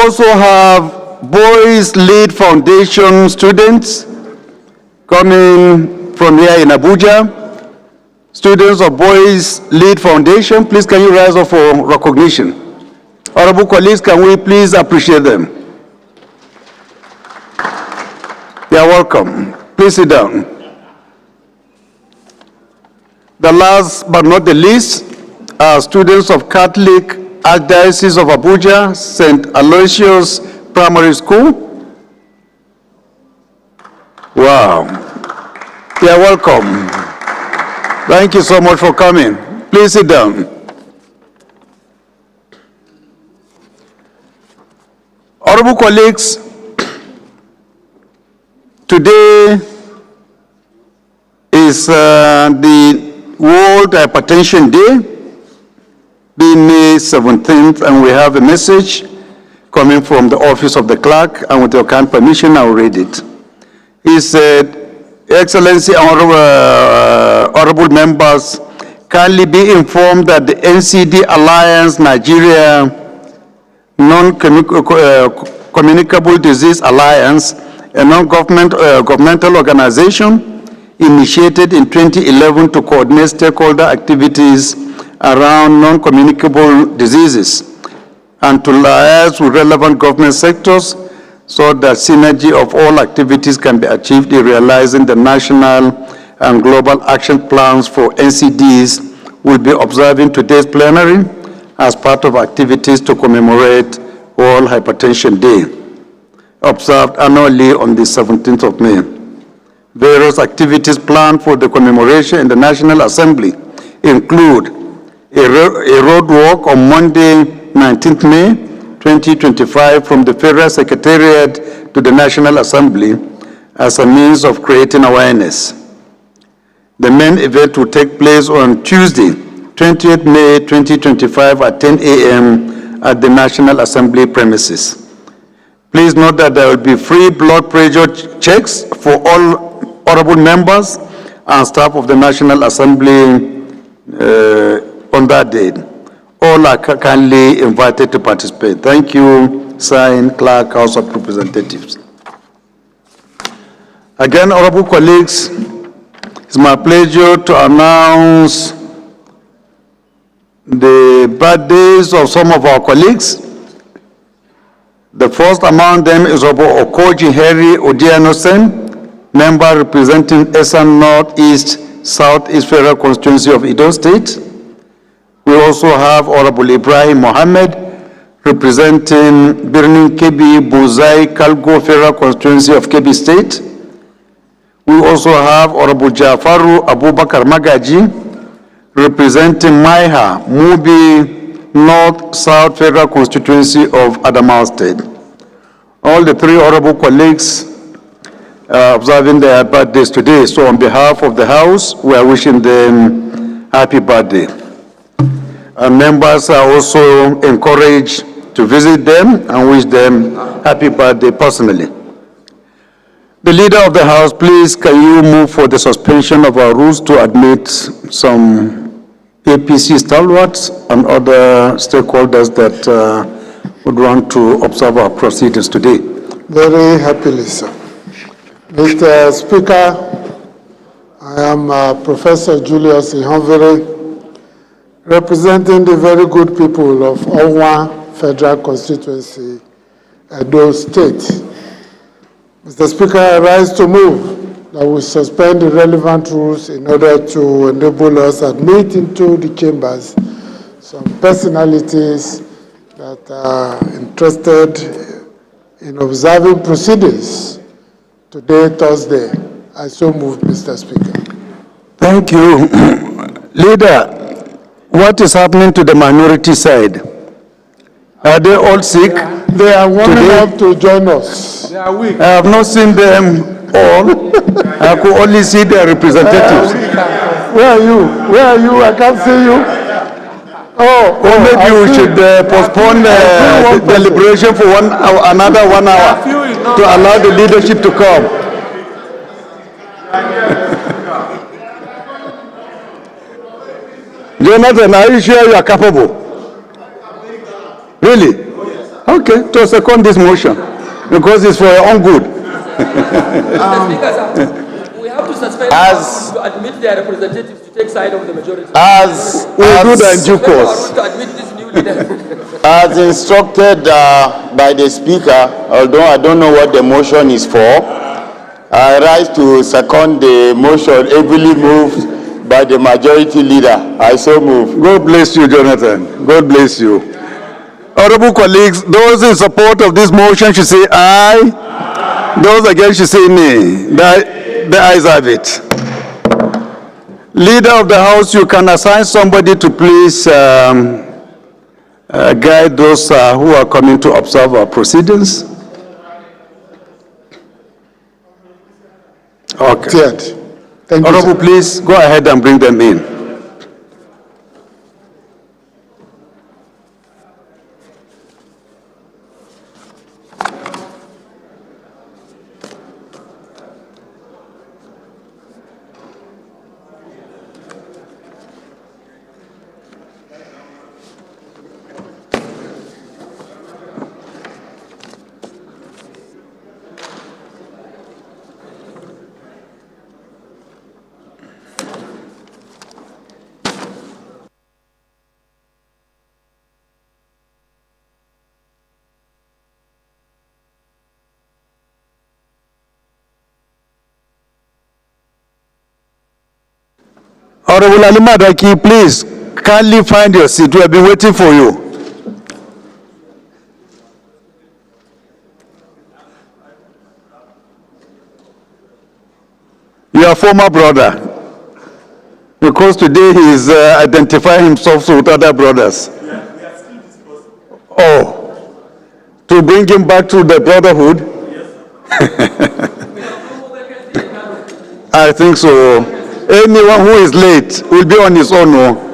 Also have Boys Lead Foundation students coming from here in Abuja. Students of Boys Lead Foundation, please can you rise up for recognition? Honorable colleagues, can we please appreciate them? You are welcome. Please sit down. The last but not the least are students of Catholic Archdiocese of Abuja, St. Aloysius Primary School. Wow. You are welcome. Thank you so much for coming. Please sit down. Honorable colleagues, today is the World Hypertension Day, being May 17th, and we have a message coming from the office of the clerk, and with your kind permission, I'll read it. He said, Excellency, honorable members, kindly be informed that the NCD Alliance Nigeria Non-Communicable Disease Alliance, a non-governmental organization initiated in 2011 to coordinate stakeholder activities around non-communicable diseases and to liaise with relevant government sectors so that synergy of all activities can be achieved in realizing the national and global action plans for NCDs will be observing today's plenary as part of activities to commemorate World Hypertension Day, observed annually on the 17th of May. Various activities planned for the commemoration in the National Assembly include a road walk on Monday, 19th May, 2025 from the Federal Secretariat to the National Assembly as a means of creating awareness. The main event will take place on Tuesday, 20th May 2025 at 10 a.m. at the National Assembly premises. Please note that there will be free blood pressure checks for all honorable members and staff of the National Assembly on that date. All are kindly invited to participate. Thank you, signed Clerk, House of Representatives. Again, honorable colleagues, it's my pleasure to announce the birthdays of some of our colleagues. The first among them is Honorable Okoji Harry Odianosen, member representing Eastern Northeast Southeast Federal Constituency of Edo State. We also have Honorable Ibrahim Mohammed, representing Birnin Kebbi Buzai Kalgo Federal Constituency of Kebbi State. We also have Honorable Jafaru Abubakar Magaji, representing Maiha Mubi North South Federal Constituency of Adamawa State. All the three honorable colleagues are observing their birthdays today. So on behalf of the House, we are wishing them happy birthday. And members are also encouraged to visit them and wish them happy birthday personally. The leader of the House, please, can you move for the suspension of our rules to admit some APC stalwarts and other stakeholders that would want to observe our proceedings today? Very happily, sir. Mr. Speaker, I am Professor Julius Ihonvere, representing the very good people of Onwa Federal Constituency, Edo State. Mr. Speaker, I rise to move that we suspend the relevant rules in order to enable us admit into the chambers some personalities that are interested in observing proceedings today, Thursday. I so move, Mr. Speaker. Thank you. Leader, what is happening to the minority side? Are they all sick? They are warming up to join us. They are weak. I have not seen them all. I could only see their representatives. Where are you? Where are you? I can't see you. Or maybe we should postpone the deliberation for another 1 hour to allow the leadership to come. Jonathan, are you sure you are capable? Really? Okay, to second this motion, because it's for your own good. We have to suspend As- to admit their representatives to take side of the majority. We'll do that in due Suspend our course. rule to admit this new leader. As instructed by the Speaker, although I don't know what the motion is for, I rise to second the motion ably moved by the majority leader. I so move. God bless you, Jonathan. God bless you. Honorable colleagues, those in support of this motion should say aye. Those against should say nay. The ayes have it. Leader of the House, you can assign somebody to please guide those who are coming to observe our proceedings. Okay. Cleared. Thank you, Honorable, sir. please go ahead and bring them in. Honorable Ali Madaki, please kindly find your seat. We have been waiting for you. Your former brother, because today he is identifying himself with other brothers. Oh, to bring him back to the brotherhood? I think so. Anyone who is late will be on his own. Oh.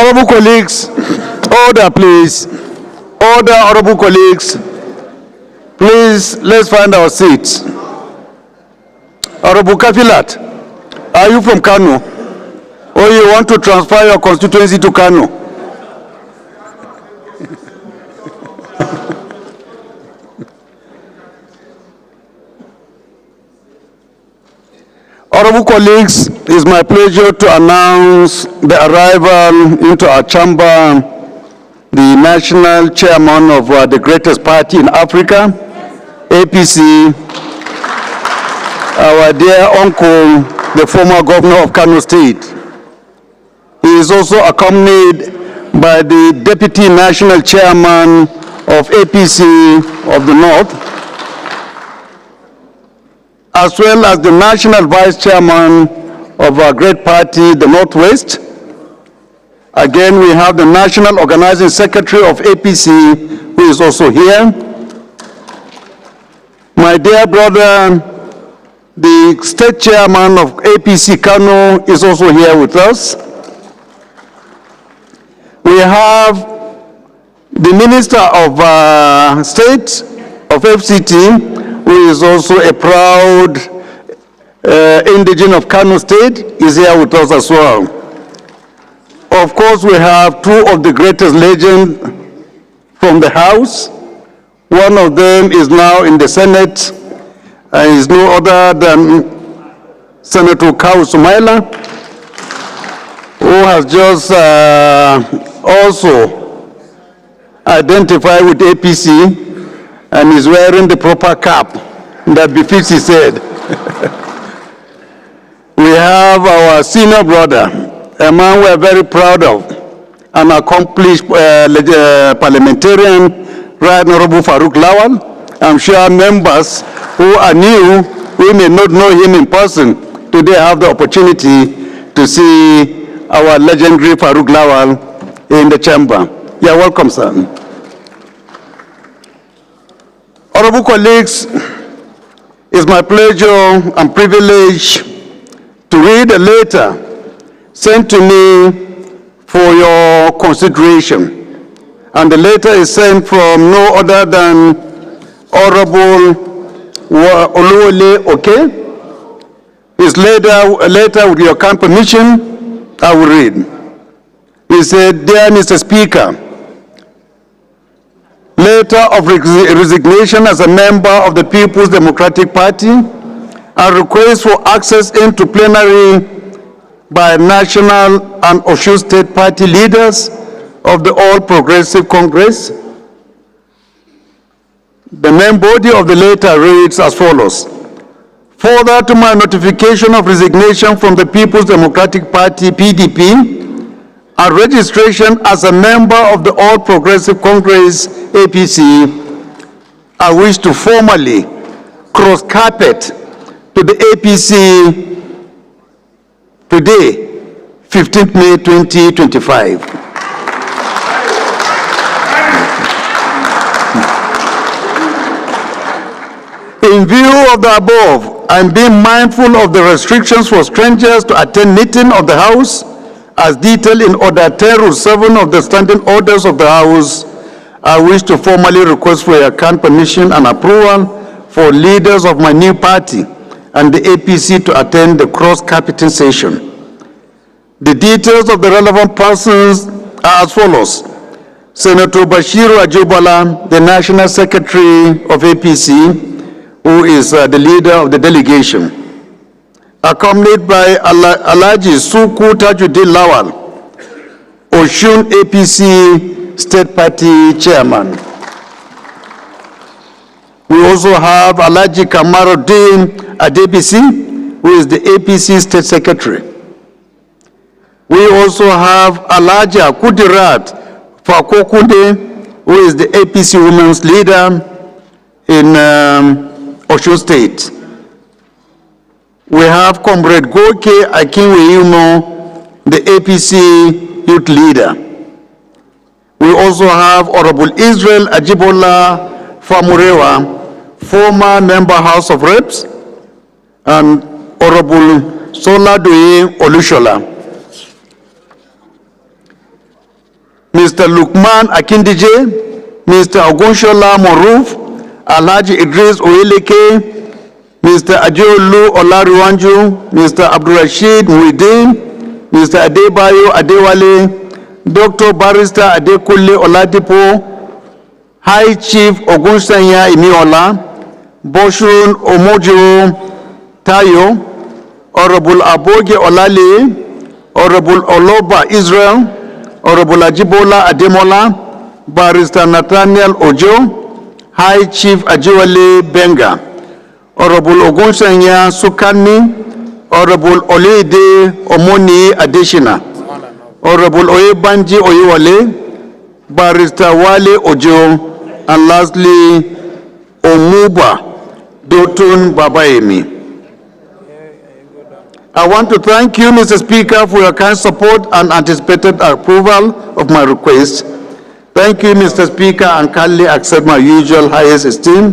Honorable colleagues, order please. Order, honorable colleagues. Please, let's find our seats. Honorable Kafilat, are you from Kano? Or you want to transfer your constituency to Kano? Honorable colleagues, it is my pleasure to announce the arrival into our chamber the national chairman of the greatest party in Africa, APC, our dear uncle, the former governor of Kano State. He is also accompanied by the deputy national chairman of APC of the North, as well as the national vice chairman of our great party, the Northwest. Again, we have the national organizing secretary of APC, who is also here. My dear brother, the state chairman of APC Kano is also here with us. We have the minister of state of FCT, who is also a proud indigene of Kano State, is here with us as well. Of course, we have two of the greatest legends from the House. One of them is now in the Senate, and is no other than Senator Kawu Sumaila, who has just also identified with APC and is wearing the proper cap that befits his head. We have our senior brother, a man we are very proud of, an accomplished parliamentarian, Right Honorable Farouk Lawal. I'm sure members who are new, who may not know him in person, today have the opportunity to see our legendary Farouk Lawal in the chamber. You're welcome, sir. Honorable colleagues, it's my pleasure and privilege to read a letter sent to me for your consideration. And the letter is sent from no other than Honorable Oluwole Oke. His letter, with your kind permission, I will read. He said, "Dear Mr. Speaker, letter of resignation as a member of the People's Democratic Party and request for access into plenary by national and Osun State party leaders of the All Progressive Congress." The main body of the letter reads as follows. Further to my notification of resignation from the People's Democratic Party, PDP, and registration as a member of the All Progressive Congress, APC, I wish to formally cross carpet to the APC today, 15th May 2025. In view of the above, and being mindful of the restrictions for strangers to attend meeting of the House, as detailed in Order 10, Rule 7 of the Standing Orders of the House, I wish to formally request for your kind permission and approval for leaders of my new party and the APC to attend the cross-carpeting session. The details of the relevant persons are as follows. Senator Bashiru Ajubala, the National Secretary of APC, who is the leader of the delegation, accompanied by Alhaji Suku Tajuddin Lawal, Osun APC State Party Chairman. We also have Alhaji Kamaruddin Adebisi, who is the APC State Secretary. We also have Alhaji Kudirat Fakokunde, who is the APC Women's Leader in Osun State. We have Comrade Goke Akinweyumo, the APC Youth Leader. We also have Honorable Israel Ajibola Famurewa, former member House of Reps, and Honorable Soladoye Olushola. Mr. Lukman Akindije, Mr. Ogunshola Moruf, Alhaji Idris Oyeleke, Mr. Adeolu Olariwanju, Mr. Abdulrashid Muhyiddin, Mr. Adebayo Adewale, Dr. Barrister Adekunle Oladipo, High Chief Ogunsanya Imiola, Boshun Omojiro Tayo, Honorable Aboge Olale, Honorable Oloba Israel, Honorable Ajibola Ademola, Barrister Nathaniel Ojo, High Chief Ajiwale Benga, Honorable Ogunsanya Sukani, Honorable Olede Omoni Adeshina, Honorable Oyebanji Oyewale, Barrister Wale Ojo, and lastly, Omuba Dotun Babaemi. I want to thank you, Mr. Speaker, for your kind support and anticipated approval of my request. Thank you, Mr. Speaker, and kindly accept my usual highest esteem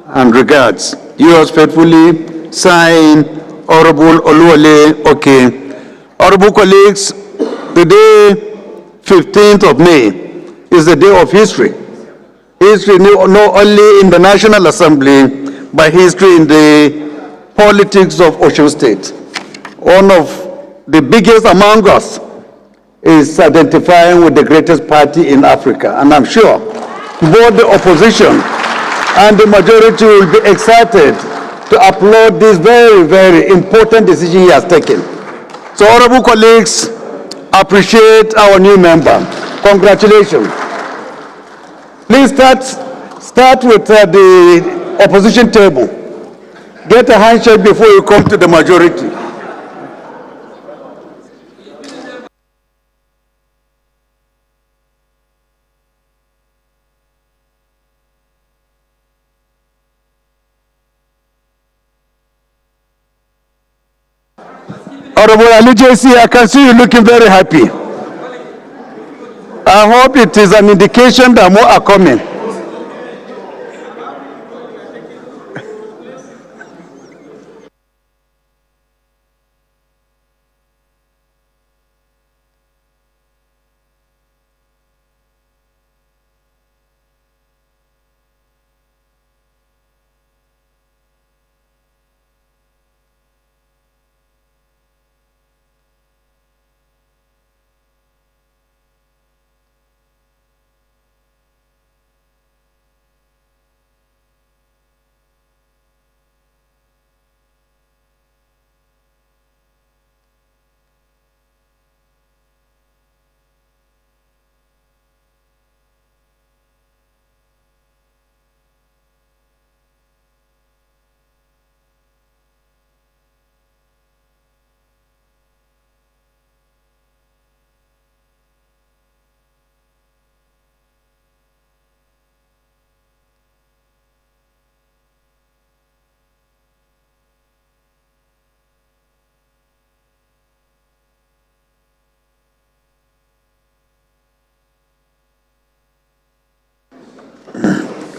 and regards. Yours faithfully, signed, Honorable Oluwole Oke. Honorable colleagues, today, 15th of May, is the day of history. History not only in the National Assembly, but history in the politics of Osun State. One of the biggest among us is identifying with the greatest party in Africa. And I'm sure both the opposition and the majority will be excited to applaud this very, very important decision he has taken. So, honorable colleagues, appreciate our new member. Congratulations. Please start with the opposition table. Get a handshake before you come to the majority. Honorable Ali JC, I can see you looking very happy. I hope it is an indication that more are coming.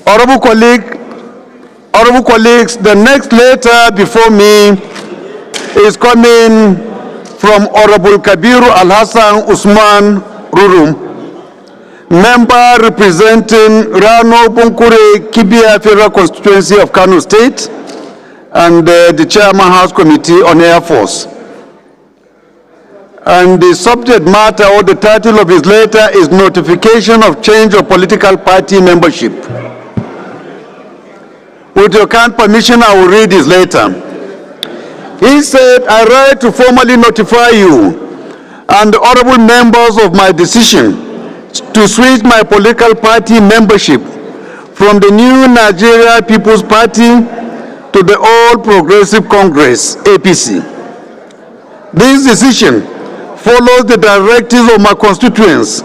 Honorable colleagues, the next letter before me is coming from Honorable Kabiru Al-Hassan Usman Rurum, member representing Rano Bunkure Kibia Federal Constituency of Kano State, and the Chairman House Committee on Air Force. And the subject matter or the title of his letter is Notification of Change of Political Party Membership. With your kind permission, I will read his letter. He said, I write to formally notify you and the honorable members of my decision to switch my political party membership from the new Nigeria People's Party to the All Progressive Congress, APC. This decision follows the directives of my constituents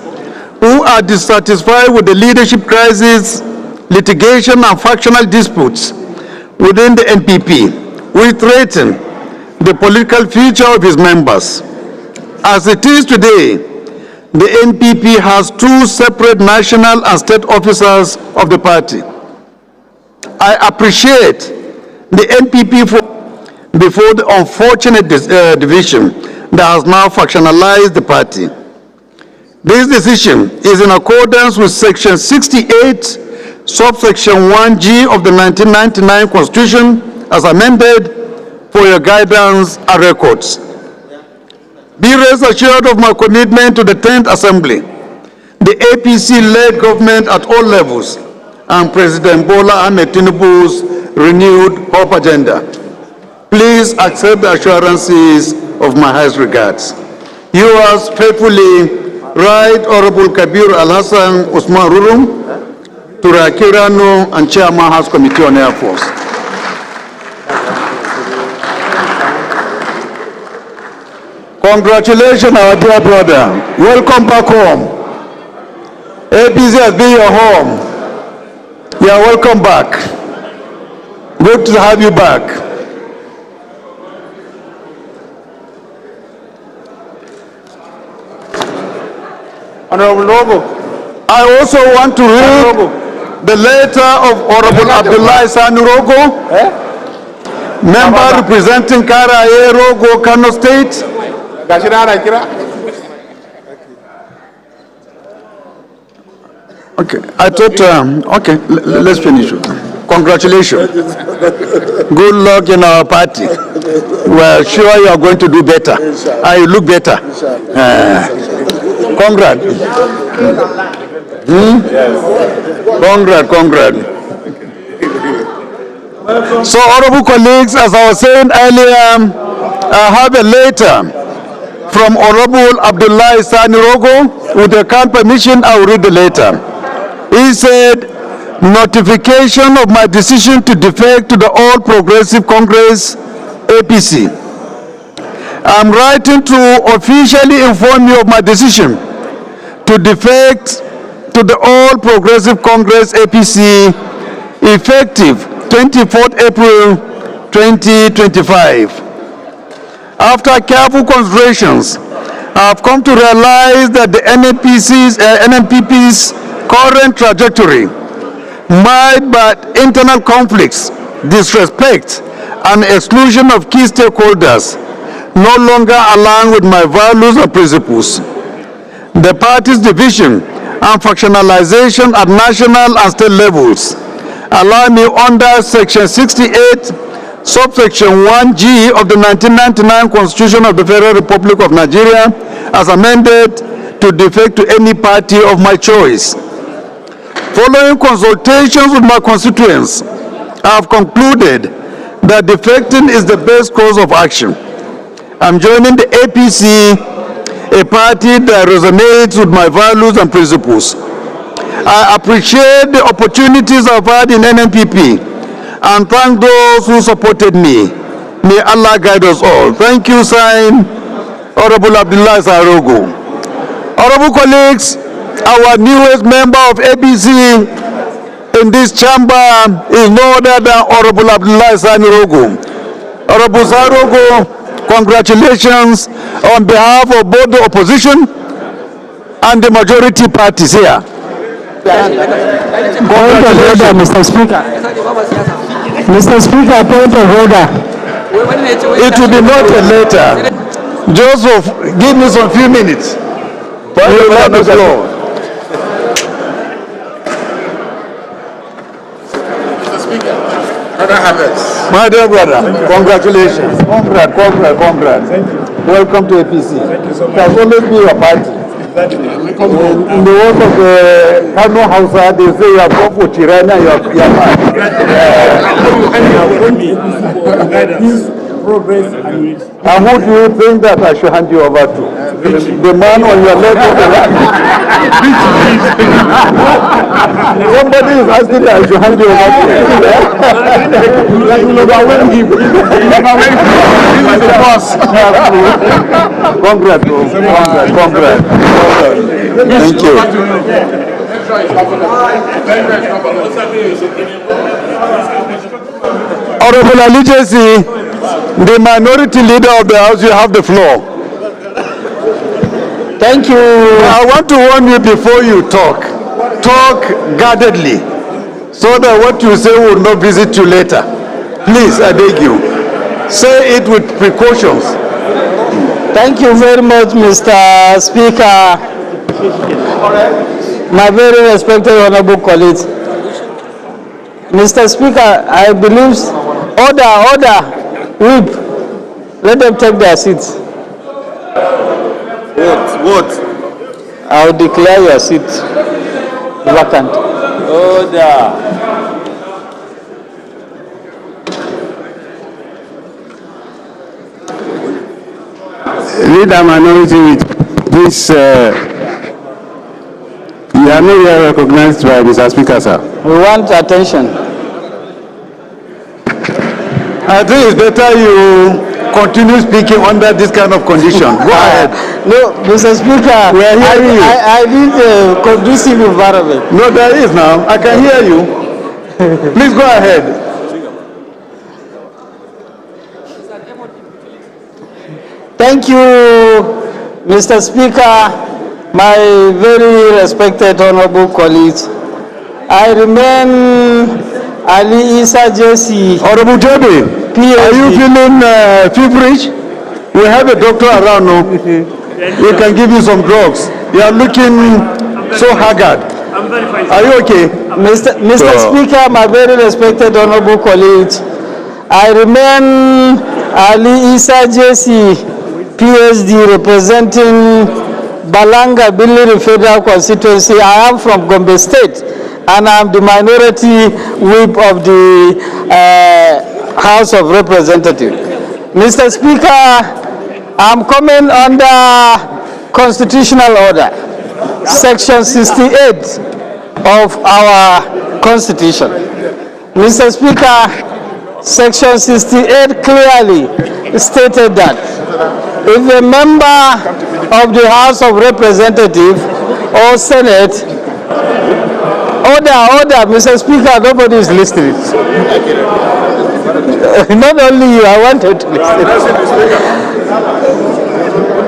who are dissatisfied with the leadership crisis, litigation and factional disputes within the NPP, which threaten the political future of its members. As it is today, the NPP has two separate national and state officers of the party. I appreciate the NPP before the unfortunate division that has now factionalized the party. This decision is in accordance with Section 68, subsection 1G of the 1999 Constitution as amended for your guidance and records. Be rest assured of my commitment to the 10th Assembly, the APC-led government at all levels, and President Bola Ahmed Tinubu's renewed hope agenda. Please accept the assurances of my highest regards. Yours faithfully, Right Honorable Kabir Al-Hassan Usman Rurum, Turakirano, and Chairman House Committee on Air Force. Congratulations, our dear brother. Welcome back home. APC has been your home. You are welcome back. Good to have you back. Honorable Noble. I also want to read the letter of Honorable Abdullah Sanurogo, member representing Karaye Rogo, Kano State. Okay, I thought, okay, let's finish. Congratulations. Good luck in our party. We're sure you are going to do better. You look better. Congrats. Congrats. So, honorable colleagues, as I was saying earlier, I have a letter from Honorable Abdullah Sanirogo. With your kind permission, I will read the letter. He said, notification of my decision to defect to the All Progressive Congress, APC. I'm writing to officially inform you of my decision to defect to the All Progressive Congress, APC, effective 24th April 2025. After careful considerations, I have come to realize that the NNPP's current trajectory, marred by internal conflicts, disrespect, and exclusion of key stakeholders, no longer align with my values and principles. The party's division and factionalization at national and state levels allow me under Section 68, subsection 1G of the 1999 Constitution of the Federal Republic of Nigeria, as amended, to defect to any party of my choice. Following consultations with my constituents, I have concluded that defecting is the best course of action. I'm joining the APC, a party that resonates with my values and principles. I appreciate the opportunities I've had in NNPP and thank those who supported me. May Allah guide us all. Thank you, signed, Honorable Abdullah Sarogo. Honorable colleagues, our newest member of APC in this chamber is no other than Honorable Abdullah Sarogo. Honorable Sarogo, congratulations on behalf of both the opposition and the majority parties here. Point of order, Mr. Speaker. Mr. Speaker, point of order. It will be not a letter. Joseph, give me some few minutes. You will have the floor. Mr. Speaker. Brother Harvest. My dear brother, congratulations. Congrats. Thank you. Welcome to APC. Thank you so much. It has always been your party. Exactly. In the words of the Kano Hausa, they say you have come for Chirana, you have Progress and who do you think that I should hand you over to? The man on your left or the right? Somebody is asking that I should hand you over to. Congrats. Thank you. Honorable Allegiance, the minority leader of the House, you have the floor. thank you. I want to warn you before you talk. Talk guardedly, so that what you say will not visit you later. Please, I beg you, say it with precautions. Thank you very much, Mr. Speaker. My very respected honorable colleagues, Mr. Speaker, I believe, order, whip, let them take their seats. Vote. I will declare your seat vacant. Order. Leader minority, please, you are not yet recognized by Mr. Speaker, sir. We want attention. I think it's better you continue speaking under this kind of condition. Go ahead. No, Mr. Speaker, We are hearing you. I need a conducive environment. No, there is now. I can hear you. Please go ahead. Thank you, Mr. Speaker, my very respected honorable colleagues. I remain Ali Isa JC. Honorable Joby, are you feeling feverish? We have a doctor around now. We can give you some drugs. You are looking so haggard. I'm very fine. Are you okay? Mr. Speaker, my very respected honorable colleagues, I remain Ali Isa JC, PhD, representing Balanga Billiri Federal Constituency. I am from Gombe State, and I'm the minority whip of the House of Representatives. Mr. Speaker, I'm coming under constitutional order, Section 68 of our Constitution. Mr. Speaker, Section 68 clearly stated that if a member of the House of Representatives or Senate, order, Mr. Speaker, nobody is listening. Not only you, I wanted to listen.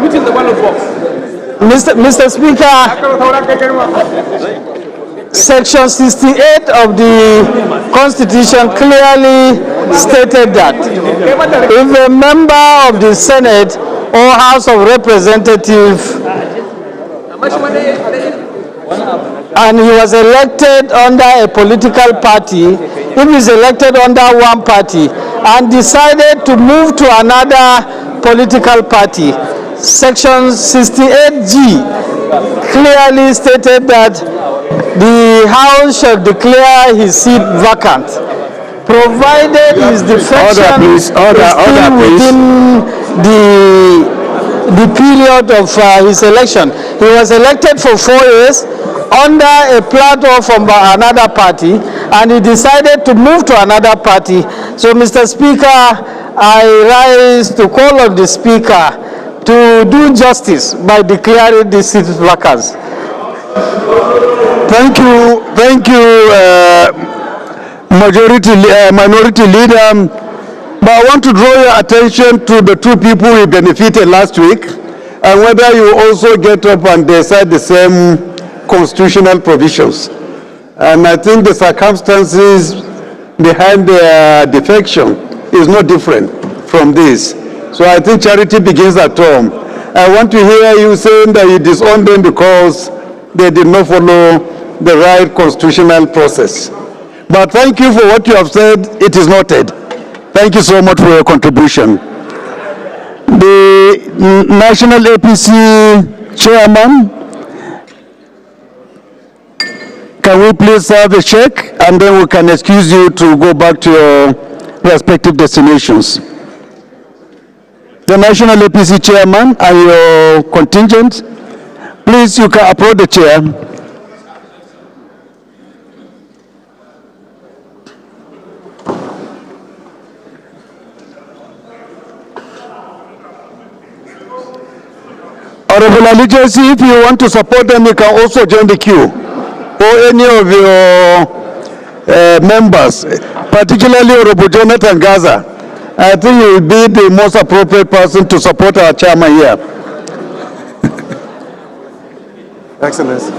Meeting the ballot box. Mr. Speaker, Section 68 of the Constitution clearly stated that if a member of the Senate or House of Representatives and he was elected under a political party, if he's elected under one party and decided to move to another political party, Section 68G clearly stated that the House shall declare his seat vacant, provided his defection is still within the period of his election. He was elected for 4 years under a platform from another party, and he decided to move to another party. So, Mr. Speaker, I rise to call on the Speaker to do justice by declaring the seat vacant. Thank you, minority leader. But I want to draw your attention to the two people we benefited last week, and whether you also get up and decide the same constitutional provisions. And I think the circumstances behind their defection is not different from this. So I think charity begins at home. I want to hear you saying that you disown them because they did not follow the right constitutional process. But thank you for what you have said. It is noted. Thank you so much for your contribution. The National APC Chairman, can we please have a check, and then we can excuse you to go back to your respective destinations. The National APC Chairman and your contingent, please, you can approach the chair. Honorable Allegiance, if you want to support them, you can also join the queue, or any of your members, particularly Honorable Jonathan Gaza. I think you will be the most appropriate person to support our chairman here. Excellency.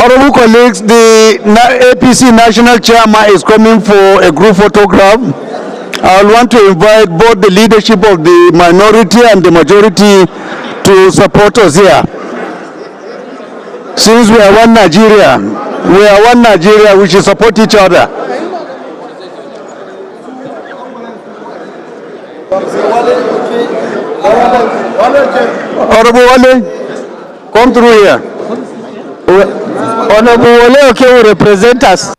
Honorable colleagues, the APC national chairman is coming for a group photograph. I want to invite both the leadership of the minority and the majority to support us here. Since we are one Nigeria, we should support each other. Honorable Wale, come through here. Honorable Wole Oke will represent us.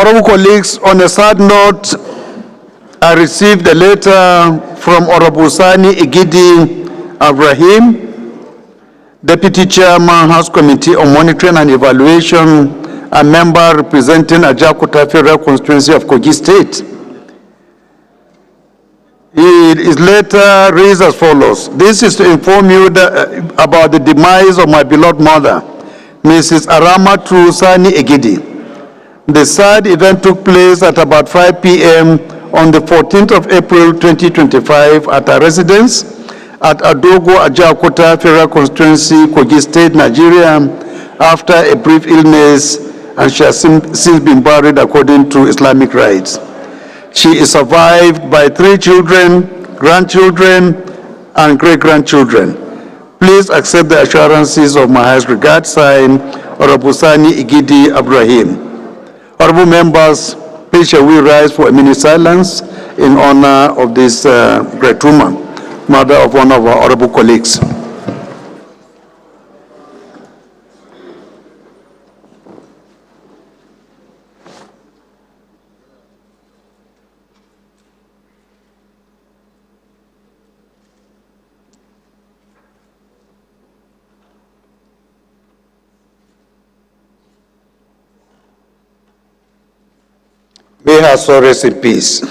Honorable colleagues, on a sad note, I received a letter from Honorable Sani Igidi Ibrahim, Deputy Chairman, House Committee on Monitoring and Evaluation, a member representing Ajaokuta Federal Constituency of Kogi State. His letter reads as follows. This is to inform you about the demise of my beloved mother, Mrs. Aramatu Sani Igidi. The sad event took place at about 5 p.m. on the 14th of April 2025 at her residence at Adogo Ajaokuta Federal Constituency, Kogi State, Nigeria, after a brief illness, and she has since been buried according to Islamic rites. She is survived by 3 children, grandchildren, and great-grandchildren. Please accept the assurances of my highest regard, signed Honorable Sani Igidi Ibrahim. Honorable members, please shall we rise for a minute silence in honor of this great woman, mother of one of our honorable colleagues. May her soul rest in peace.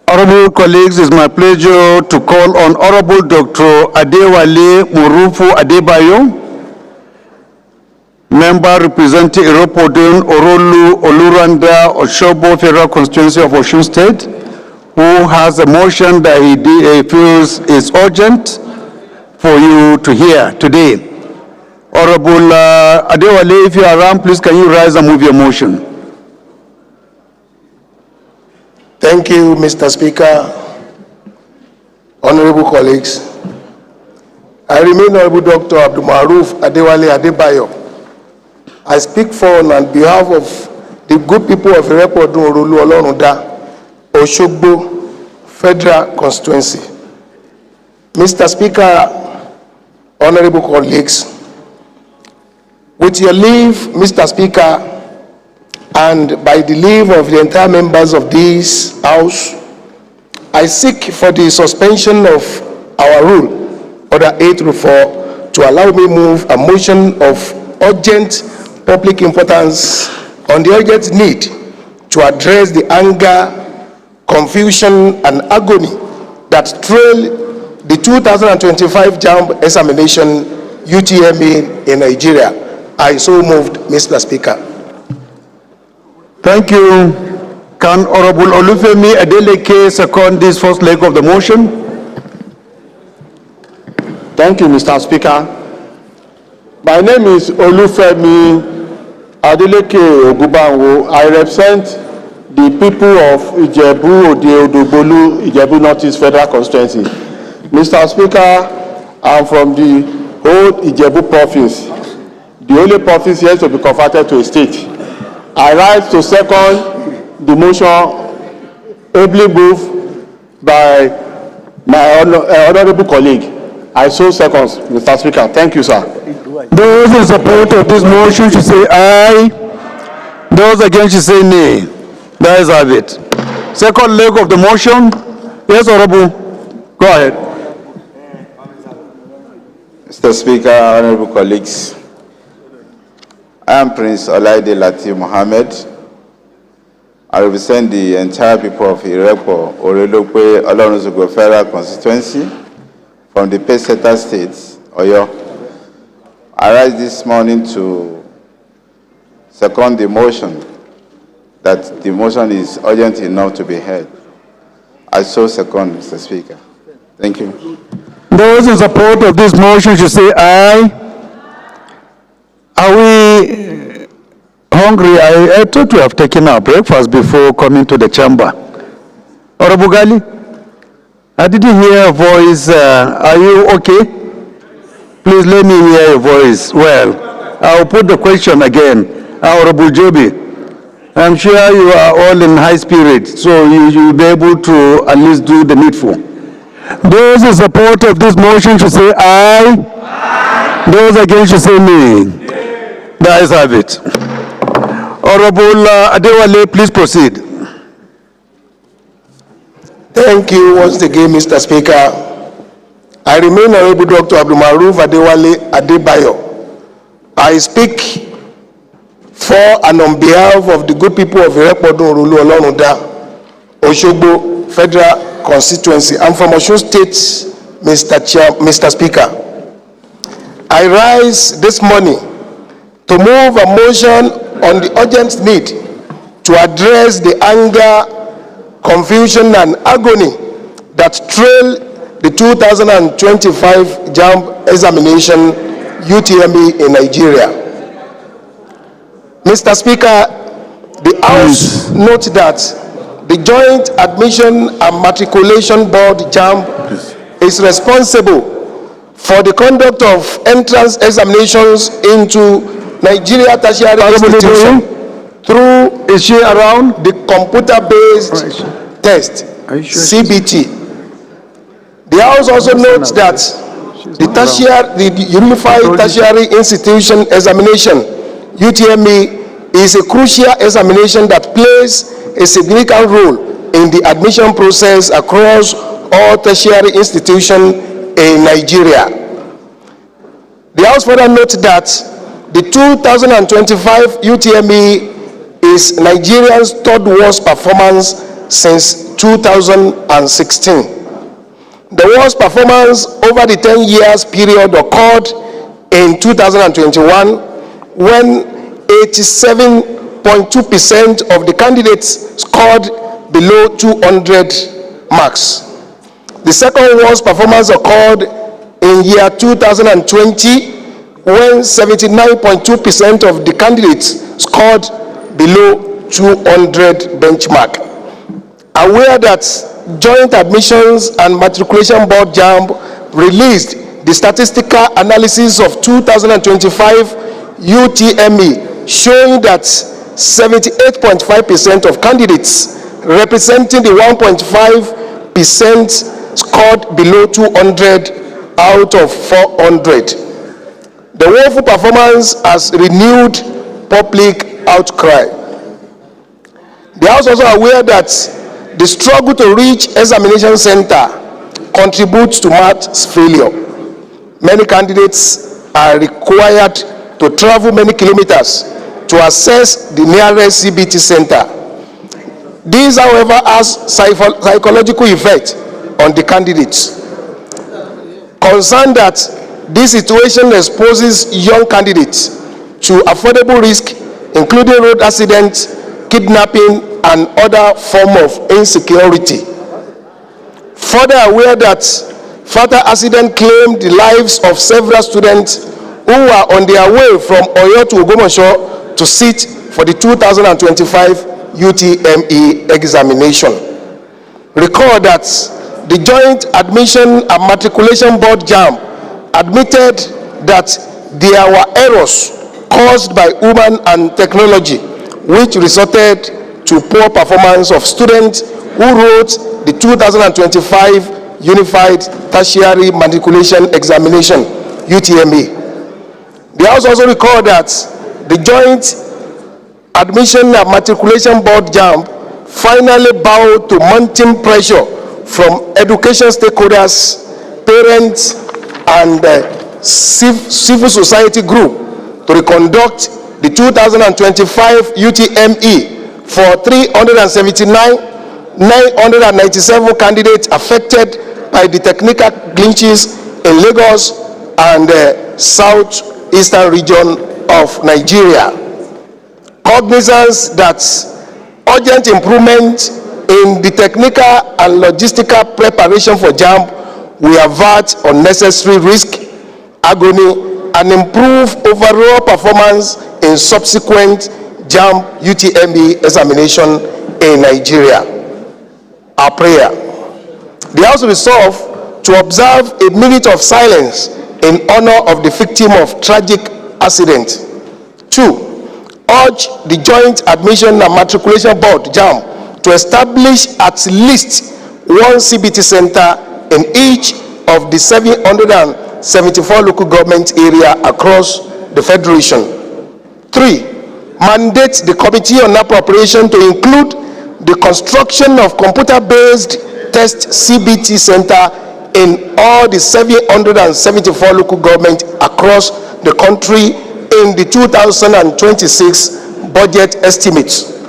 Honorable colleagues, it's my pleasure to call on Honorable Dr. Adewale Murufu Adebayo, member representing Iropodun, Orolu, Oluranda, Oshobo Federal Constituency of Osun State, who has a motion that he feels is urgent for you to hear today. Honorable Adewale, if you are around, please can you rise and move your motion? Thank you, Mr. Speaker. Honorable colleagues, I remain Honorable Dr. Abdulmaruf Adewale Adebayo. I speak for and on behalf of the good people of Iropodun, Orolu, Olorunda, Oshogbo Federal Constituency. Mr. Speaker, honorable colleagues, with your leave, Mr. Speaker, and by the leave of the entire members of this House, I seek for the suspension of our rule, Order 8/4, to allow me move a motion of urgent public importance on the urgent need to address the anger, confusion, and agony that trail the 2025 JAMB examination UTME in Nigeria. I so moved, Mr. Speaker. Thank you. Can Honorable Olufemi Adeleke second this first leg of the motion? Thank you, Mr. Speaker. My name is Olufemi Adeleke Ogubanwo. I represent the people of Ijebu Ode Odogbolu, Ijebu Northeast Federal Constituency. Mr. Speaker, I'm from the whole Ijebu province, the only province yet to be converted to a state. I rise to second the motion ably moved by my honorable colleague. I so second, Mr. Speaker. Thank you, sir. Those in support of this motion should say aye. Those against should say nay. That is have it. Second leg of the motion. Yes, Honorable. Go ahead. Mr. Speaker, honorable colleagues, I am Prince Olaide Latif Mohammed. I represent the entire people of Irepo, Orelokwe, Olorunzugbo Federal Constituency from the Peseta State, Oyo. I rise this morning to second the motion that the motion is urgent enough to be heard. I so second, Mr. Speaker. Thank you. Those in support of this motion should say aye. Are we hungry? I thought we have taken our breakfast before coming to the chamber. Honorable Gali, I didn't hear a voice. Are you okay? Please let me hear your voice. Well, I'll put the question again. Honorable Joby, I'm sure you are all in high spirit, so you will be able to at least do the needful. Those in support of this motion should say aye. Aye. Those against should say nay. The ayes have it. Honorable Adewale, please proceed. Thank you once again, Mr. Speaker. I remain Honorable Dr. Abdulmaruf Adewale Adebayo. I speak for and on behalf of the good people of Irekpodun Orulu Olorunda, Oshogbo Federal Constituency. I'm from Osun State, Mr. Speaker. I rise this morning to move a motion on the urgent need to address the anger, confusion, and agony that trail the 2025 JAMB examination UTME in Nigeria. Mr. Speaker, the House notes that the Joint Admission and Matriculation Board JAMB is responsible for the conduct of entrance examinations into Nigeria tertiary institution through the computer-based test, CBT. The House also notes that the Unified Tertiary Institution Examination, UTME, is a crucial examination that plays a significant role in the admission process across all tertiary institutions in Nigeria. The House further notes that the 2025 UTME is Nigeria's third worst performance since 2016. The worst performance over the 10 years period occurred in 2021 when 87.2% of the candidates scored below 200 marks. The second worst performance occurred in year 2020 when 79.2% of the candidates scored below 200 benchmark. Aware that Joint Admissions and Matriculation Board JAMB released the statistical analysis of 2025 UTME showing that 78.5% of candidates representing the 1.5% scored below 200 out of 400. The woeful performance has renewed public outcry. The House also aware that the struggle to reach examination center contributes to maths failure. Many candidates are required to travel many kilometers to access the nearest CBT center. This, however, has psychological effect on the candidates. Concerned that this situation exposes young candidates to affordable risk, including road accidents, kidnapping, and other forms of insecurity. Further aware that fatal accident claimed the lives of several students who were on their way from Oyo to Ogbomoso to sit for the 2025 UTME examination. Recall that the Joint Admission and Matriculation Board JAMB admitted that there were errors caused by human and technology, which resulted to poor performance of students who wrote the 2025 Unified Tertiary Matriculation Examination, UTME. The House also recalled that the Joint Admission and Matriculation Board JAMB finally bowed to mounting pressure from education stakeholders, parents, and civil society group to reconduct the 2025 UTME for 379,997 candidates affected by the technical glitches in Lagos and the southeastern region of Nigeria. Cognizance that urgent improvement in the technical and logistical preparation for JAMB will avert unnecessary risk, agony, and improve overall performance in subsequent JAMB UTME examination in Nigeria. Our prayer. The House resolved to observe a minute of silence in honor of the victim of tragic accident. 2. urge the Joint Admission and Matriculation Board, JAMB, to establish at least one CBT center in each of the 774 local government areas across the Federation. 3. Mandate the Committee on Appropriation to include the construction of computer-based test CBT center in all the 774 local governments across the country in the 2026 budget estimates.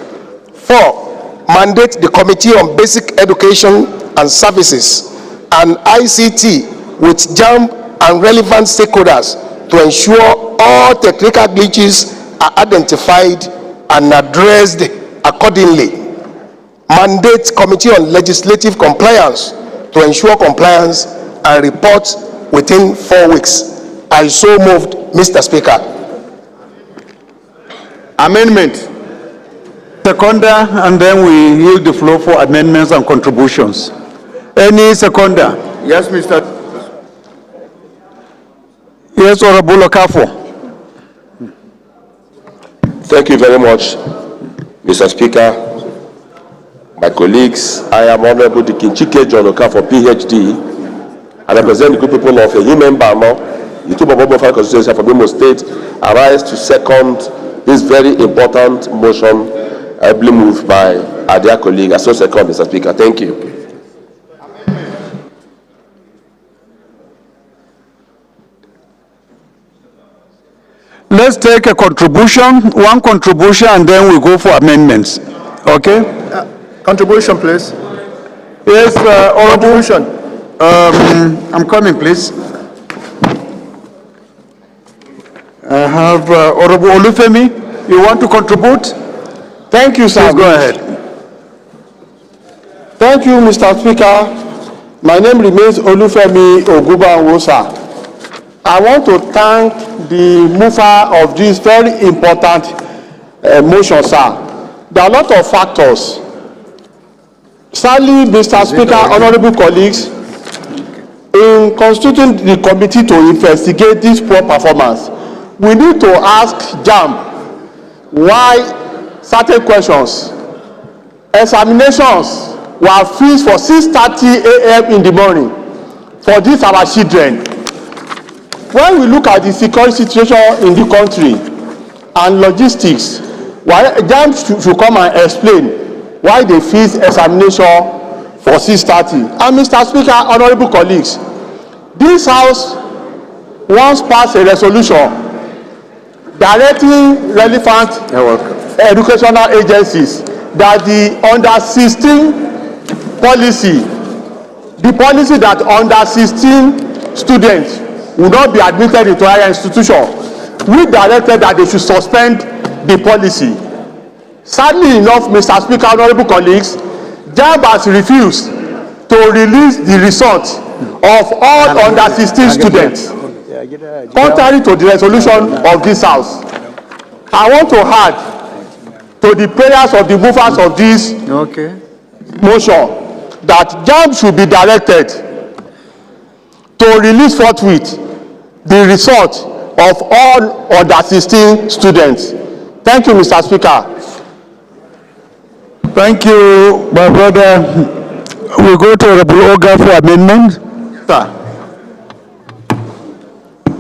4. Mandate the Committee on Basic Education and Services and ICT with JAMB and relevant stakeholders to ensure all technical glitches are identified and addressed accordingly. Mandate Committee on Legislative Compliance to ensure compliance and report within 4 weeks. I so moved, Mr. Speaker. Amendment. Seconder, and then we yield the floor for amendments and contributions. Any seconder? Yes, Mr. Yes, Honorable Okafo. Thank you very much, Mr. Speaker. My colleagues, I am Honorable Dikinchike John Okafo, PhD. I represent the good people of Yumembamo, the two Bobo constituency from Imo State. I rise to second this very important motion ably moved by our dear colleague. I so second, Mr. Speaker. Thank you. Let's take a contribution, one contribution, and then we go for amendments. Okay? Contribution, please. Yes, Honorable. Contribution. I'm coming, please. I have Honorable Olufemi. You want to contribute? Thank you, sir. Please go ahead. Thank you, Mr. Speaker. My name remains Olufemi Ogubanwosa. I want to thank the mover of this very important motion, sir. There are a lot of factors. Sadly, Mr. Speaker, honorable colleagues, in constituting the committee to investigate this poor performance, we need to ask JAMB why certain questions. Examinations were fixed for 6:30 a.m. in the morning for these our children. When we look at the security situation in the country and logistics, JAMB should come and explain why they fixed examination for 6:30. And Mr. Speaker, honorable colleagues, this House once passed a resolution directing relevant educational agencies that the under-16 policy, the policy that under-16 students will not be admitted into higher institution, we directed that they should suspend the policy. Sadly enough, Mr. Speaker, honorable colleagues, JAMB has refused to release the results of all under-16 students, contrary to the resolution of this House. I want to add to the prayers of the movers of this motion that JAMB should be directed to release forthwith the result of all under-16 students. Thank you, Mr. Speaker. Thank you, my brother. We go to Honorable Oga for amendment. Sir.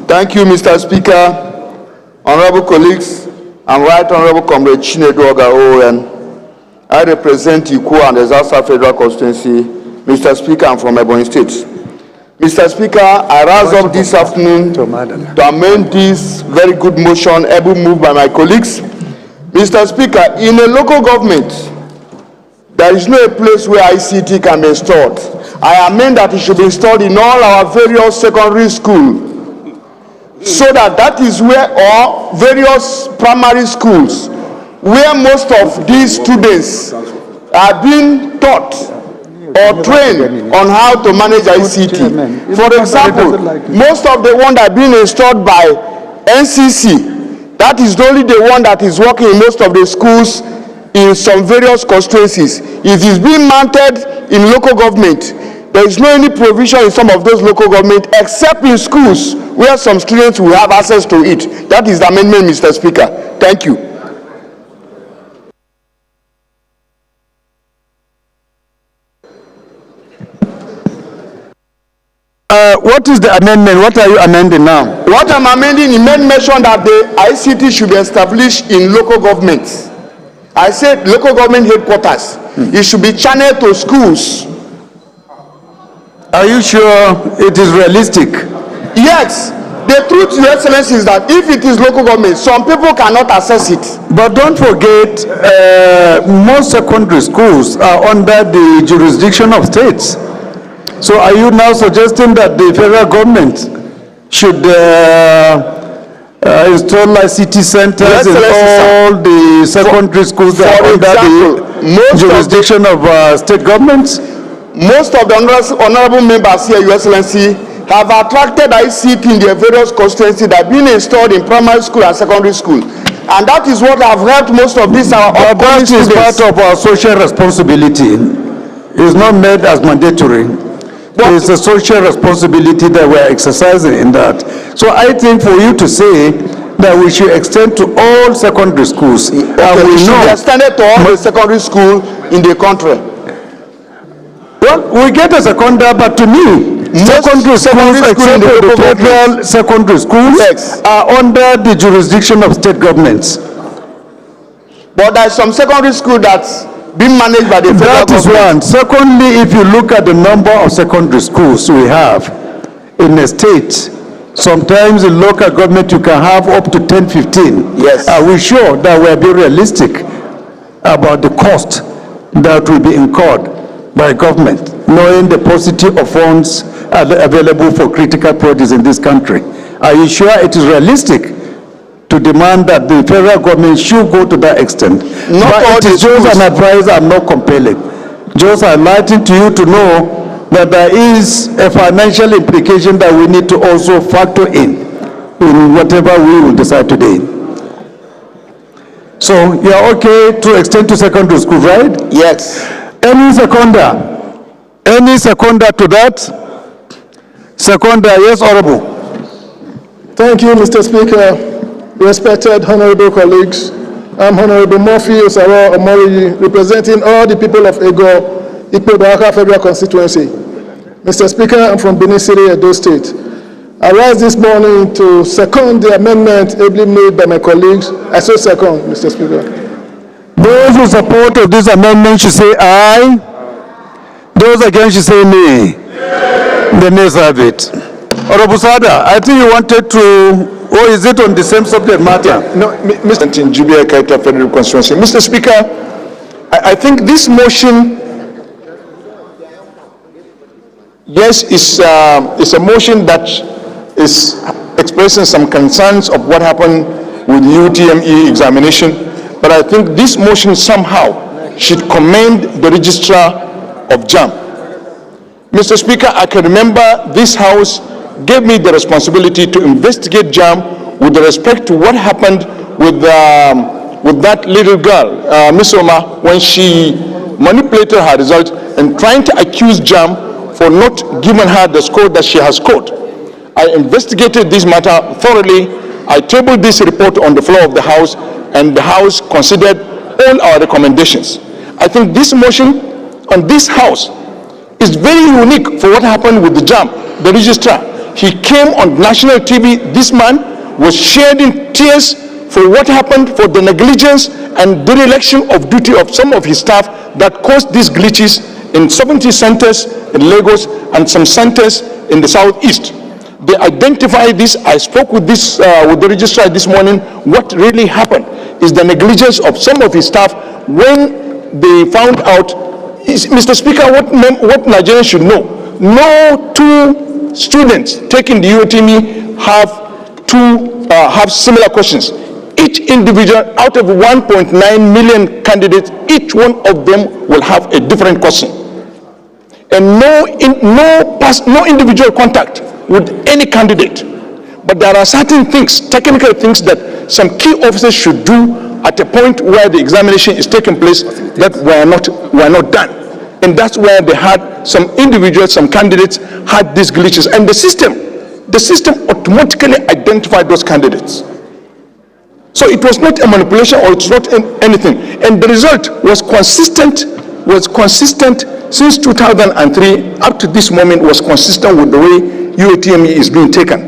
Thank you, Mr. Speaker. Honorable colleagues, and Right Honorable Comrade Chinedu Oga Owen. I represent Ikwo and Ezasa Federal Constituency. Mr. Speaker, I'm from Ebonyi State. Mr. Speaker, I rise up this afternoon to amend this very good motion, able moved by my colleagues. Mr. Speaker, in a local government, there is no place where ICT can be installed. I amend that it should be installed in all our various secondary schools, so that is where, or various primary schools, where most of these students are being taught or trained on how to manage ICT. For example, most of the ones that are being installed by NCC, that is only the one that is working in most of the schools in some various constituencies. It is being mounted in local government. There is no any provision in some of those local government except in schools where some students will have access to it. That is the amendment, Mr. Speaker. Thank you. what is the amendment? What are you amending now? What I'm amending, it made mention that the ICT should be established in local governments. I said local government headquarters. It should be channeled to schools. Are you sure it is realistic? Yes. The truth, Your Excellency, is that if it is local government, some people cannot access it. But don't forget, most secondary schools are under the jurisdiction of states. So are you now suggesting that the federal government should install ICT centers in all the secondary schools that are under the jurisdiction of state governments? Most of the honorable members here, Your Excellency, have attracted ICT in their various constituencies that have been installed in primary school and secondary school. And that is what have helped most of these our upcoming students. That is part of our social responsibility. It's not made as mandatory. But it's a social responsibility that we're exercising in that. So I think for you to say that we should extend to all secondary schools. Okay, we should be extended to all the secondary schools in the country. Well, we get a secondary, but to me, secondary schools, except the federal secondary schools, are under the jurisdiction of state governments. But there is some secondary school that's being managed by the federal government. That is one. Secondly, if you look at the number of secondary schools we have in a state, sometimes in local government you can have up to 10, 15. Yes. Are we sure that we are being realistic about the cost that will be incurred by government, knowing the paucity of funds available for critical projects in this country? Are you sure it is realistic to demand that the federal government should go to that extent? Not all it is just an advice and not compelling. Just highlighting to you to know that there is a financial implication that we need to also factor in whatever we will decide today. So you are okay to extend to secondary school, right? Yes. Any seconder? Any seconder to that? Seconder, yes, Honorable. Thank you, Mr. Speaker. Respected honorable colleagues, I'm Honorable Murphy Osaro Omori, representing all the people of Ego, Ikpo-Boaka Federal Constituency. Mr. Speaker, I'm from Benin City, Edo State. I rise this morning to second the amendment ably made by my colleagues. I so second, Mr. Speaker. Those who support of this amendment should say aye. Those against should say nay. The nays have it. Honorable Sada, I think you wanted to. Or is it on the same subject matter? No, Mr. Njubia Kaita Federal Constituency. Mr. Speaker, I think this motion, yes, is a motion that is expressing some concerns of what happened with the UTME examination, but I think this motion somehow should commend the registrar of JAM. Mr. Speaker, I can remember this House gave me the responsibility to investigate JAM with respect to what happened with that little girl, Miss Oma, when she manipulated her result and trying to accuse JAM for not giving her the score that she has scored. I investigated this matter thoroughly. I tabled this report on the floor of the House, and the House considered all our recommendations. I think this motion on this House is very unique for what happened with the JAM, the registrar. He came on national TV. This man was shedding tears for what happened, for the negligence and dereliction of duty of some of his staff that caused these glitches in 70 centers in Lagos and some centers in the southeast. They identified this. I spoke with the registrar this morning. What really happened is the negligence of some of his staff when they found out. Mr. Speaker, what Nigerians should know, no two students taking the UTME have similar questions. Each individual out of 1.9 million candidates, each one of them will have a different question. And no individual contact with any candidate. But there are certain things, technical things that some key officers should do at a point where the examination is taking place that were not done. And that's where they had some individuals, some candidates had these glitches. And the system automatically identified those candidates. So it was not a manipulation or it's not anything. And the result was consistent since 2003 up to this moment was consistent with the way UATME is being taken.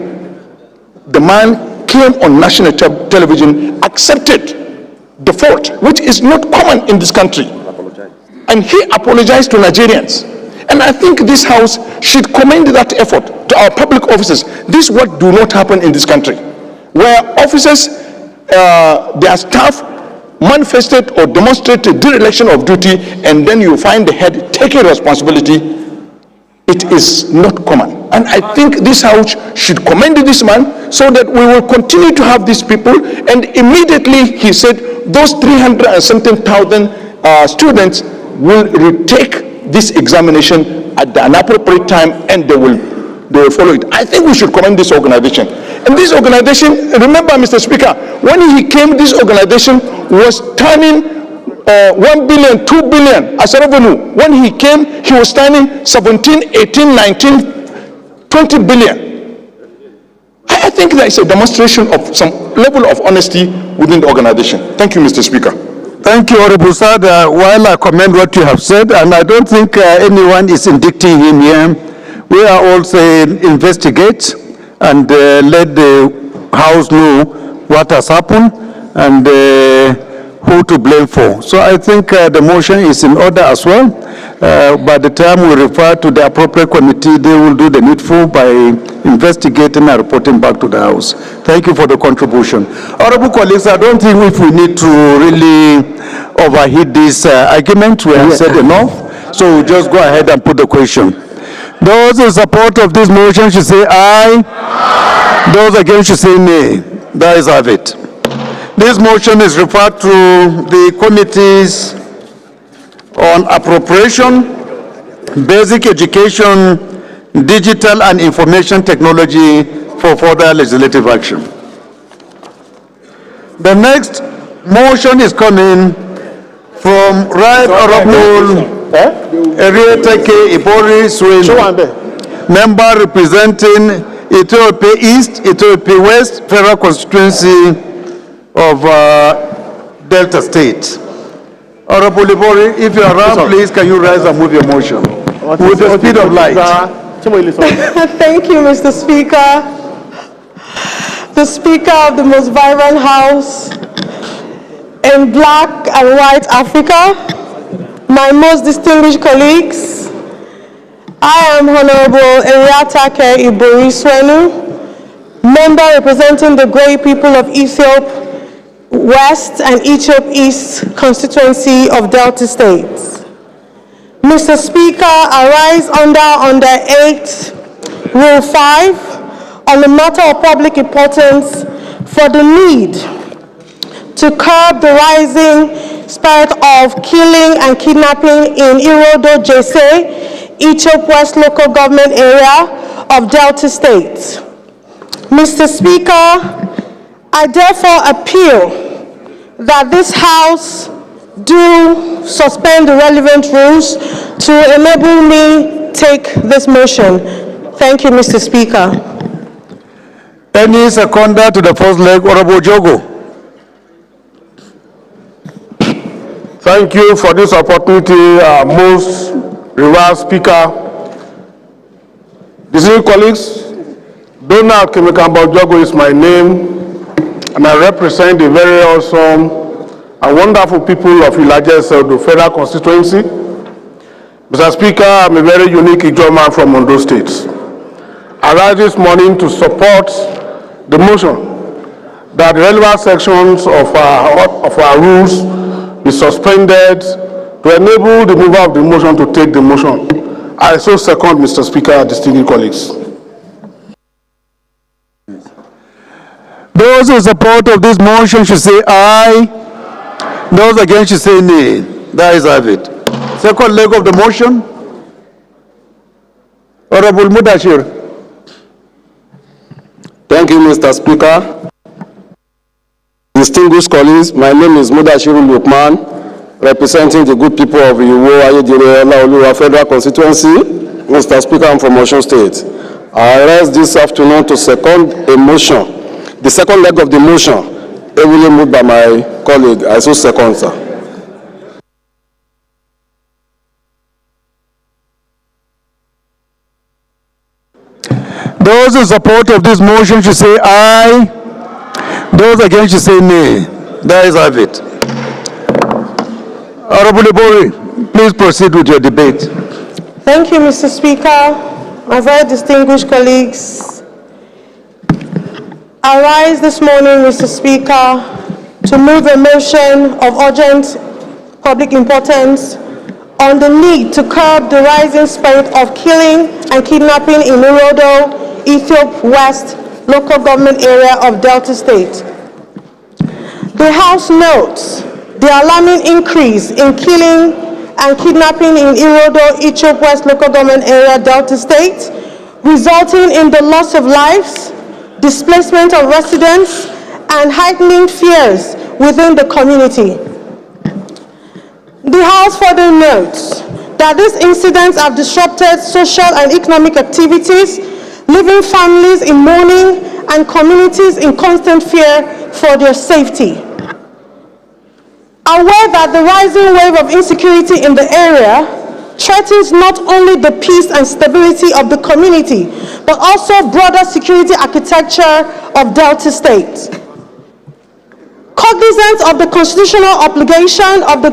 The man came on national television, accepted the fault, which is not common in this country. And he apologized to Nigerians. And I think this House should commend that effort to our public officers. This is what do not happen in this country, where officers, their staff manifested or demonstrated dereliction of duty, and then you find the head taking responsibility. It is not common. And I think this House should commend this man so that we will continue to have these people. And immediately he said those 300 and something thousand students will retake this examination at an appropriate time, and they will follow it. I think we should commend this organization. And this organization, remember, Mr. Speaker, when he came, this organization was turning 1 billion, 2 billion as a revenue. When he came, he was turning 17, 18, 19, 20 billion. I think there is a demonstration of some level of honesty within the organization. Thank you, Mr. Speaker. Thank you, Honorable Sad. While I commend what you have said, and I don't think anyone is indicting him here, we are all saying investigate and let the House know what has happened and who to blame for. So I think the motion is in order as well. By the time we refer to the appropriate committee, they will do the needful by investigating and reporting back to the House. Thank you for the contribution. Honorable colleagues, I don't think if we need to really overheat this argument. We have said enough. So we'll just go ahead and put the question. Those in support of this motion should say aye. Aye. Those against should say nay. That is have it. This motion is referred to the committees on appropriation, basic education, digital and information technology for further legislative action. The next motion is coming from Right Honorable Erieta K. Ibori Sweden, member representing Ethiopia East, Ethiopia West, Federal Constituency of Delta State. Honorable Ibori, if you are around, please can you rise and move your motion with the speed of light. Thank you, Mr. Speaker. The Speaker of the most vibrant House in Black and White Africa, my most distinguished colleagues, I am Honorable Erieta K. Ibori Swenu, member representing the great people of Ethiopia West and Ethiopia East constituency of Delta State. Mr. Speaker, I rise under 8, Rule 5, on the matter of public importance for the need to curb the rising spirit of killing and kidnapping in Irodo Jese, Ethiopia West local government area of Delta State. Mr. Speaker, I therefore appeal that this House do suspend the relevant rules to enable me take this motion. Thank you, Mr. Speaker. Any seconder to the first leg, Honorable Jogo. Thank you for this opportunity, most revered Speaker. Distinguished colleagues, Donald Kemikambo Jogo is my name, and I represent the very awesome and wonderful people of Ilaje Seodo Federal Constituency. Mr. Speaker, I'm a very unique Ijaw man from Ondo State. I rise this morning to support the motion that the relevant sections of our rules be suspended to enable the mover of the motion to take the motion. I so second, Mr. Speaker, distinguished colleagues. Those in support of this motion should say aye. Those against should say nay. That is have it. Second leg of the motion. Honorable Mudashir. Thank you, Mr. Speaker. Distinguished colleagues, my name is Mudashir Lukman, representing the good people of Iwo Ayedire Olaoluwa Federal Constituency. Mr. Speaker, I'm from Osun State. I rise this afternoon to second a motion. The second leg of the motion, heavily moved by my colleague. I so second, sir. Those in support of this motion should say aye. Those against should say nay. That is have it. Honorable Ibori, please proceed with your debate. Thank you, Mr. Speaker. My very distinguished colleagues, I rise this morning, Mr. Speaker, to move a motion of urgent public importance on the need to curb the rising spate of killing and kidnapping in Irodo, Ethiopia West local government area of Delta State. The House notes the alarming increase in killing and kidnapping in Irodo, Ethiopia West local government area, Delta State, resulting in the loss of lives, displacement of residents, and heightening fears within the community. The House further notes that these incidents have disrupted social and economic activities, leaving families in mourning and communities in constant fear for their safety. Aware that the rising wave of insecurity in the area threatens not only the peace and stability of the community, but also broader security architecture of Delta State. Cognizant of the constitutional obligation of the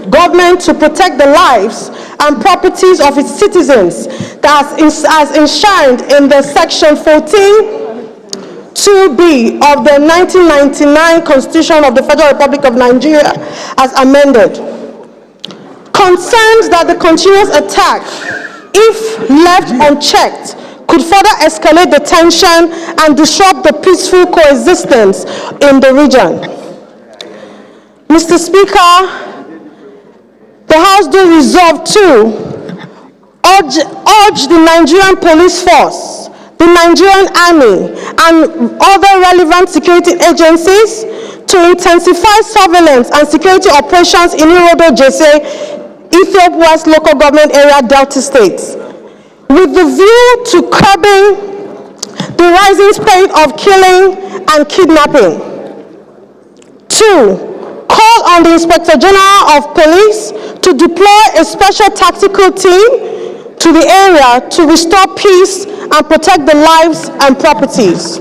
government to protect the lives and properties of its citizens, that as enshrined in the Section 14(2)(b) of the 1999 Constitution of the Federal Republic of Nigeria as amended. Concerns that the continuous attack, if left unchecked, could further escalate the tension and disrupt the peaceful coexistence in the region. Mr. Speaker, the House do resolve to urge the Nigerian police force, the Nigerian army, and other relevant security agencies to intensify surveillance and security operations in Irodo, Jese, Ethiopia West local government area, Delta State, with the view to curbing the rising spate of killing and kidnapping. 2, call on the Inspector General of Police to deploy a special tactical team to the area to restore peace and protect the lives and properties.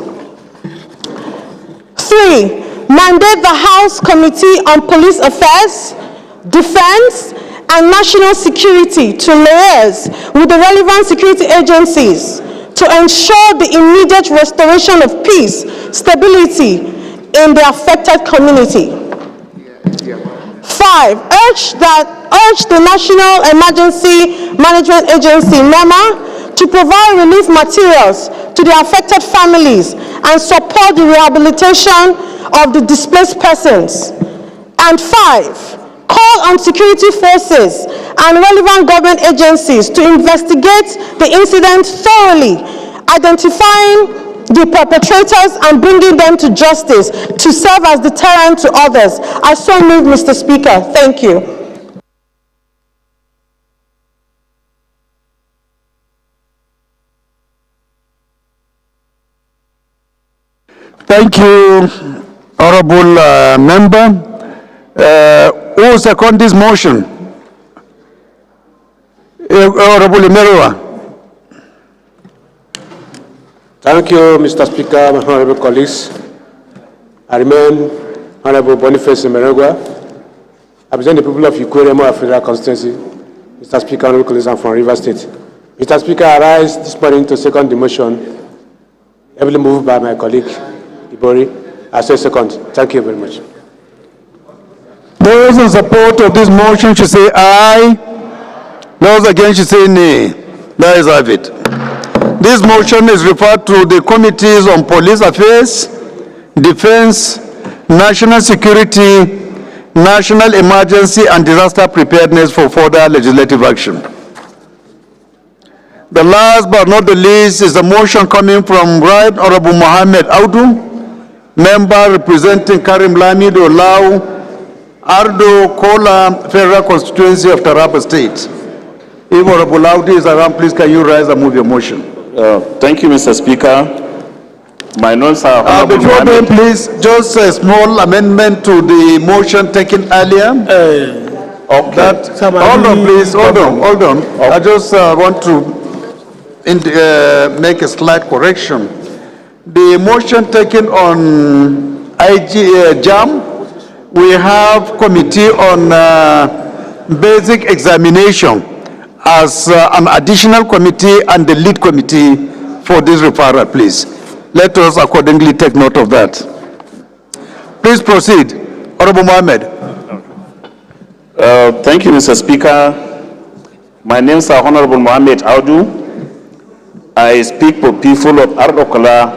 3, mandate the House Committee on Police Affairs, Defense, and National Security to liaise with the relevant security agencies to ensure the immediate restoration of peace, stability in the affected community. 5, urge the National Emergency Management Agency, NEMA, to provide relief materials to the affected families and support the rehabilitation of the displaced persons. And 5, call on security forces and relevant government agencies to investigate the incident thoroughly, identifying the perpetrators and bringing them to justice to serve as deterrent to others. I so move, Mr. Speaker. Thank you. Thank you, Honorable Member. Who will second this motion? Honorable Imerua. Thank you, Mr. Speaker, my honorable colleagues. I remain Honorable Boniface Imerua. I represent the people of Ikweremo Federal Constituency. Mr. Speaker, honorable colleagues, I'm from Rivers State. Mr. Speaker, I rise this morning to second the motion, heavily moved by my colleague, Ibori. I say second. Thank you very much. Those in support of this motion should say aye. Those against should say nay. That is have it. This motion is referred to the Committees on Police Affairs, Defense, National Security, National Emergency and Disaster Preparedness for further legislative action. The last but not the least is a motion coming from Right Honorable Mohammed Audu, member representing Karim Lamido Lau, Ardo Kola Federal Constituency of Taraba State. If Honorable Audu is around, please can you rise and move your motion? Thank you, Mr. Speaker. My notes are before then, please, just a small amendment to the motion taken earlier. Okay. Hold on, please. Hold on. I just want to make a slight correction. The motion taken on JAM, we have committee on basic examination as an additional committee and the lead committee for this referral, please. Let us accordingly take note of that. Please proceed. Honorable Mohammed. Thank you, Mr. Speaker. My name is Honorable Mohammed Audu. I speak for people of Ardokola,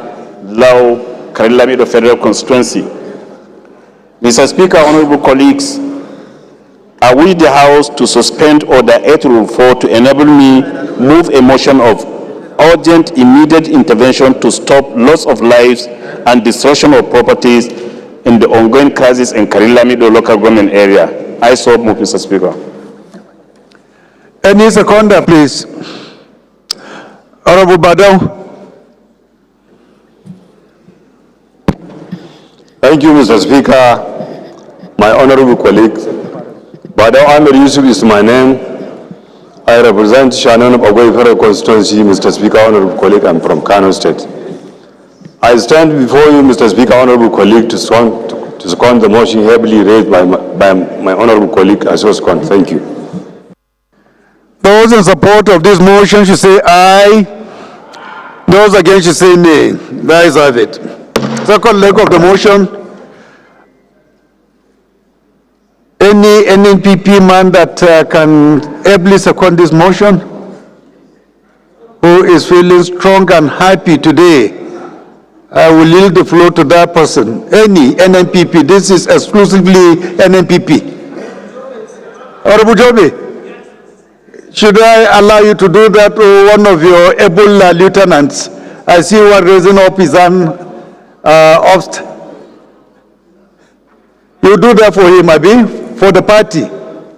Lao, Karilamido Federal Constituency. Mr. Speaker, honorable colleagues, I wish the House to suspend Order 804 to enable me move a motion of urgent immediate intervention to stop loss of lives and destruction of properties in the ongoing crisis in Karilamido local government area. I so move, Mr. Speaker. Any seconder, please. Honorable Badau. Thank you, Mr. Speaker. My honorable colleagues, Badau Amir Yusuf is my name. I represent Shannon of Agwai Federal Constituency, Mr. Speaker, honorable colleague. I'm from Kano State. I stand before you, Mr. Speaker, honorable colleague, to second the motion heavily raised by my honorable colleague, I so second. Thank you. Those in support of this motion should say aye. Those against should say nay. The ayes have it. Second leg of the motion. Any NNPP man that can ably second this motion, who is feeling strong and happy today, I will yield the floor to that person. Any NNPP, this is exclusively NNPP. Honorable Joby, should I allow you to do that to one of your able lieutenants? I see one raising up his hand. You do that for him, Abi, for the party.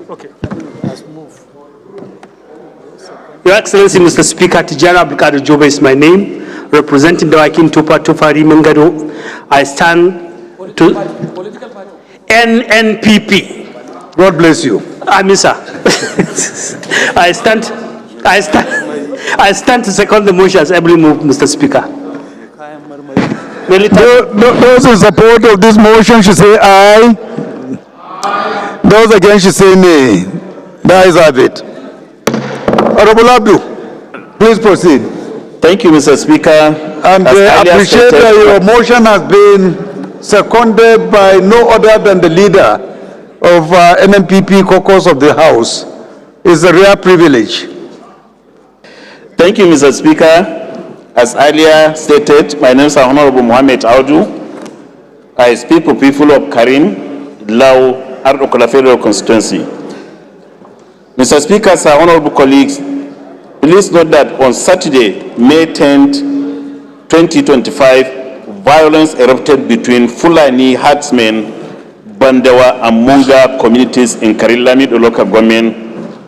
Okay. Let's move. Your Excellency, Mr. Speaker, Tijara Abdulkadir Jobe is my name, representing the Wakin Tupa Tufari Mengado. I stand to political party. NNPP. God bless you. Sir. I stand to second the motion as ably moved, Mr. Speaker. Those in support of this motion should say aye. Those against should say nay. The ayes have it. Honorable Abdu, please proceed. Thank you, Mr. Speaker. And I appreciate that your motion has been seconded by no other than the leader of NNPP caucus of the House. It's a rare privilege. Thank you, Mr. Speaker. As earlier stated, my name is Honorable Mohammed Audu. I speak for people of Karim, Lao, Ardokola Federal Constituency. Mr. Speaker, sir, honorable colleagues, please note that on Saturday, May 10th, 2025, violence erupted between Fulani herdsmen, Bandawa and Munga communities in Karilamido local government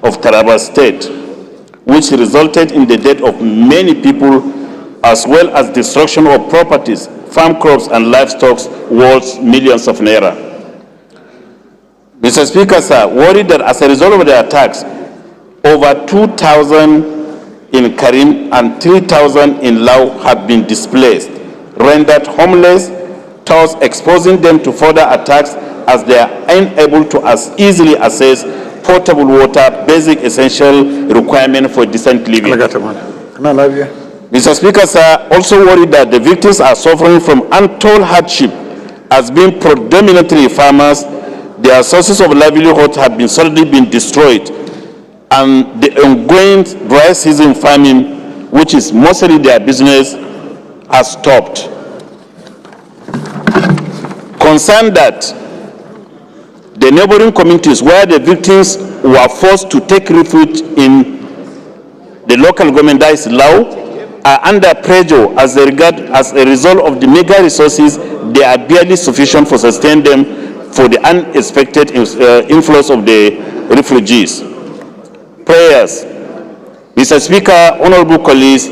of Taraba State, which resulted in the death of many people as well as destruction of properties, farm crops and livestock worth millions of naira. Mr. Speaker, sir, worried that as a result of the attacks, over 2,000 in Karim and 3,000 in Lao have been displaced, rendered homeless, thus exposing them to further attacks as they are unable to easily access potable water, basic essential requirement for decent living. Mr. Speaker, sir, also worried that the victims are suffering from untold hardship as being predominantly farmers. Their sources of livelihood have been suddenly been destroyed, and the ongoing dry season farming, which is mostly their business, has stopped. Concerned that the neighboring communities where the victims were forced to take refuge in the local government, that is Lao, are under pressure as a result of the mega resources. They are barely sufficient for sustain them for the unexpected influx of the refugees. Prayers. Mr. Speaker, honorable colleagues,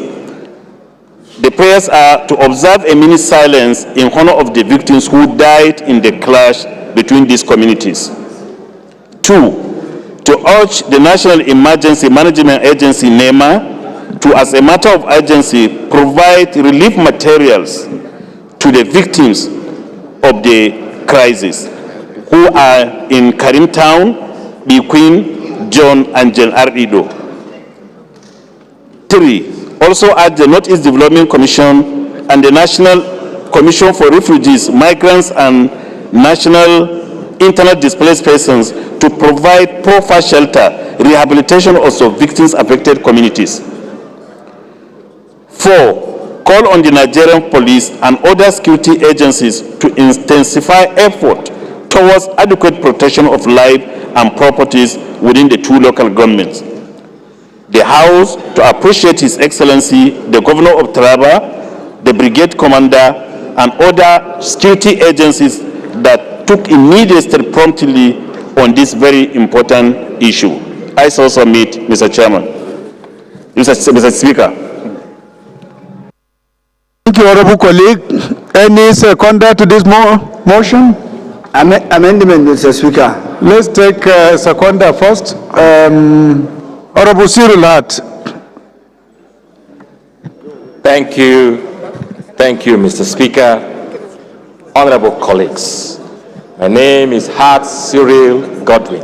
the prayers are to observe a minute silence in honor of the victims who died in the clash between these communities. 2, to urge the National Emergency Management Agency, NEMA, to, as a matter of urgency, provide relief materials to the victims of the crisis who are in Karim Town, Biquin, John, and Jen R. Ido. 3. Also urge the Northeast Development Commission and the National Commission for Refugees, Migrants, and National Internet Displaced Persons to provide proper shelter, rehabilitation also of victims affected communities. 4. Call on the Nigerian police and other security agencies to intensify effort towards adequate protection of life and properties within the 2 local governments. The House to appreciate His Excellency, the Governor of Taraba, the Brigade Commander, and other security agencies that took immediate steps promptly on this very important issue. I so submit, Mr. Chairman. Mr. Speaker. Thank you, honorable colleague. Any seconder to this motion? Amendment, Mr. Speaker. Let's take seconder first. Honorable Cyril Hart. Thank you, Mr. Speaker. Honorable colleagues, my name is Hart Cyril Godwin.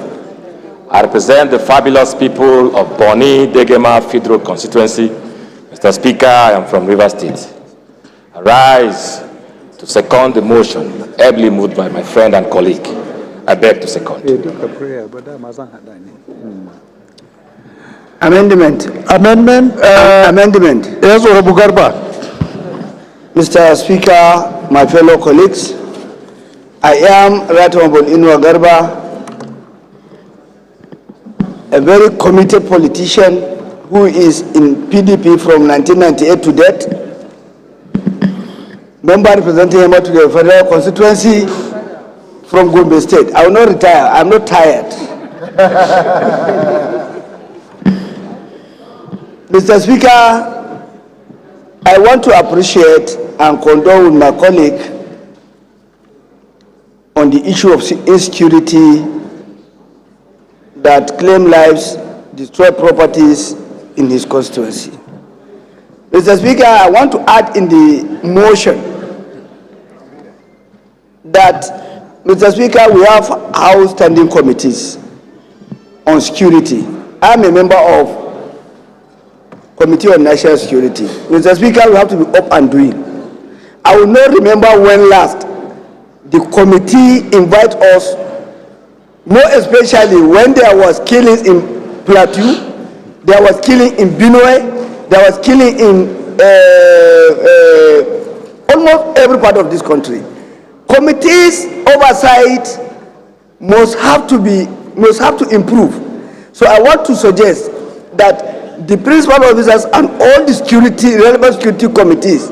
I represent the fabulous people of Boni Degema Federal Constituency. Mr. Speaker, I am from Rivers State. I rise to second the motion ably moved by my friend and colleague. I beg to second. Amendment. Amendment. Amendment. Yes, Honorable Garba. Mr. Speaker, my fellow colleagues, I am Right Honorable Inua Garba, a very committed politician who is in PDP from 1998 to date, member representing him to the federal constituency from Gombe State. I will not retire. I'm not tired. Mr. Speaker, I want to appreciate and condole with my colleague on the issue of insecurity that claim lives, destroy properties in his constituency. Mr. Speaker, I want to add in the motion that, Mr. Speaker, we have House standing committees on security. I'm a member of Committee on National Security. Mr. Speaker, we have to be up and doing. I will not remember when last the committee invite us, more especially when there was killings in Plateau, there was killing in Benue, there was killing in almost every part of this country. Committees oversight must have to improve. So I want to suggest that the principal officers and all the relevant security committees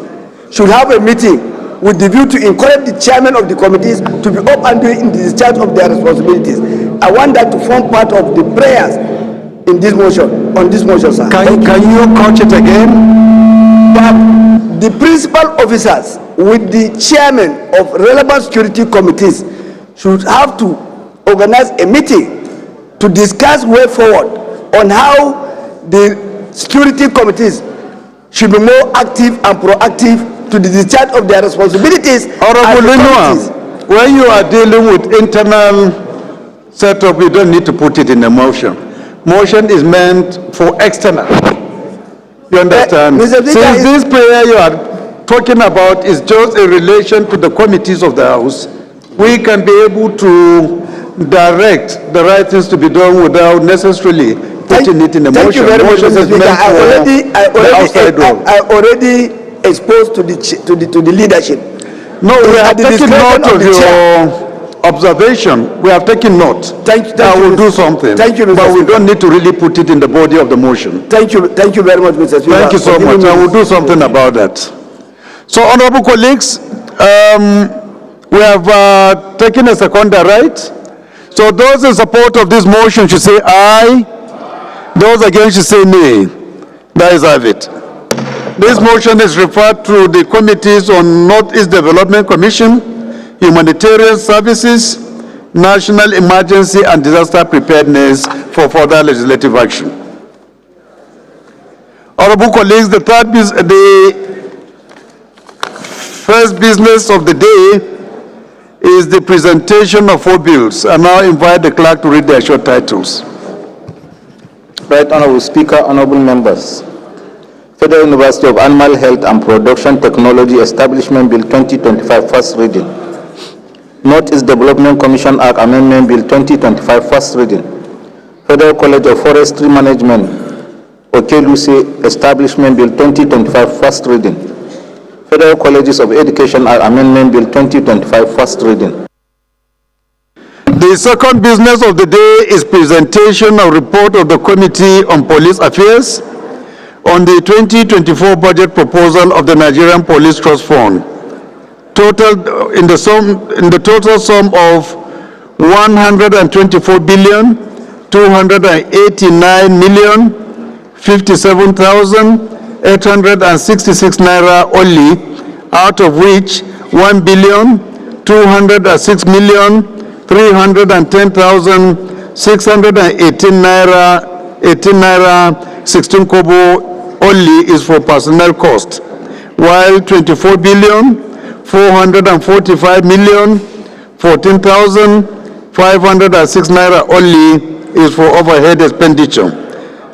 should have a meeting with the view to encourage the chairman of the committees to be up and doing in the discharge of their responsibilities. I want that to form part of the prayers in this motion, on this motion, sir. Can you couch it again? That the principal officers with the chairman of relevant security committees should have to organize a meeting to discuss way forward on how the security committees should be more active and proactive to the discharge of their responsibilities. Honorable Linua, when you are dealing with internal setup, you don't need to put it in a motion. Motion is meant for external. You understand? Since this prayer you are talking about is just in relation to the committees of the House, we can be able to direct the right things to be done without necessarily putting it in a motion. Thank you very much, Mr. Speaker. I already exposed to the leadership. No, we have taken note of your observation. We have taken note. Thank you. I will do something. Thank you, Mr. But we Speaker. don't need to really put it in the body of the motion. Thank you very much, Mr. Speaker. Thank you so much. I will do something about that. So, honorable colleagues, we have taken a seconder, right? So those in support of this motion should say aye. Those against should say nay. That is have it. This motion is referred to the committees on Northeast Development Commission, Humanitarian Services, National Emergency and Disaster Preparedness for further legislative action. Honorable colleagues, the first business of the day is the presentation of 4 bills. I now invite the clerk to read their short titles. Right Honorable Speaker, honorable members. Federal University of Animal Health and Production Technology Establishment Bill 2025 first reading. Northeast Development Commission Act Amendment Bill 2025 first reading. Federal College of Forestry Management Okelusi Establishment Bill 2025 first reading. Federal Colleges of Education Act Amendment Bill 2025 first reading. The second business of the day is presentation of report of the Committee on Police Affairs on the 2024 budget proposal of the Nigerian Police Trust Fund, in the total sum of 124,289,057,866 naira only, out of which 1,206,310,618 naira 16 kobo only is for personnel cost, while 24,445,014,506 naira only is for overhead expenditure,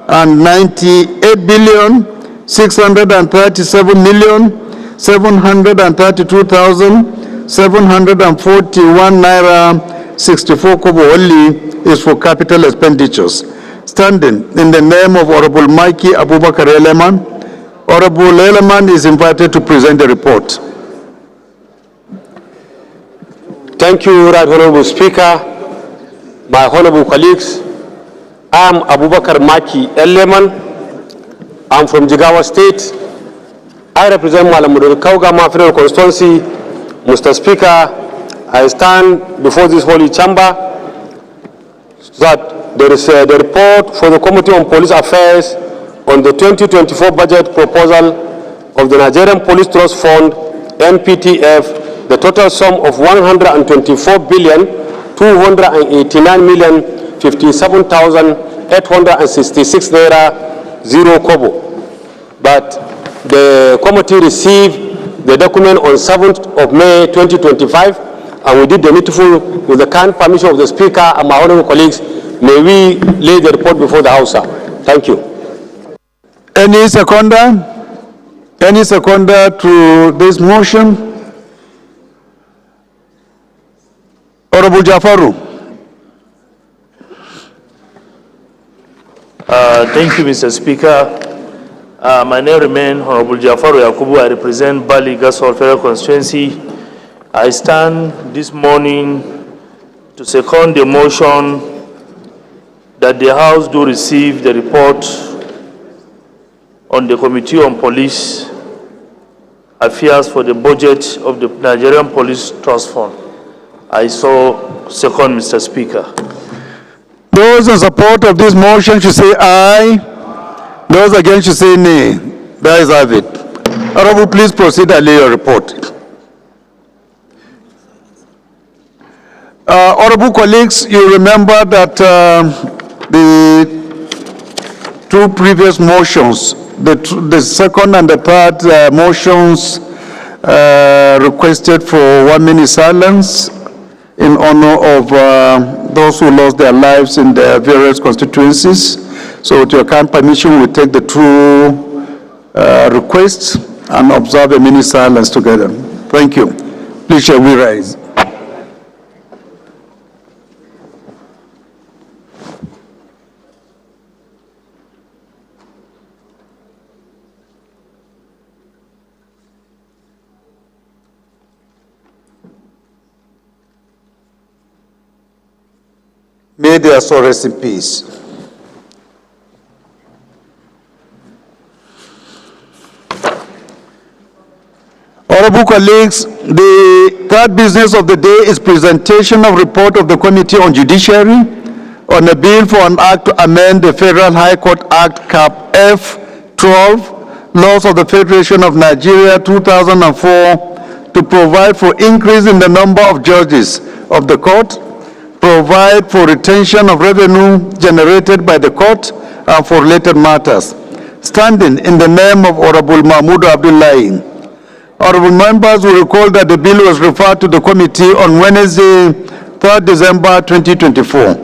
and 98,637,732,741 naira 64 kobo only is for capital expenditures. Standing in the name of Honorable Mikey Abubakar Eleman, Honorable Eleman is invited to present the report. Thank you, Right Honorable Speaker, my honorable colleagues. I am Abubakar Maki Eleman. I'm from Jigawa State. I represent Malamudur Kaugama Federal Constituency. Mr. Speaker, I stand before this holy chamber that there is the report for the Committee on Police Affairs on the 2024 budget proposal of the Nigerian Police Trust Fund, NPTF, the total sum of 124,289,057,866 naira 0 kobo. But the committee received the document on 7th of May 2025, and we did the needful with the kind permission of the Speaker and my honorable colleagues. May we lay the report before the House, sir. Thank you. Any seconder? Any seconder to this motion? Honorable Jafaru. Thank you, Mr. Speaker. My name remains Honorable Jafaru Yakubu. I represent Bali Gasol Federal Constituency. I stand this morning to second the motion that the House do receive the report on the Committee on Police Affairs for the budget of the Nigerian Police Trust Fund. I so second, Mr. Speaker. Those in support of this motion should say aye. Those against should say nay. There is have it. Honorable, please proceed and lay your report. Honorable colleagues, you remember that the two previous motions, the second and the third motions requested for 1 minute silence in honor of those who lost their lives in their various constituencies. So with your kind permission, we take the two requests and observe a minute silence together. Thank you. Please shall we rise. May their soul rest in peace. Honorable colleagues, the third business of the day is presentation of report of the Committee on Judiciary on a bill for an act to amend the Federal High Court Act Cap F12, Laws of the Federation of Nigeria 2004, to provide for increase in the number of judges of the court, provide for retention of revenue generated by the court, and for related matters. standing in the name of Honorable Mahmoud Abdullahi. Honorable members will recall that the bill was referred to the committee on Wednesday, 3rd December 2024.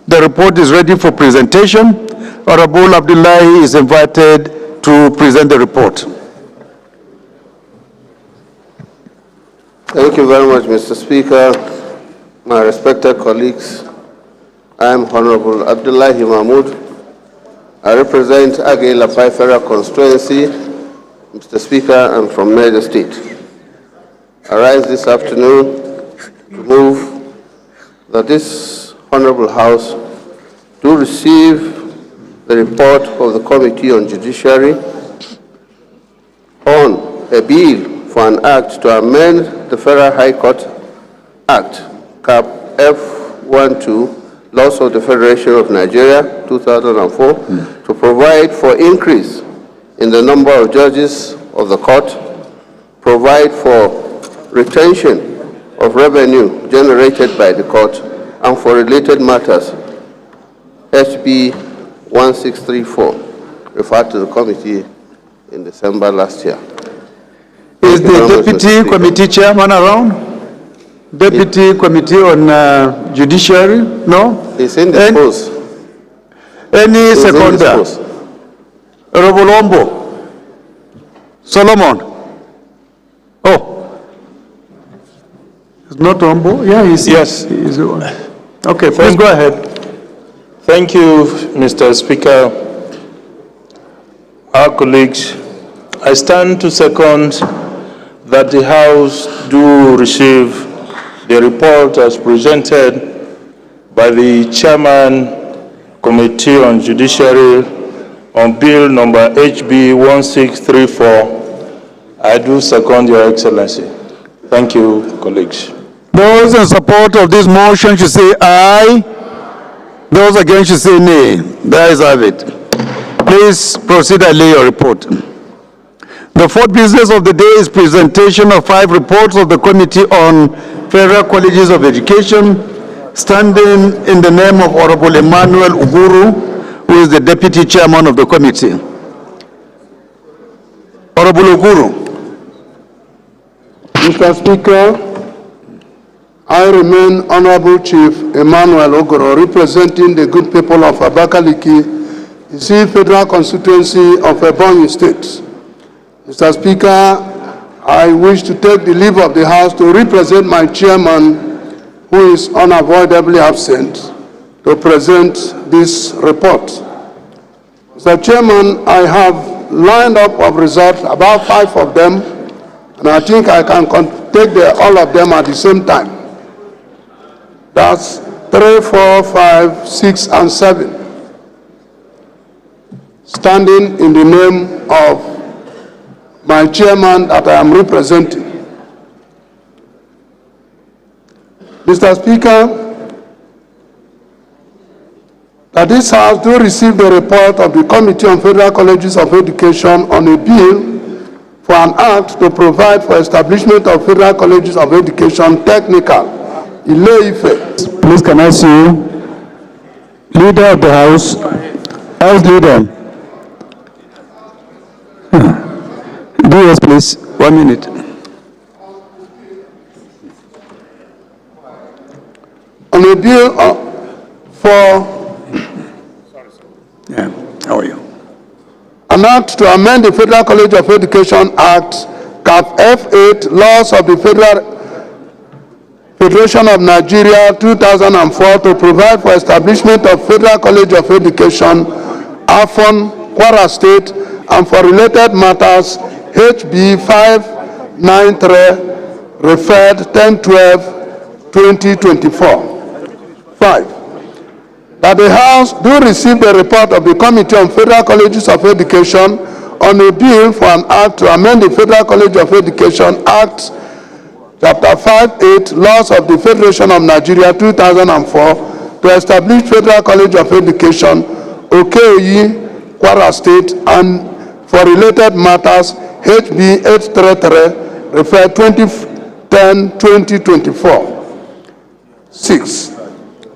The report is ready for presentation. Honorable Abdullahi is invited to present the report. Thank you very much, Mr. Speaker. My respected colleagues, I am Honorable Abdullahi Mahmoud. I represent Agay Lapai Federal Constituency. Mr. Speaker, I'm from Niger State. I rise this afternoon to move that this Honorable House do receive the report of the Committee on Judiciary on a bill for an act to amend the Federal High Court Act, Cap F12, Laws of the Federation of Nigeria, 2004, to provide for increase in the number of judges of the court, provide for retention of revenue generated by the court, and for related matters, HB 1634, referred to the committee in December last year. Is the Deputy Committee Chairman around? Deputy Committee on Judiciary? No? He's in the post. Any seconder? Honorable Ombo? Solomon? Oh. It's not Ombo? Yeah, he's. Yes. He's, okay, please go ahead. Thank you, Mr. Speaker. Our colleagues, I stand to second that the House do receive the report as presented by the Chairman, Committee on Judiciary on Bill number HB 1634. I do second Your Excellency. Thank you, colleagues. Those in support of this motion should say aye. Those against should say nay. There is have it. Please proceed and lay your report. The fourth business of the day is presentation of 5 reports of the Committee on Federal Colleges of Education, standing in the name of Honorable Emmanuel Uguru, who is the Deputy Chairman of the committee. Honorable Uguru. Mr. Speaker, I remain Honorable Chief Emmanuel Uguru, representing the good people of Abakaliki, the Federal Constituency of Ebonyi State. Mr. Speaker, I wish to take the leave of the House to represent my chairman, who is unavoidably absent, to present this report. Mr. Chairman, I have lined up of results, about 5 of them, and I think I can take all of them at the same time. That's 3, 4, 5, 6, and 7. Standing in the name of my chairman that I am representing. Mr. Speaker, that this House do receive the report of the Committee on Federal Colleges of Education on a bill for an act to provide for establishment of Federal Colleges of Education Technical, Ile-Ife. Please can I see you? Leader of the House, House Leader. DS, please. 1 minute. On a bill for how are you? An act to amend the Federal College of Education Act, Cap F8, Laws of the Federation of Nigeria, 2004, to provide for establishment of Federal College of Education, Afon, Kwara State, and for related matters, HB 593, referred 10/12/2024. 5. That the House do receive the report of the Committee on Federal Colleges of Education on a bill for an act to amend the Federal College of Education Act, Chapter 5(8), Laws of the Federation of Nigeria, 2004, to establish Federal College of Education, Okeoyi, Kwara State, and for related matters, HB 833, referred 2010-2024. 6.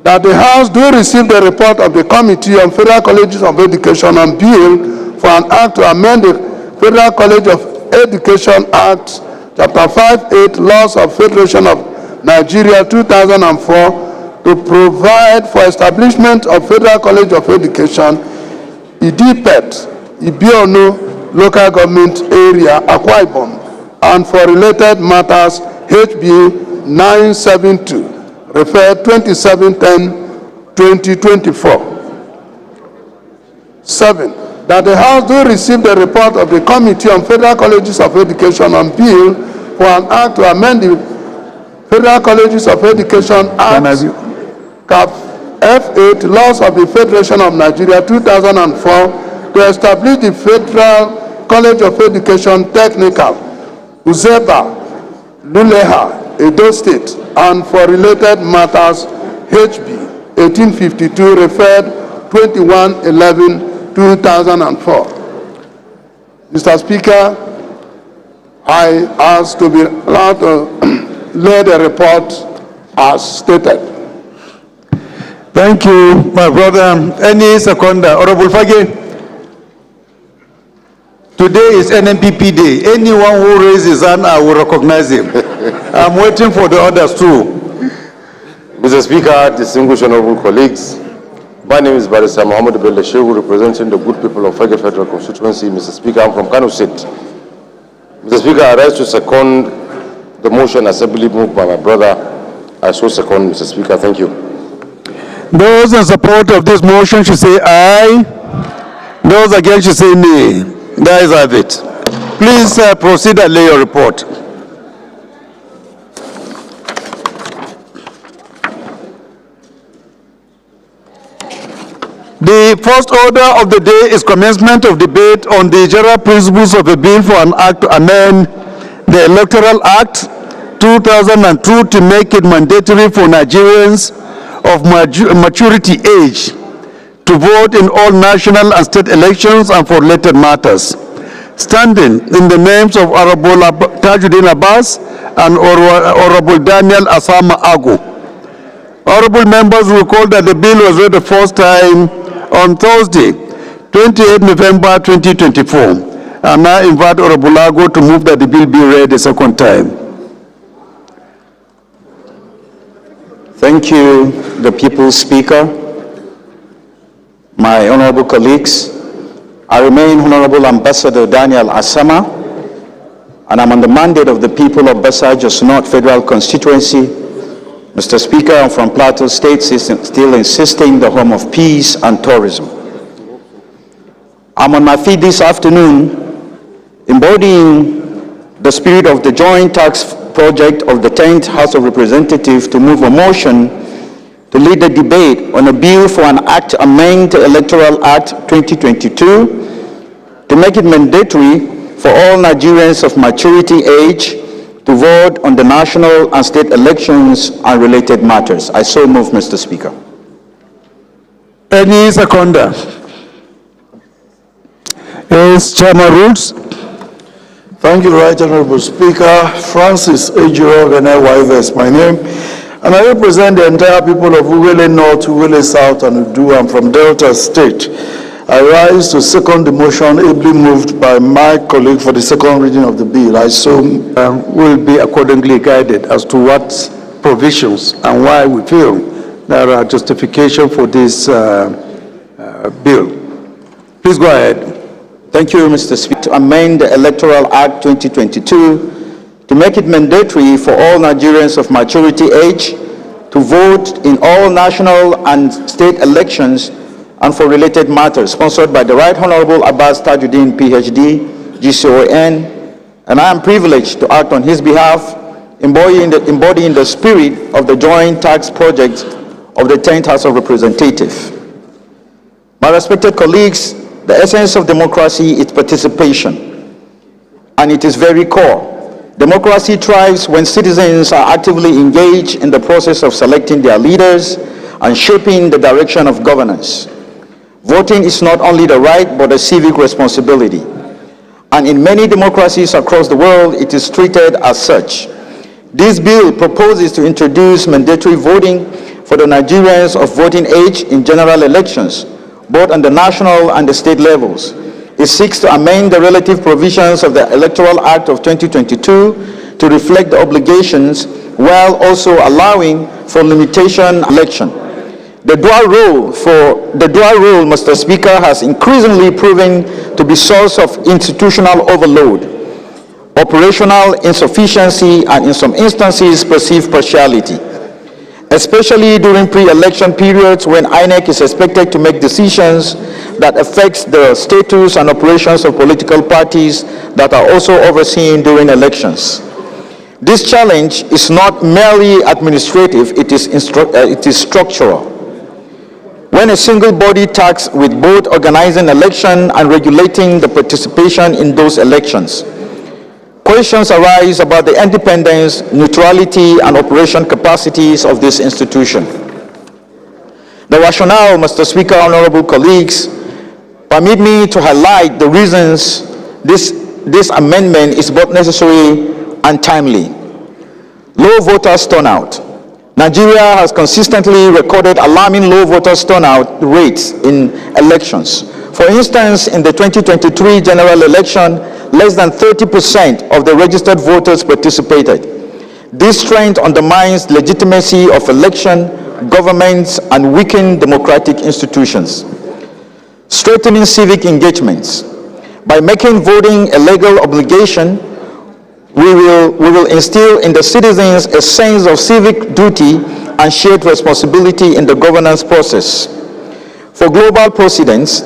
that the House do receive the report of the Committee on Federal Colleges of Education and bill for an act to amend the Federal College of Education Act, Chapter 5(8), Laws of Federation of Nigeria 2004, to provide for establishment of Federal College of Education, IDPET, Ibionu Local Government Area, Akwa Ibom, and for related matters, HB 972, referred 2710-2024. 7. That the House do receive the report of the Committee on Federal Colleges of Education and bill for an act to amend the Federal Colleges of Education Act, Cap F8, Laws of the Federation of Nigeria 2004, to establish the Federal College of Education Technical, Uzeba, Luleha, Edo State, and for related matters, HB 1852, referred 2111-2004. Mr. Speaker, I ask to be allowed to lay the report as stated. Thank you, my brother. Any seconder? Honorable Fage. Today is NNPP Day. Anyone who raises his hand, I will recognize him. I'm waiting for the others too. Mr. Speaker, distinguished honorable colleagues, my name is Barrister Muhammad Bello Shehu, representing the good people of Fage Federal Constituency. Mr. Speaker, I'm from Kano State. Mr. Speaker, I rise to second the motion assembly moved by my brother. I so second, Mr. Speaker. Thank you. Those in support of this motion should say aye. Those against should say nay. The ayes have it. Please proceed and lay your report. The first order of the day is commencement of debate on the general principles of a bill for an act to amend the Electoral Act 2002 to make it mandatory for Nigerians of maturity age to vote in all national and state elections and for related matters. Standing in the names of Honorable Tajuddin Abbas and Honorable Daniel Asama Agu. Honorable members will recall that the bill was read the first time on Thursday, 28 November 2024. I now invite Honorable Agu to move that the bill be read a second time. Thank you, the People's Speaker. My honorable colleagues, I remain Honorable Ambassador Daniel Asama, and I'm on the mandate of the people of Basa Jos North Federal Constituency. Mr. Speaker, I'm from Plateau State, still insisting the home of peace and tourism. I'm on my feet this afternoon, embodying the spirit of the joint tax project of the 10th House of Representatives to move a motion to lead the debate on a bill for an act to amend the Electoral Act 2022 to make it mandatory for all Nigerians of maturity age to vote on the national and state elections and related matters. I so move, Mr. Speaker. Any seconder? Yes, Chairman Rules. Thank you, Right Honorable Speaker. Francis Ejiro Ganai is my name, and I represent the entire people of Ugele North, Ugele South, and Udu. I'm from Delta State. I rise to second the motion ably moved by my colleague for the second reading of the bill. I so will be accordingly guided as to what provisions and why we feel there are justification for this bill. Please go ahead. Thank you, Mr. Speaker. To amend the Electoral Act 2022 to make it mandatory for all Nigerians of maturity age to vote in all national and state elections and for related matters, sponsored by the Right Honorable Abbas Tajuddin, PhD, GCON, and I am privileged to act on his behalf, embodying the spirit of the joint tax project of the 10th House of Representatives. My respected colleagues, the essence of democracy is participation, and it is very core. Democracy thrives when citizens are actively engaged in the process of selecting their leaders and shaping the direction of governance. Voting is not only the right, but a civic responsibility. And in many democracies across the world, it is treated as such. This bill proposes to introduce mandatory voting for the Nigerians of voting age in general elections, both on the national and the state levels. It seeks to amend the relative provisions of the Electoral Act of 2022 to reflect the obligations while also allowing for limitation election. The dual role, Mr. Speaker, has increasingly proven to be source of institutional overload, operational insufficiency, and in some instances perceived partiality, especially during pre-election periods when INEC is expected to make decisions that affects the status and operations of political parties that are also overseen during elections. This challenge is not merely administrative, it is structural. When a single body tasked with both organizing election and regulating the participation in those elections, questions arise about the independence, neutrality, and operation capacities of this institution. The rationale, Mr. Speaker, honorable colleagues, permit me to highlight the reasons this amendment is both necessary and timely. Low voters turnout. Nigeria has consistently recorded alarming low voters turnout rates in elections. For instance, in the 2023 general election, less than 30% of the registered voters participated. This trend undermines legitimacy of election, governments, and weakened democratic institutions. Strengthening civic engagements. By making voting a legal obligation, we will instill in the citizens a sense of civic duty and shared responsibility in the governance process. For global precedents,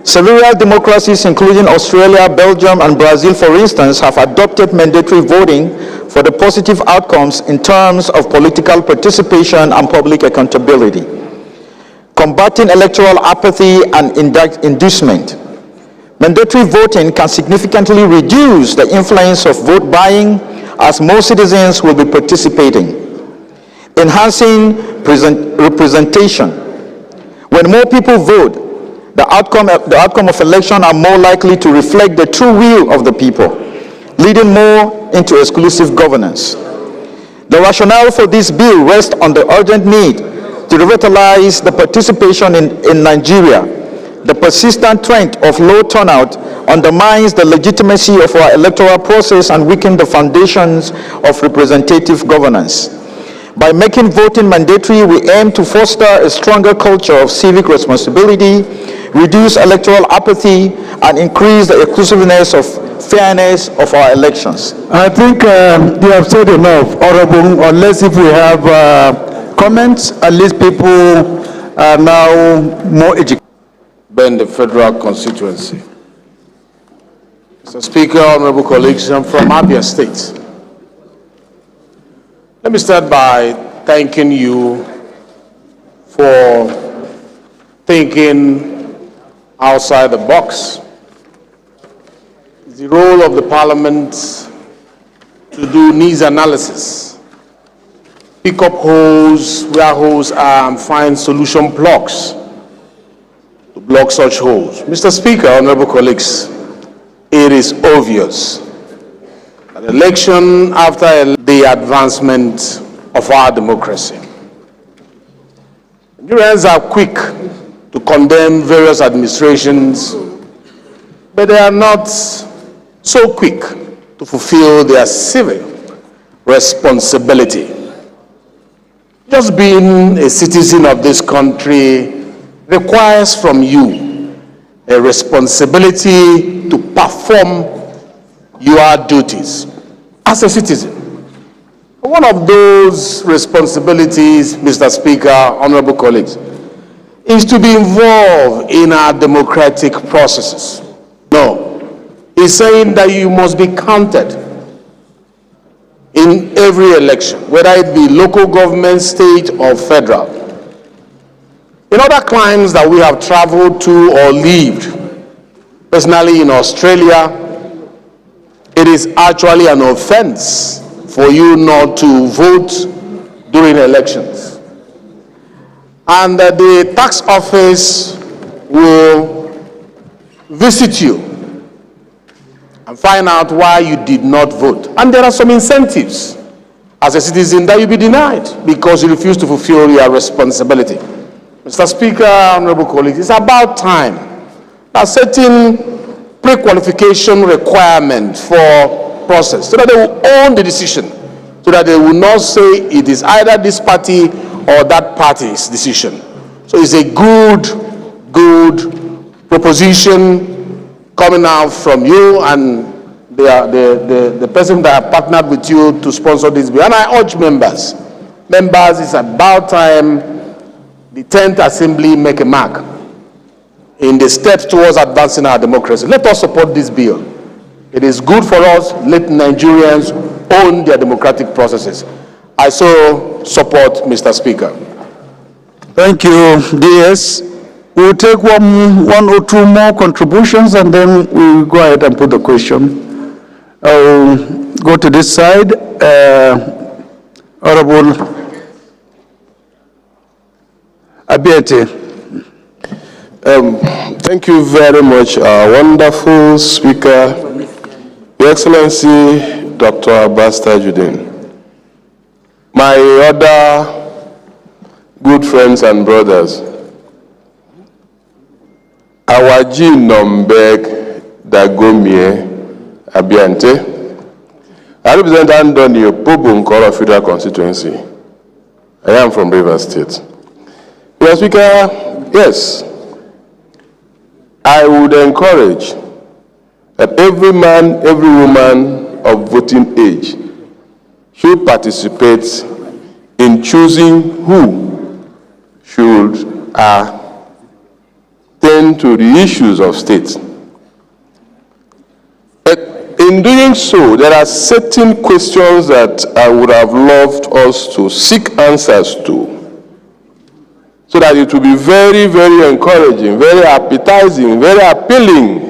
several democracies, including Australia, Belgium, and Brazil, for instance, have adopted mandatory voting for the positive outcomes in terms of political participation and public accountability. Combating electoral apathy and inducement. Mandatory voting can significantly reduce the influence of vote buying as more citizens will be participating. Enhancing representation. When more people vote, the outcome of election are more likely to reflect the true will of the people, leading more into exclusive governance. The rationale for this bill rests on the urgent need to revitalize the participation in Nigeria. The persistent trend of low turnout undermines the legitimacy of our electoral process and weakens the foundations of representative governance. By making voting mandatory, we aim to foster a stronger culture of civic responsibility, reduce electoral apathy, and increase the inclusiveness of fairness of our elections. I think you have said enough, Honorable, unless if we have comments, at least people are now more educated. Ben, the federal constituency. Mr. Speaker, honorable colleagues, I'm from Abia State. Let me start by thanking you for thinking outside the box. It's the role of the parliament to do needs analysis, pick up holes where holes are, and find solution blocks to block such holes. Mr. Speaker, honorable colleagues, it is obvious that election after the advancement of our democracy. Nigerians are quick to condemn various administrations, but they are not so quick to fulfill their civic responsibility. Just being a citizen of this country requires from you a responsibility to perform your duties as a citizen. One of those responsibilities, Mr. Speaker, honorable colleagues, is to be involved in our democratic processes. No, it's saying that you must be counted in every election, whether it be local government, state, or federal. In other climes that we have traveled to or lived, personally in Australia, it is actually an offense for you not to vote during elections. And the tax office will visit you and find out why you did not vote. And there are some incentives as a citizen that you be denied because you refuse to fulfill your responsibility. Mr. Speaker, honorable colleagues, it's about time that certain pre-qualification requirement for process so that they will own the decision, so that they will not say it is either this party or that party's decision. So it's a good proposition coming out from you and the person that partnered with you to sponsor this bill. And I urge members, it's about time the 10th Assembly make a mark in the steps towards advancing our democracy. Let us support this bill. It is good for us. Let Nigerians own their democratic processes. I so support, Mr. Speaker. Thank you, DS. We'll take one or two more contributions and then we'll go ahead and put the question. I'll go to this side. Honorable Abiete. Thank you very much, wonderful Speaker, Your Excellency, Dr. Abbas Tajuddin. My other good friends and brothers, our G. Nombeg Dagomie Abiante, I represent Andoni Opobo Nkoro Federal Constituency. I am from Rivers State. Mr. Speaker, yes, I would encourage that every man, every woman of voting age should participate in choosing who should tend to the issues of state. But in doing so, there are certain questions that I would have loved us to seek answers to, so that it will be very, very encouraging, very appetizing, very appealing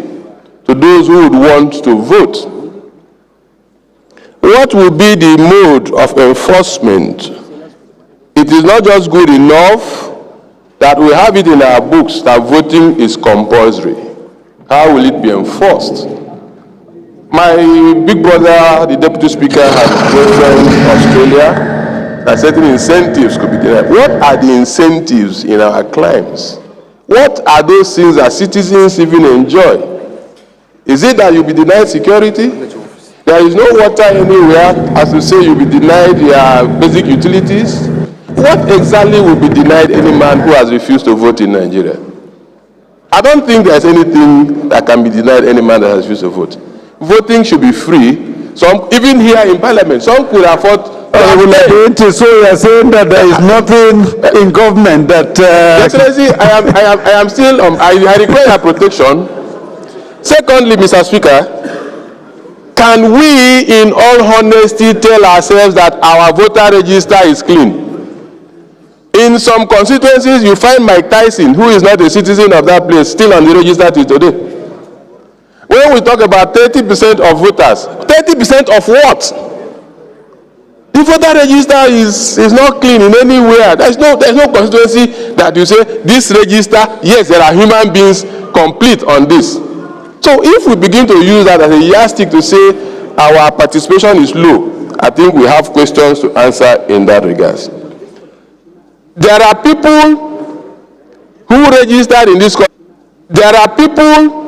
to those who would want to vote. What will be the mode of enforcement? It is not just good enough that we have it in our books that voting is compulsory. How will it be enforced? My big brother, the Deputy Speaker, has mentioned Australia. That certain incentives could be derived. What are the incentives in our climes? What are those things that citizens even enjoy? Is it that you'll be denied security? There is no water anywhere, as to say you'll be denied your basic utilities. What exactly will be denied any man who has refused to vote in Nigeria? I don't think there's anything that can be denied any man that has refused to vote. Voting should be free. Some, even here in Parliament, some could afford. So you are saying that there is nothing in government that... Excellency, I am still, I require protection. Secondly, Mr. Speaker, can we in all honesty tell ourselves that our voter register is clean? In some constituencies, you find Mike Tyson, who is not a citizen of that place, still on the register till today. When we talk about 30% of voters, 30% of what? The voter register is not clean in anywhere. There's no constituency that you say this register, yes, there are human beings complete on this. So if we begin to use that as a yardstick to say our participation is low, I think we have questions to answer in that regard. There are people who registered in this country. There are people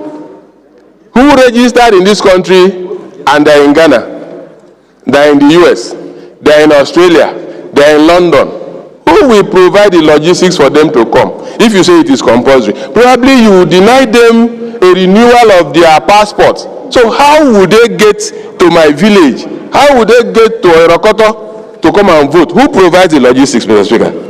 who registered in this country and they're in Ghana, they're in the US, they're in Australia, they're in London. Who will provide the logistics for them to come? If you say it is compulsory, probably you will deny them a renewal of their passport. So how would they get to my village? How would they get to Orokoto to come and vote? Who provides the logistics, Mr. Speaker?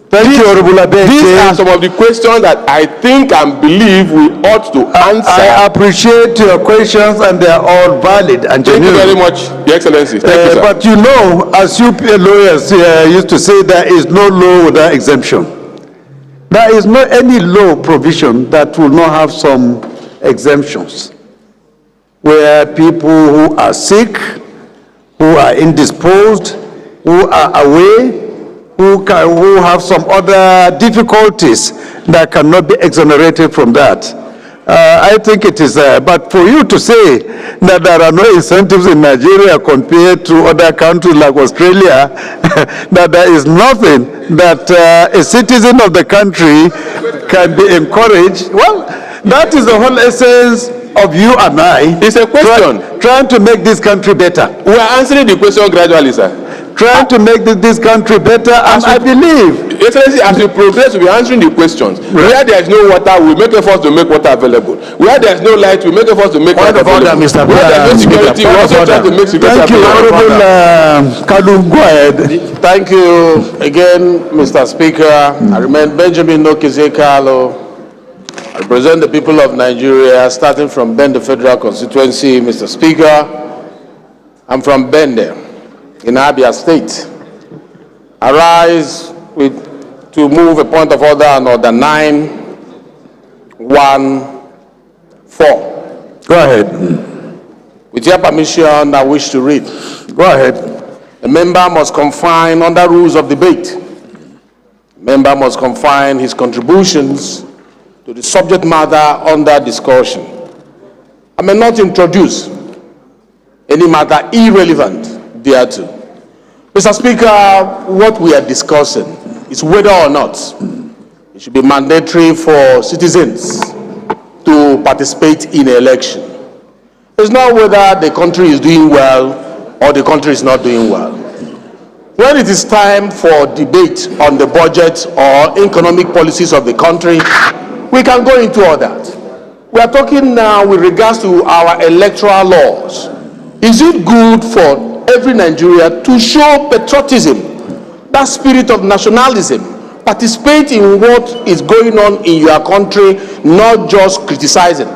Thank you, Honorable Abete. These are some of the questions that I think and believe we ought to answer. I appreciate your questions and they are all valid and genuine. Thank you very much, Your Excellency. Thank you, sir. But you know, as you lawyers used to say, there is no law without exemption. There is no any law provision that will not have some exemptions, where people who are sick, who are indisposed, who are away, who have some other difficulties that cannot be exonerated from that. I think it is, but for you to say that there are no incentives in Nigeria compared to other countries like Australia, that there is nothing that a citizen of the country can be encouraged, well, that is the whole essence of you and I. It's a question. Trying to make this country better. We are answering the question gradually, sir. Trying to make this country better, and I believe. Excellency, as we progress, we are answering the questions. Right. Where there is no water, we make efforts to make water available. Where there is no light, we make efforts to make light available. Mr. Where there is no security, we also try to make security available. Thank you, Honorable Kalu. Go ahead. Thank you again, Mr. Speaker. I remain Benjamin Nokizekalo. I represent the people of Nigeria, starting from Bende Federal Constituency. Mr. Speaker, I'm from Bende in Abia State. I rise to move a point of order on Order 914. Go ahead. With your permission, I wish to read. Go ahead. A member must confine under rules of debate. A member must confine his contributions to the subject matter under discussion. I may not introduce any matter irrelevant thereto. Mr. Speaker, what we are discussing is whether or not it should be mandatory for citizens to participate in an election. It's not whether the country is doing well or the country is not doing well. When it is time for debate on the budget or economic policies of the country, we can go into all that. We are talking now with regards to our electoral laws. Is it good for every Nigerian to show patriotism, that spirit of nationalism, participate in what is going on in your country, not just criticizing?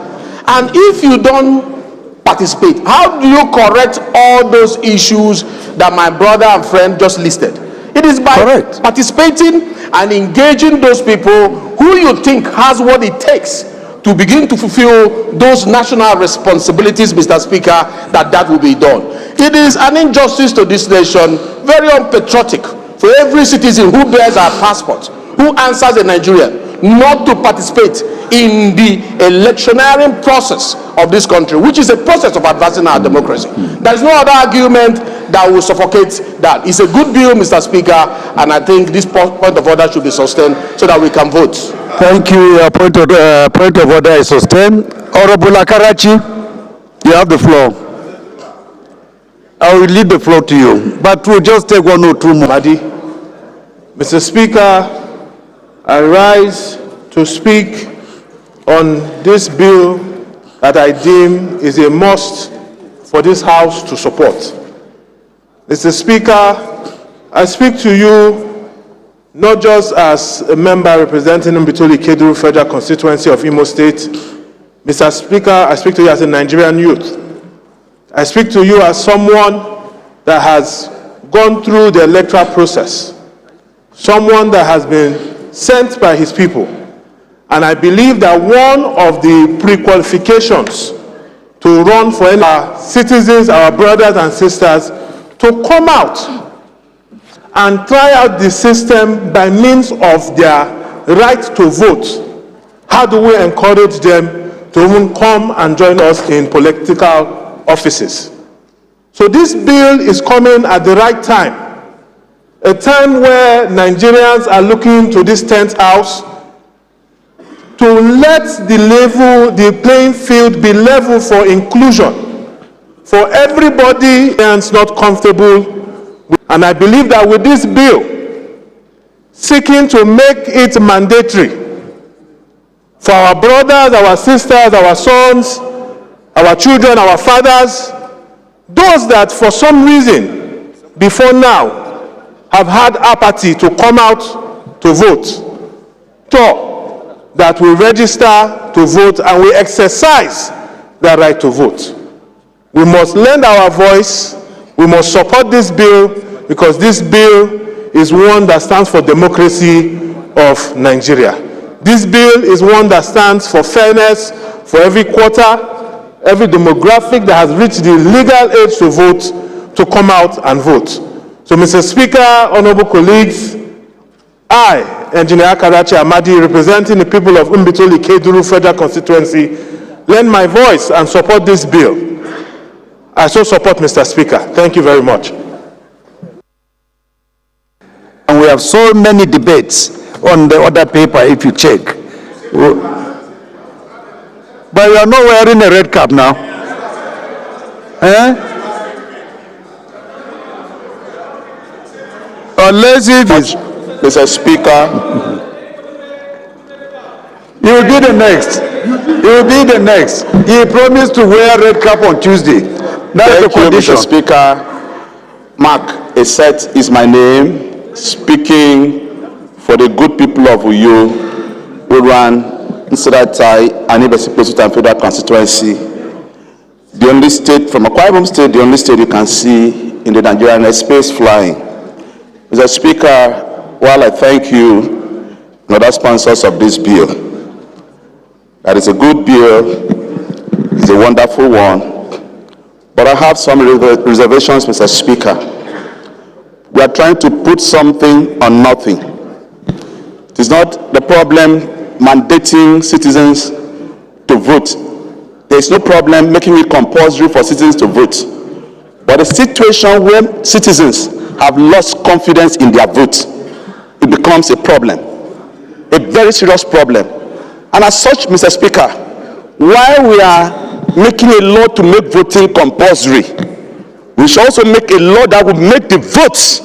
And if you don't participate, how do you correct all those issues that my brother and friend just listed? It is by participating and engaging those people who you think has what it takes to begin to fulfill those national responsibilities, Mr. Speaker, that will be done. It is an injustice to this nation, very unpatriotic, for every citizen who bears our passport, who answers a Nigerian, not to participate in the electioneering process of this country, which is a process of advancing our democracy. There is no other argument that will suffocate that. It's a good bill, Mr. Speaker, and I think this point of order should be sustained so that we can vote. Thank you. Your point of order is sustained. Honorable Akarachi, you have the floor. I will leave the floor to you, but we'll just take 1 or 2 more. Mr. Speaker, I rise to speak on this bill that I deem is a must for this House to support. Mr. Speaker, I speak to you not just as a member representing Mbitoli Keduru Federal Constituency of Imo State. Mr. Speaker, I speak to you as a Nigerian youth. I speak to you as someone that has gone through the electoral process, someone that has been sent by his people. And I believe that one of the pre-qualifications to run for our citizens, our brothers and sisters, to come out and try out the system by means of their right to vote. How do we encourage them to even come and join us in political offices? So this bill is coming at the right time, a time where Nigerians are looking to this 10th house to let the playing field be level for inclusion, for everybody that's not comfortable. And I believe that with this bill, seeking to make it mandatory for our brothers, our sisters, our sons, our children, our fathers, those that for some reason before now have had apathy to come out to vote, that we register to vote and we exercise that right to vote. We must lend our voice. We must support this bill because this bill is one that stands for democracy of Nigeria. This bill is one that stands for fairness for every quarter, every demographic that has reached the legal age to vote, to come out and vote. So, Mr. Speaker, honorable colleagues, I Engineer Karachi Amadi, representing the people of Umbitoli Keduru Federal Constituency, lend my voice and support this bill. I so support, Mr. Speaker. Thank you very much. And we have so many debates on the other paper, if you check. But you are not wearing a red cap now. Unless if it's... Mr. Speaker, you will be the next. You will be the next. He promised to wear red cap on Tuesday. That's the condition. Mr. Speaker. Mark Eset is my name, speaking for the good people of Uyo, Uruan, Nsiratai, and Ibesiposit and Federal Constituency. The only state, from Akwa Ibom State, the only state you can see in the Nigerian airspace flying. Mr. Speaker, while I thank you and other sponsors of this bill, that is a good bill, it's a wonderful one, but I have some reservations, Mr. Speaker. We are trying to put something on nothing. It is not the problem mandating citizens to vote. There is no problem making it compulsory for citizens to vote. But a situation where citizens have lost confidence in their vote, it becomes a problem, a very serious problem. And as such, Mr. Speaker, while we are making a law to make voting compulsory, we should also make a law that will make the votes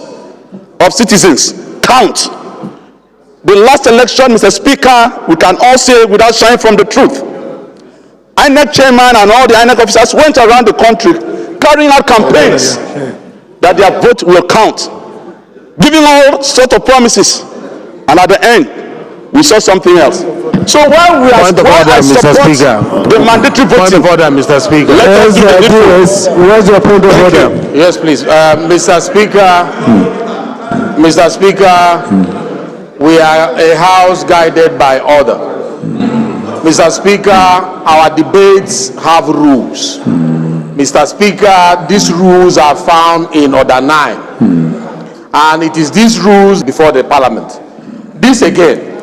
of citizens count. The last election, Mr. Speaker, we can all say without shying from the truth, INEC chairman and all the INEC officers went around the country carrying out campaigns that their vote will count, giving all sorts of promises, and at the end, we saw something else. So while we are the mandatory voting, Point of order, Mr. Speaker. Where's your point of order? Yes, please. Mr. Speaker, Mr. Speaker, we are a house guided by order. Mr. Speaker, our debates have rules. Mr. Speaker, these rules are found in Order 9. And it is these rules before the Parliament. This again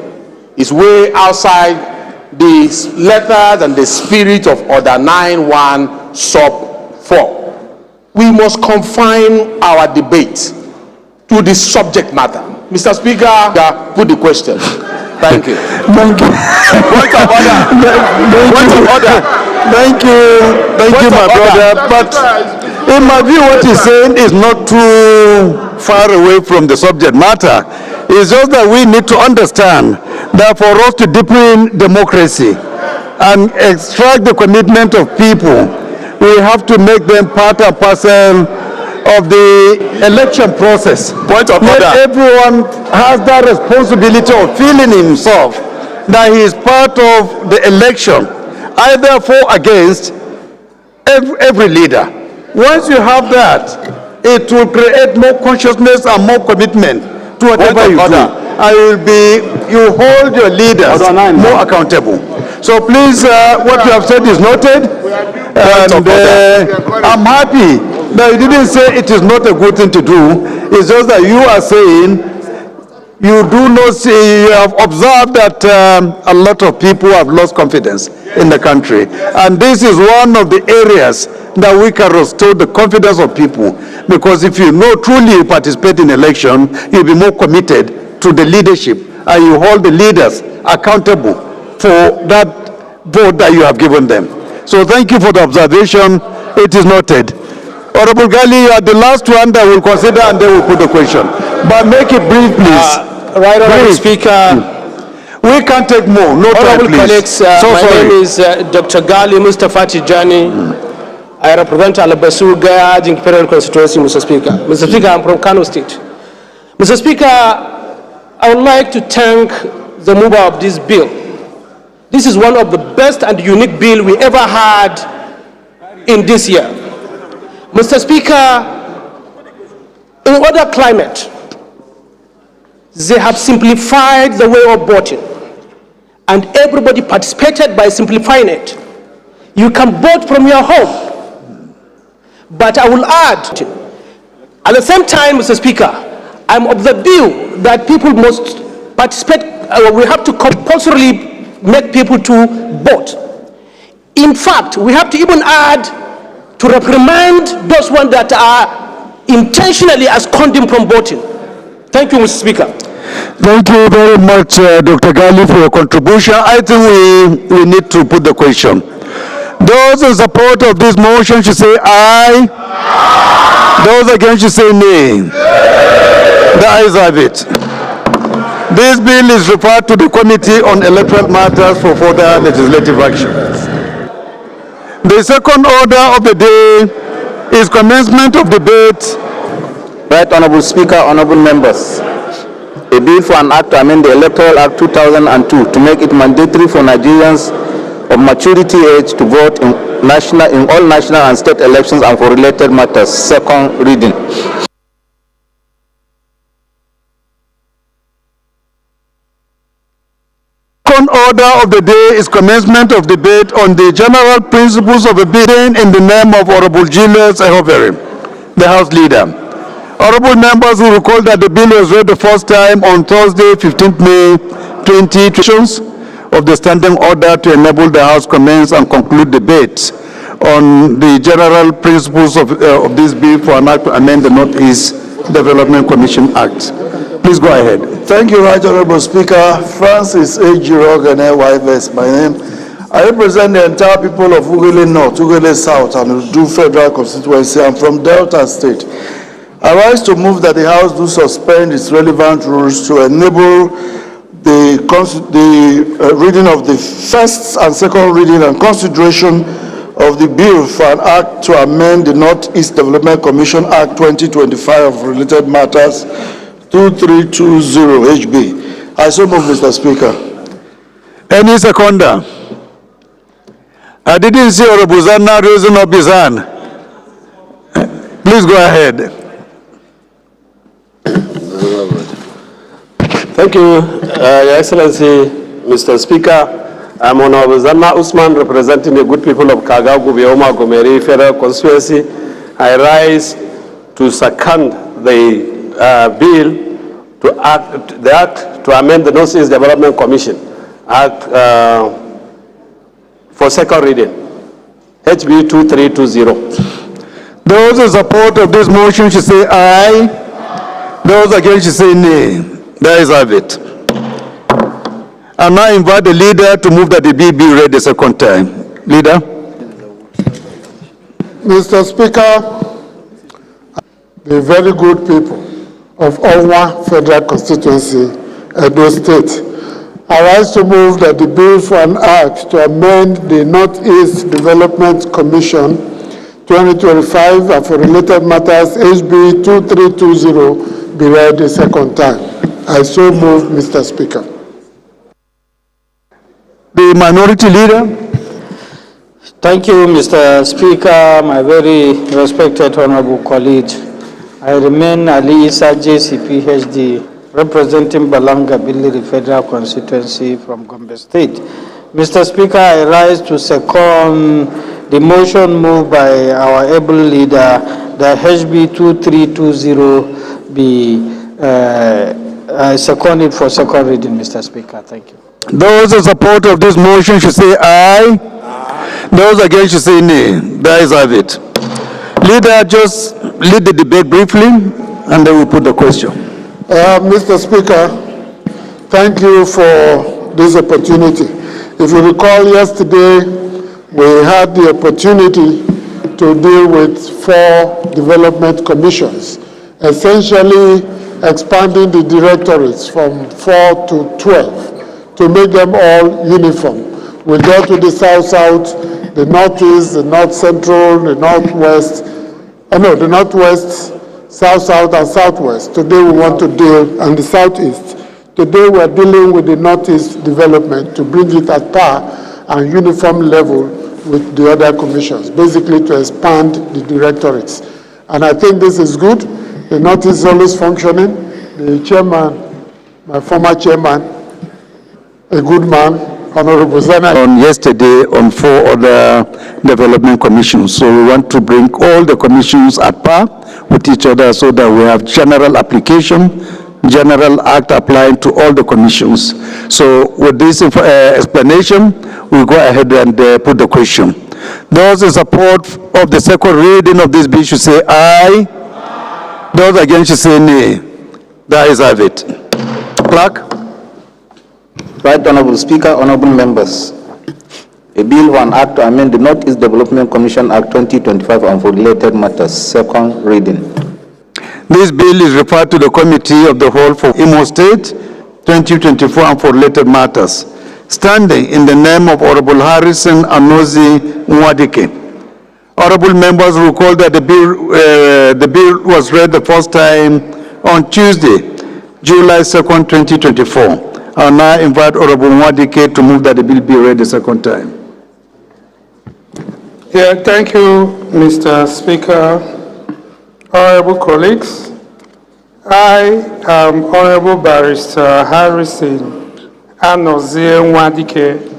is way outside the letters and the spirit of Order 9(1) sub 4. We must confine our debate to the subject matter. Mr. Speaker, put the question. Thank you. Thank you. Point of order. Point of order. Thank you, my brother. But in my view, what he's saying is not too far away from the subject matter. It's just that we need to understand that for us to deepen democracy and extract the commitment of people, we have to make them part and parcel of the election process. Point of order. Not everyone has that responsibility of feeling himself that he is part of the election, either for or against every leader. Once you have that, it will create more consciousness and more commitment to whatever you do. You hold your leaders more accountable. So please, what you have said is noted, and I'm happy that you didn't say it is not a good thing to do. It's just that you are saying you do not see, you have observed that a lot of people have lost confidence in the country. And this is one of the areas that we can restore the confidence of people. Because if you know truly you participate in election, you'll be more committed to the leadership and you hold the leaders accountable for that vote that you have given them. So thank you for the observation. It is noted. Honorable Gali, you are the last one that will consider and then we'll put the question. But make it brief, please. Right, Honorable Speaker. We can't take more. No time, Honorable please. colleagues, my name is Dr. Gali Mustafa Tijani. I represent Alabasu Gaya Imperial Constituency, Mr. Speaker. Mr. Speaker, I'm from Kano State. Mr. Speaker, I would like to thank the mover of this bill. This is one of the best and unique bill we ever had in this year. Mr. Speaker, in other climate, they have simplified the way of voting, and everybody participated by simplifying it. You can vote from your home. But I will add, at the same time, Mr. Speaker, I'm of the view that people must participate, we have to compulsorily make people to vote. In fact, we have to even add to reprimand those ones that are intentionally absconding from voting. Thank you, Mr. Speaker. Thank you very much, Dr. Gali, for your contribution. I think we need to put the question. Those in support of this motion should say aye. Those against should say nay. The ayes have it. This bill is referred to the Committee on Electoral Matters for further legislative action. The second order of the day is commencement of debate. Right Honorable Speaker, honorable members. A bill for an act to amend the Electoral Act 2002 to make it mandatory for Nigerians of maturity age to vote in all national and state elections and for related matters. Second reading. Second order of the day is commencement of debate on the general principles of a bidding in the name of Honorable Julius Ehoveri, the House Leader. Honorable members will recall that the bill was read the first time on Thursday, 15th May 2020 of the standing order to enable the House commence and conclude debate on the general principles of this bill for an act to amend the Northeast Development Commission Act. Please go ahead. Thank you, Right Honorable Speaker. Francis A. Jirogane, YVS, my name. I represent the entire people of Ugele North, Ugele South, and Udu Federal Constituency. I'm from Delta State. I rise to move that the House do suspend its relevant rules to enable the reading of the first and second reading and consideration of the bill for an act to amend the Northeast Development Commission Act 2025 of related matters 2320 HB. I so move, Mr. Speaker. Any seconder? I didn't see Honorable Zanna raising up his hand. Please go ahead. Thank you, Your Excellency, Mr. Speaker. I'm Honorable Zanna Usman, representing the good people of Kagao, Gubioma, Gomeri Federal Constituency. I rise to second the bill the act to amend the Northeast Development Commission Act for second reading, HB 2320. Those in support of this motion should say aye. Those against should say nay. The ayes have it. I now invite the leader to move that the bill be read the second time. Leader. Mr. Speaker, the very good people of Owa Federal Constituency, Edo State, I rise to move that the bill for an act to amend the Northeast Development Commission 2025 and for related matters HB 2320 be read the second time. I so move, Mr. Speaker. The minority leader. Thank you, Mr. Speaker, my very respected honorable colleague. I remain Ali Issa JCP HD, representing Balanga Billiri Federal Constituency from Gombe State. Mr. Speaker, I rise to second the motion moved by our able leader that HB 2320 be seconded for second reading, Mr. Speaker. Thank you. Those in support of this motion should say aye. Those against should say nay. The ayes have it. Leader, just lead the debate briefly, and then we'll put the question. Mr. Speaker, thank you for this opportunity. If you recall, yesterday we had the opportunity to deal with 4 development commissions, essentially expanding the directorates from 4 to 12 to make them all uniform. We go to the South-South, the Northeast, the North-Central, the Northwest, the Northwest, South-South, and Southwest. Today we want to deal, and the Southeast. Today we are dealing with the Northeast development to bring it at par and uniform level with the other commissions, basically to expand the directorates. And I think this is good. The Northeast is always functioning. The chairman, my former chairman, a good man, Honorable Zana. On yesterday on 4 other development commissions. So we want to bring all the commissions at par with each other so that we have general application General Act applying to all the commissions. So with this explanation, we go ahead and put the question. Those in support of the second reading of this bill should say aye. Those against should say nay. The ayes have it. Clerk. Right Honorable Speaker, honorable members. A bill for an act to amend the Northeast Development Commission Act 2025 and for related matters. Second reading. This bill is referred to the Committee of the Whole for Imo State 2024 and for related matters. Standing in the name of Honorable Harrison Anozi Nwadike. Honorable members recall that the bill was read the first time on Tuesday, July 2nd, 2024. I now invite Honorable Nwadike to move that the bill be read the second time. Yeah, thank you, Mr. Speaker. Honorable colleagues, I am Honorable Barrister Harrison Anozie Nwadike.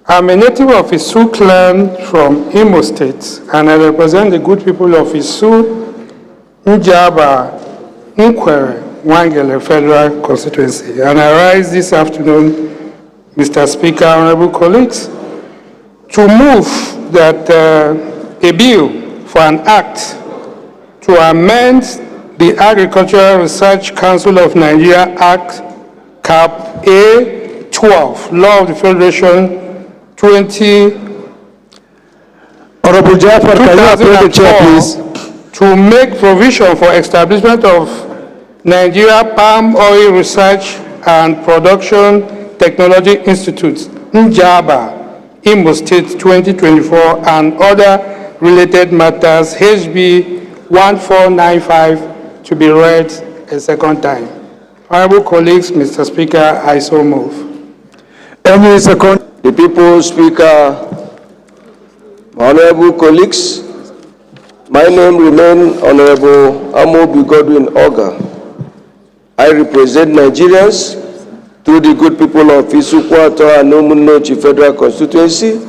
I'm a native of Isu clan from Imo State, and I represent the good people of Isu, Njaba, Nkwere, Wangele Federal Constituency. And I rise this afternoon, Mr. Speaker, honorable colleagues, to move that a bill for an act to amend the Agricultural Research Council of Nigeria Act, Cap A12, Law of the Federation 20. Honorable Jafar, can you approach the chair, please? To make provision for establishment of Nigeria Palm Oil Research and Production Technology Institute, Njaba, Imo State 2024, and other related matters, HB 1495, to be read a second time. Honorable colleagues, Mr. Speaker, I so move. Any second. The People's Speaker, honorable colleagues, my name remains Honorable Amobi Godwin Oga. I represent Nigerians through the good people of Isukwato and Omunochi Federal Constituency.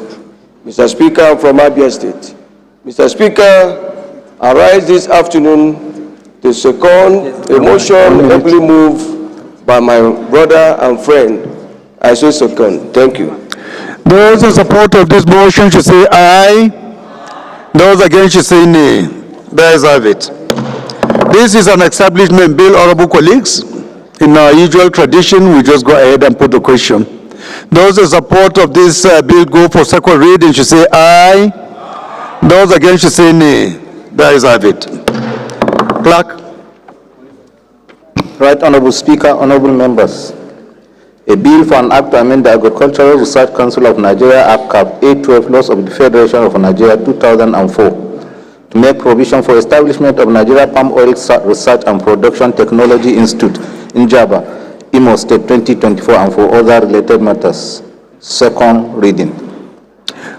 Mr. Speaker, I'm from Abia State. Mr. Speaker, I rise this afternoon to second a motion ably moved by my brother and friend. I so second. Thank you. Those in support of this motion should say aye. Those against should say nay. The ayes have it. This is an establishment bill, honorable colleagues. In our usual tradition, we just go ahead and put the question. Those in support of this bill go for second reading should say aye. Those against should say nay. The ayes have it. Clerk. Right Honorable Speaker, honorable members. A bill for an act to amend the Agricultural Research Council of Nigeria Act Cap A12 Laws of the Federation of Nigeria 2004 to make provision for establishment of Nigeria Palm Oil Research and Production Technology Institute in Njaba, Imo State 2024 and for other related matters. Second reading.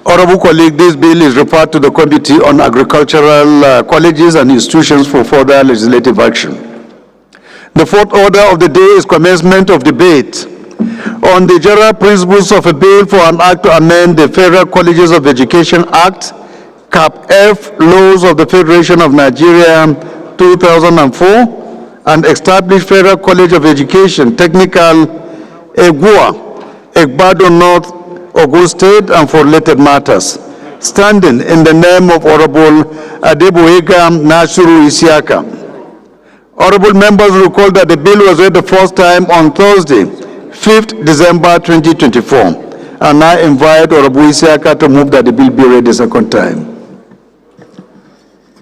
Honorable colleague, this bill is referred to the Committee on Agricultural Colleges and Institutions for further legislative action. The fourth order of the day is commencement of debate on the general principles of a bill for an act to amend the Federal Colleges of Education Act, Cap F, Laws of the Federation of Nigeria 2004, and establish Federal College of Education, Technical, Egua, Egbado North, Ogun State, and for related matters. Standing in the name of Honorable Adeboyega Nasiru Isiaka. Honorable members recall that the bill was read the first time on Thursday, 5th December 2024. And I invite Honorable Isiaka to move that the bill be read the second time.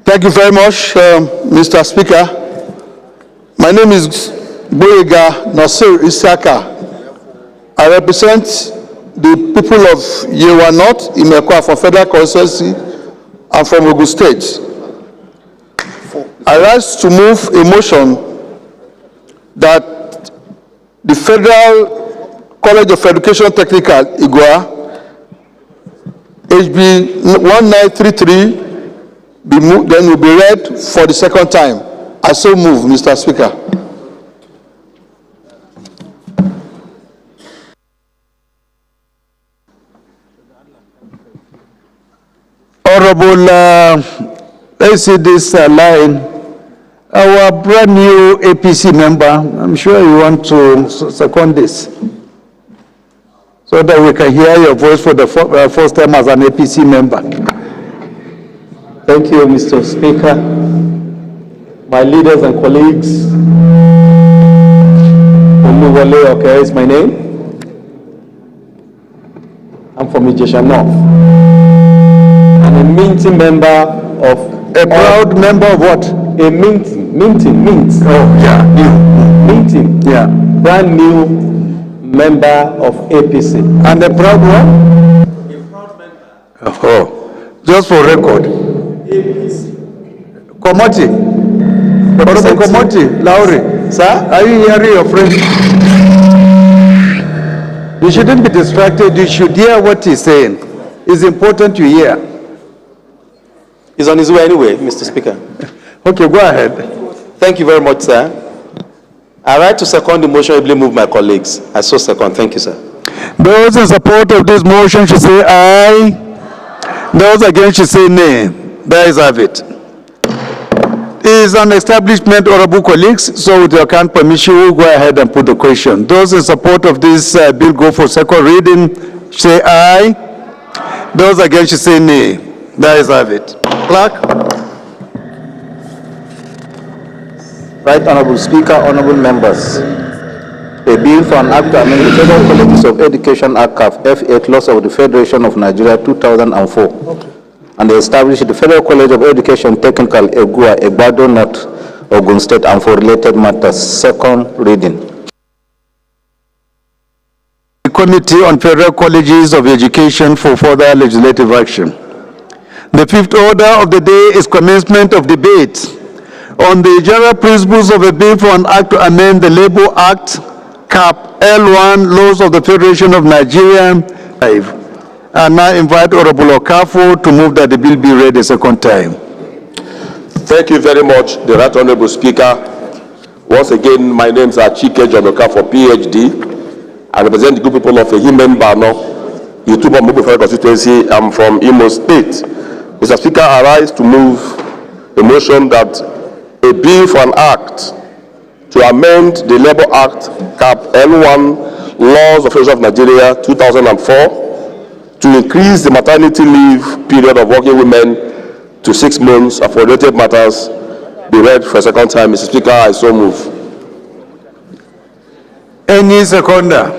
Thank you very much, Mr. Speaker. My name is Boyega Nasir Isiaka. I represent the people of Yewa North, Imekwa from Federal Constituency and from Ogun State. I rise to move a motion that the Federal College of Education Technical, IGUA, HB 1933, then will be read for the second time. I so move, Mr. Speaker. Honorable, let's see this line. Our brand new APC member, I'm sure you want to second this, so that we can hear your voice for the first time as an APC member. Thank you, Mr. Speaker. My leaders and colleagues, Oluwole Oke is my name. I'm from Ijesha North. I'm a minting member of... A proud member of what? A mint. Oh, yeah, new. Minting. Yeah. Brand new member of APC. And a proud one? A proud member. Oh, just for record. APC. Komoti. Honorable Komoti, Lowry. Sir? Are you hearing your friend? You shouldn't be distracted. You should hear what he's saying. It's important you hear. He's on his way anyway, Mr. Speaker. Okay, go ahead. Thank you very much, sir. I write to second the motion ably moved by colleagues. I so second. Thank you, sir. Those in support of this motion should say aye. Those against should say nay. There is have it. It is an establishment, honorable colleagues, so with your kind permission, we'll go ahead and put the question. Those in support of this bill go for second reading, say aye. Those against should say nay. There is have it. Clerk. Right Honorable Speaker, honorable members. A bill for an act to amend the Federal Colleges of Education Act F8 laws of the Federation of Nigeria 2004 and establish the Federal College of Education Technical Egua, Egbado North, Ogun State, and for related matters. Second reading. The Committee on Federal Colleges of Education for further legislative action. The fifth order of the day is commencement of debate on the general principles of a bill for an act to amend the Labour Act, Cap L1, laws of the Federation of Nigeria. I now invite Honorable Okafor to move that the bill be read a second time. Thank you very much, the Right Honorable Speaker. Once again, my name is Chike John Okafor, PhD. I represent the group people of Ehime Mbano, Itubo Mugbe Federal Constituency. I'm from Imo State. Mr. Speaker, I rise to move a motion that a bill for an act to amend the Labour Act, Cap L1, laws of the Federation of Nigeria 2004, to increase the maternity leave period of working women to 6 months and for related matters be read for a second time. Mr. Speaker, I so move. Any seconder?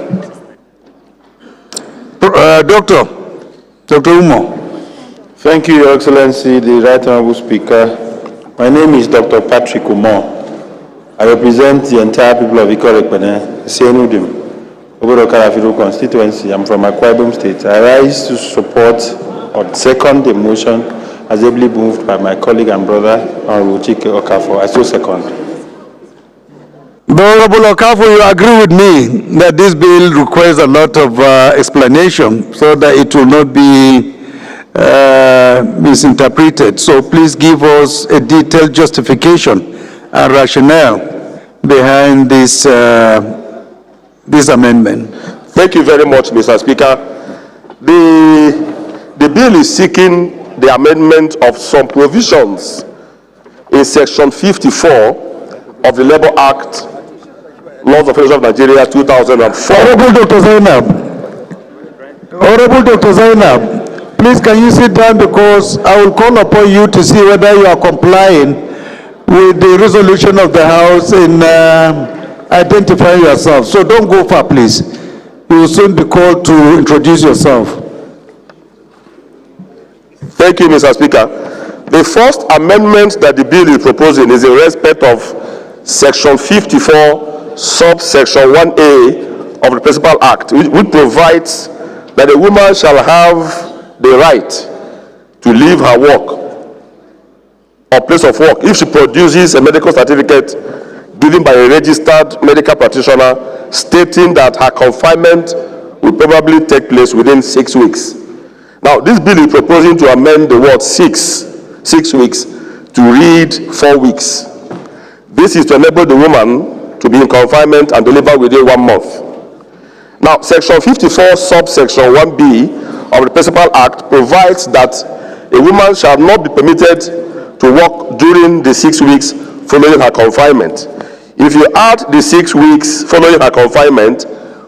Dr. Umo. Thank you, Your Excellency, the Right Honorable Speaker. My name is Dr. Patrick Umo. I represent the entire people of Ikorekpene, Senudim, Obodo-Karafiru constituency. I'm from Akwa Ibom State. I rise to support or second the motion as ably moved by my colleague and brother, Honorable Chike Okafor. I so second. Honorable Okafor, you agree with me that this bill requires a lot of explanation so that it will not be misinterpreted. So please give us a detailed justification and rationale behind this this amendment. Thank you very much, Mr. Speaker. The bill is seeking the amendment of some provisions in Section 54 of the Labour Act, Laws of the Federation of Nigeria 2004. Honorable Dr. Zainab, please can you sit down, because I will call upon you to see whether you are complying with the resolution of the House in identifying yourself. So don't go far, please. You will soon be called to introduce yourself. Thank you, Mr. Speaker. The first amendment that the bill is proposing is in respect of Section 54, subsection 1A of the Principal Act, which provides that a woman shall have the right to leave her work or place of work if she produces a medical certificate given by a registered medical practitioner stating that her confinement will probably take place within 6 weeks. Now, this bill is proposing to amend the word 6 weeks to read 4 weeks. This is to enable the woman to be in confinement and deliver within 1 month. Now, Section 54, subsection 1B of the Principal Act provides that a woman shall not be permitted to work during the 6 weeks following her confinement. If you add the 6 weeks following her confinement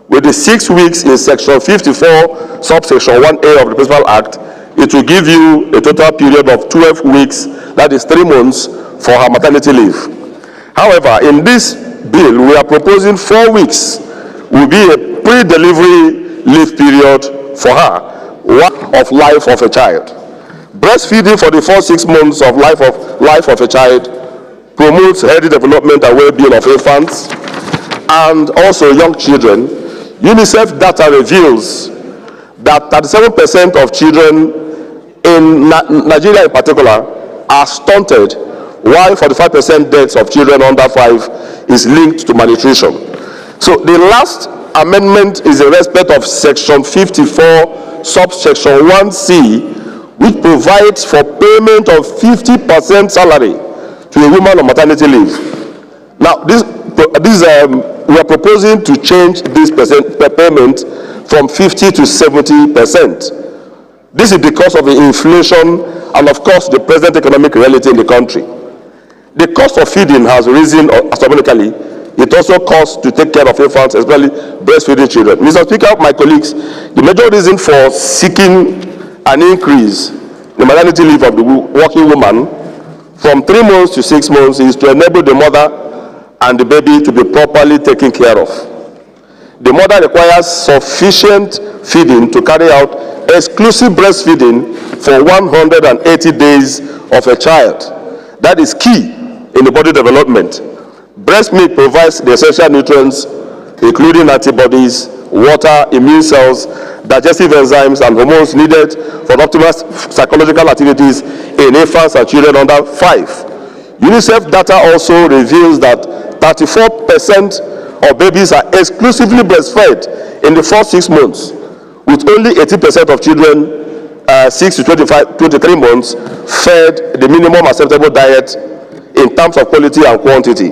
with the 6 weeks in section 54, subsection 1A of the Principal Act, it will give you a total period of 12 weeks, that is 3 months, for her maternity leave. However, in this bill, we are proposing 4 weeks will be a pre-delivery leave period for her, one of life of a child. Breastfeeding for the first 6 months of life of a child promotes healthy development and well-being of infants and also young children. UNICEF data reveals that 37% of children in Nigeria in particular are stunted, while 45% deaths of children under 5 is linked to malnutrition. So the last amendment is in respect of section 54, subsection 1C, which provides for payment of 50% salary to a woman on maternity leave. Now, we are proposing to change this payment from 50 to 70%. This is because of the inflation and, of course, the present economic reality in the country. The cost of feeding has risen astronomically. It also costs to take care of infants, especially breastfeeding children. Mr. Speaker, my colleagues, the major reason for seeking an increase in the maternity leave of the working woman from 3 months to 6 months is to enable the mother and the baby to be properly taken care of. The mother requires sufficient feeding to carry out exclusive breastfeeding for 180 days of a child. That is key in the body development. Breast milk provides the essential nutrients, including antibodies, water, immune cells, digestive enzymes, and hormones needed for optimal psychological activities in infants and children under 5. UNICEF data also reveals that 34% of babies are exclusively breastfed in the first 6 months, with only 80% of children 6 to 23 months fed the minimum acceptable diet in terms of quality and quantity.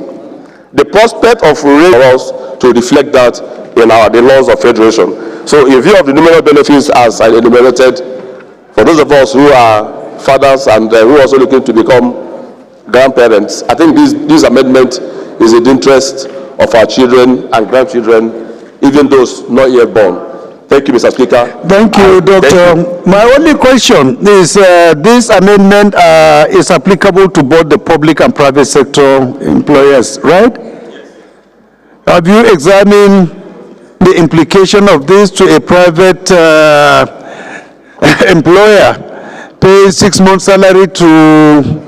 The prospect of us to reflect that in the laws of federation. So in view of the numerous benefits as I enumerated, for those of us who are fathers and who are also looking to become grandparents, I think this amendment is in the interest of our children and grandchildren, even those not yet born. Thank you, Mr. Speaker. Thank you, Doctor. My only question is this amendment is applicable to both the public and private sector employers, right? Have you examined the implication of this to a private employer paying 6 months salary to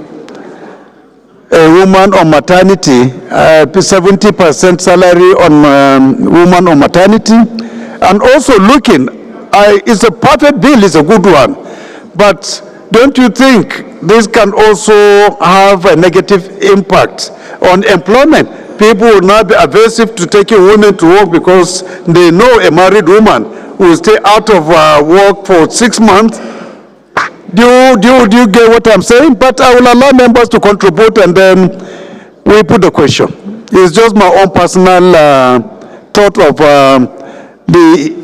a woman on maternity, 70% salary on woman on maternity, and also looking, it's a perfect bill, it's a good one, but don't you think this can also have a negative impact on employment? People will not be aversive to taking women to work because they know a married woman will stay out of work for 6 months. Do you get what I'm saying? But I will allow members to contribute and then we put the question. It's just my own personal thought of the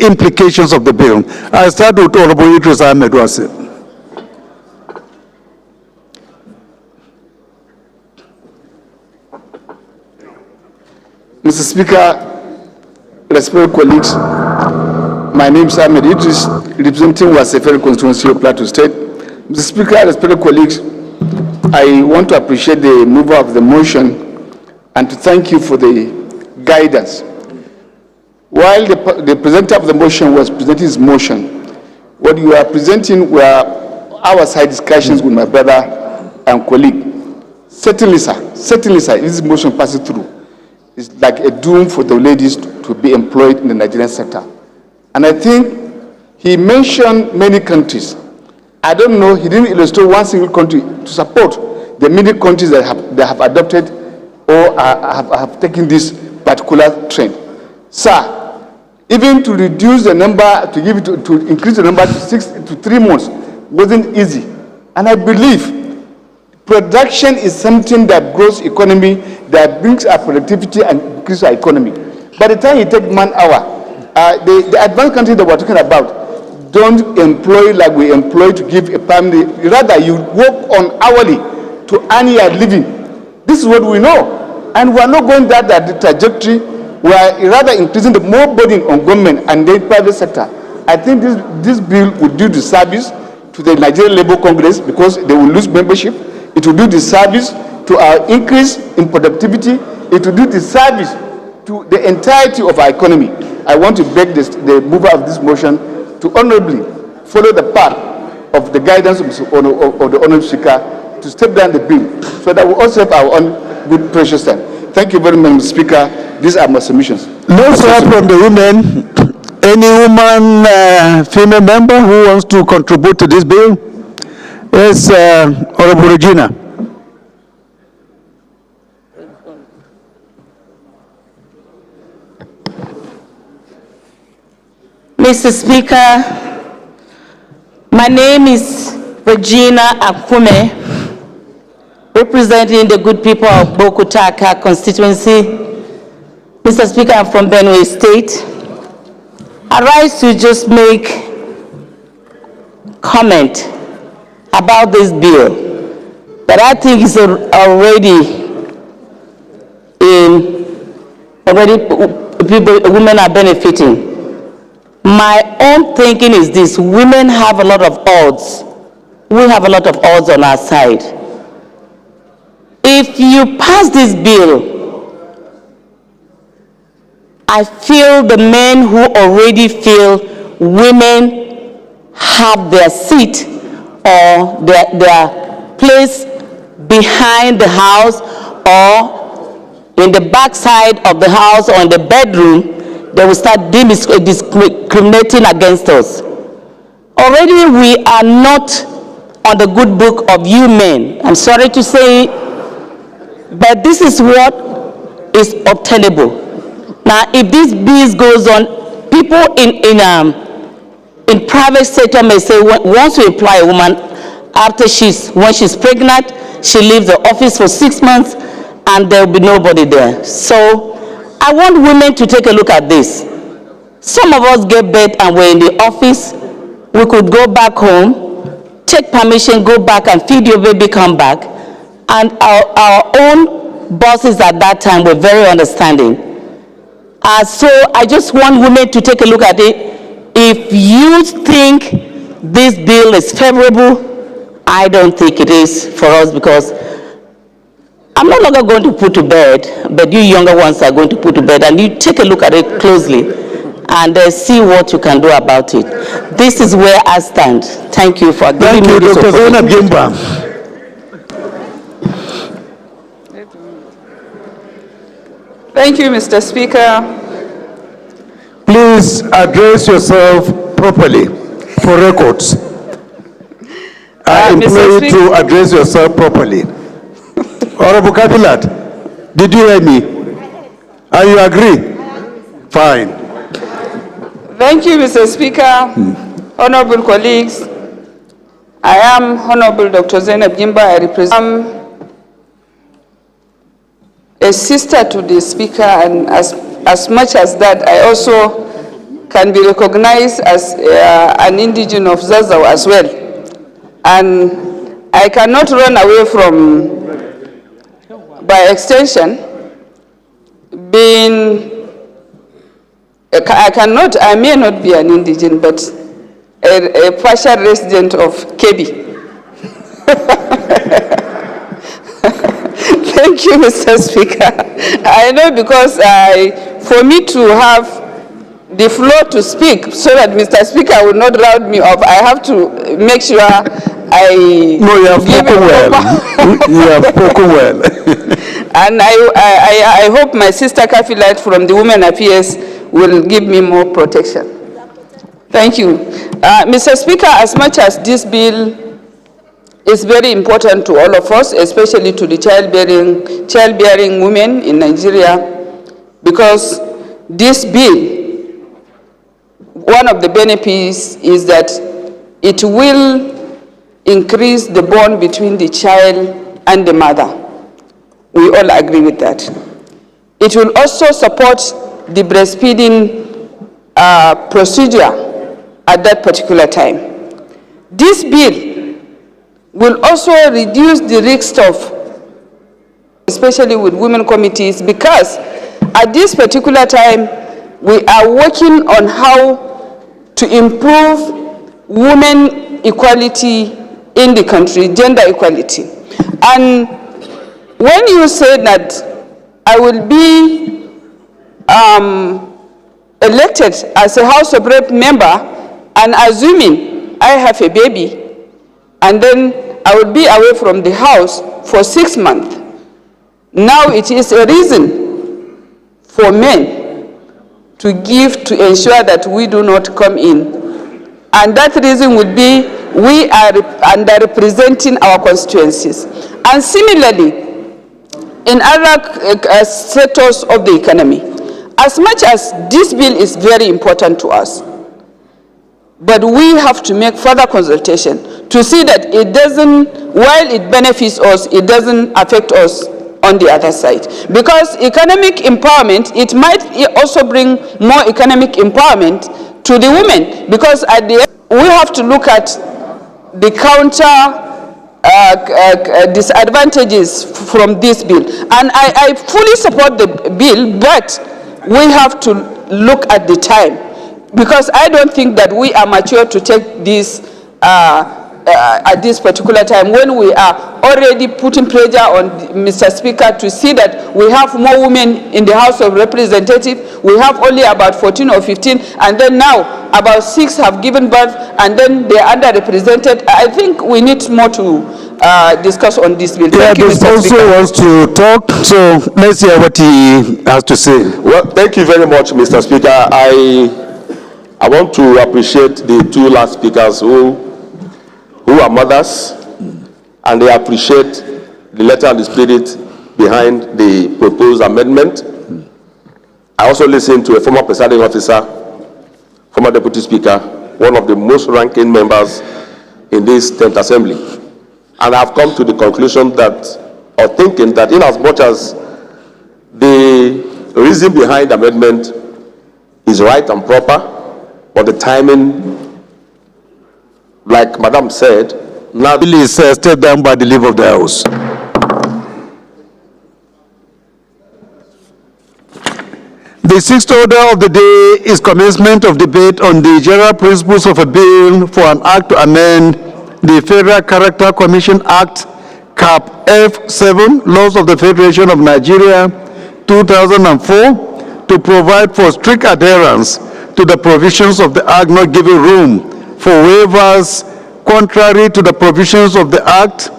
implications of the bill. I start with Honorable Idris Ahmed Wasi. Mr. Speaker, respected colleagues, my name is Ahmed Idris, representing Waseferi constituency of Plateau State. Mr. Speaker, respected colleagues, I want to appreciate the mover of the motion and to thank you for the guidance. While the presenter of the motion was presenting his motion, what you are presenting were our side discussions with my brother and colleague. Certainly, sir, if this motion passes through, it's like a doom for the ladies to be employed in the Nigerian sector. And I think he mentioned many countries. I don't know, he didn't illustrate one single country to support the many countries that have adopted or have taken this particular trend. Sir, even to reduce the number, to increase the number to 3 months wasn't easy. And I believe production is something that grows economy, that brings our productivity and increases our economy. By the time you take 1 hour, the advanced countries that we're talking about don't employ like we employ to give a family. Rather, you work on hourly to earn your living. This is what we know. And we are not going that trajectory. We are rather increasing the more burden on government and the private sector. I think this bill would do the service to the Nigerian Labour Congress because they will lose membership. It will do the service to our increase in productivity. It will do the service to the entirety of our economy. I want to beg the mover of this motion to honorably follow the path of the guidance of the Honorable Speaker to step down the bill so that we also have our own good precious time. Thank you very much, Mr. Speaker. These are my submissions. Let's hear from the women. Any woman, female member who wants to contribute to this bill? Yes, Honorable Regina. Mr. Speaker, my name is Regina Akume, representing the good people of Bokutaka constituency. Mr. Speaker, I'm from Benue State. I rise to just make comment about this bill that I think is women are benefiting. My own thinking is this: women have a lot of odds. We have a lot of odds on our side. If you pass this bill, I feel the men who already feel women have their seat or their place behind the house or in the backside of the house or in the bedroom, they will start discriminating against us. Already we are not on the good book of you men. I'm sorry to say, but this is what is obtainable. Now, if this bill goes on, people in private sector may say, once you employ a woman, when she's pregnant, she leaves the office for 6 months, and there will be nobody there. So, I want women to take a look at this. Some of us get birth and we're in the office. We could go back home, take permission, go back and feed your baby, come back. And our own bosses at that time were very understanding. So I just want women to take a look at it. If you think this bill is favorable, I don't think it is for us, because I'm no longer going to put to bed, but you younger ones are going to put to bed, and you take a look at it closely and see what you can do about it. This is where I stand. Thank you for giving me this opportunity. Dr. Zainab Gimba. Thank you, Mr. Speaker. Please address yourself properly for records. I implore you to address yourself properly. Honorable Kabilat, did you hear me? And you agree? Fine. Thank you, Mr. Speaker. Honorable colleagues, I am Honorable Dr. Zainab Gimba. I represent a sister to the Speaker, and as much as that, I also can be recognized as an indigen of Zazzau as well. And I cannot run away from, by extension, I may not be an indigen, but a partial resident of Kebbi. Thank you, Mr. Speaker. I know, because for me to have the floor to speak so that Mr. Speaker will not round me off, I have to make sure you have spoken well. You have spoken well. And I hope my sister Kafilat from the Women Affairs will give me more protection. Thank you. Mr. Speaker, as much as this bill is very important to all of us, especially to the childbearing women in Nigeria, because this bill, one of the benefits is that it will increase the bond between the child and the mother. We all agree with that. It will also support the breastfeeding procedure at that particular time. This bill will also reduce the risk of especially with women committees, because at this particular time, we are working on how to improve women equality in the country, gender equality. And when you say that I will be elected as a House of Rep member, and assuming I have a baby, and then I will be away from the house for 6 months. Now it is a reason for men to give to ensure that we do not come in. And that reason would be we are underrepresenting our constituencies. And similarly, in other sectors of the economy, as much as this bill is very important to us, but we have to make further consultation to see that it doesn't, while it benefits us, it doesn't affect us on the other side. Because economic empowerment, it might also bring more economic empowerment to the women, because at the end, we have to look at the counter disadvantages from this bill. And I fully support the bill, but we have to look at the time, because I don't think that we are mature to take this at this particular time, when we are already putting pressure on Mr. Speaker to see that we have more women in the House of Representatives. We have only about 14 or 15, and then now about 6 have given birth, and then they are underrepresented. I think we need more to discuss on this bill. Thank you, Mr. Speaker. Also wants to talk, so let's hear what he has to say. Well, thank you very much, Mr. Speaker. I want to appreciate the two last speakers who are mothers, and they appreciate the letter and the spirit behind the proposed amendment. I also listened to a former presiding officer, former deputy speaker, one of the most ranking members in this 10th assembly. And I've come to the conclusion that, or thinking that in as much as the reason behind the amendment is right and proper, but the timing, like Madam said, now the bill is stepped down by the leave of the House. The sixth order of the day is commencement of debate on the general principles of a bill for an act to amend the Federal Character Commission Act, Cap F7, Laws of the Federation of Nigeria, 2004, to provide for strict adherence to the provisions of the Act, not giving room for waivers contrary to the provisions of the Act,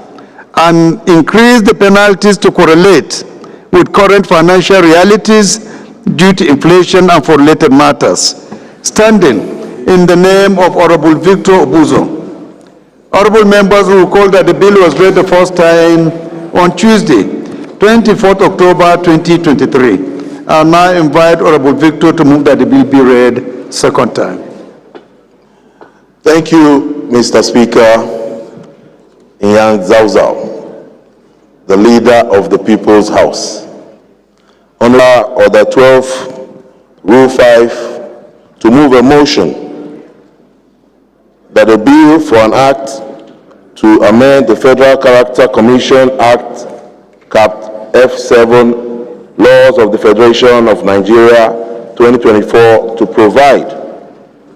and increase the penalties to correlate with current financial realities due to inflation and for related matters. Standing in the name of Honorable Victor Obuzo. Honorable members will recall that the bill was read the first time on Tuesday, 24th October 2023. I now invite Honorable Victor to move that the bill be read second time. Thank you, Mr. Speaker. Yang Zauzau, the leader of the People's House. Under Order 12, Rule 5, to move a motion that a bill for an act to amend the Federal Character Commission Act, Cap F7, Laws of the Federation of Nigeria, 2024, to provide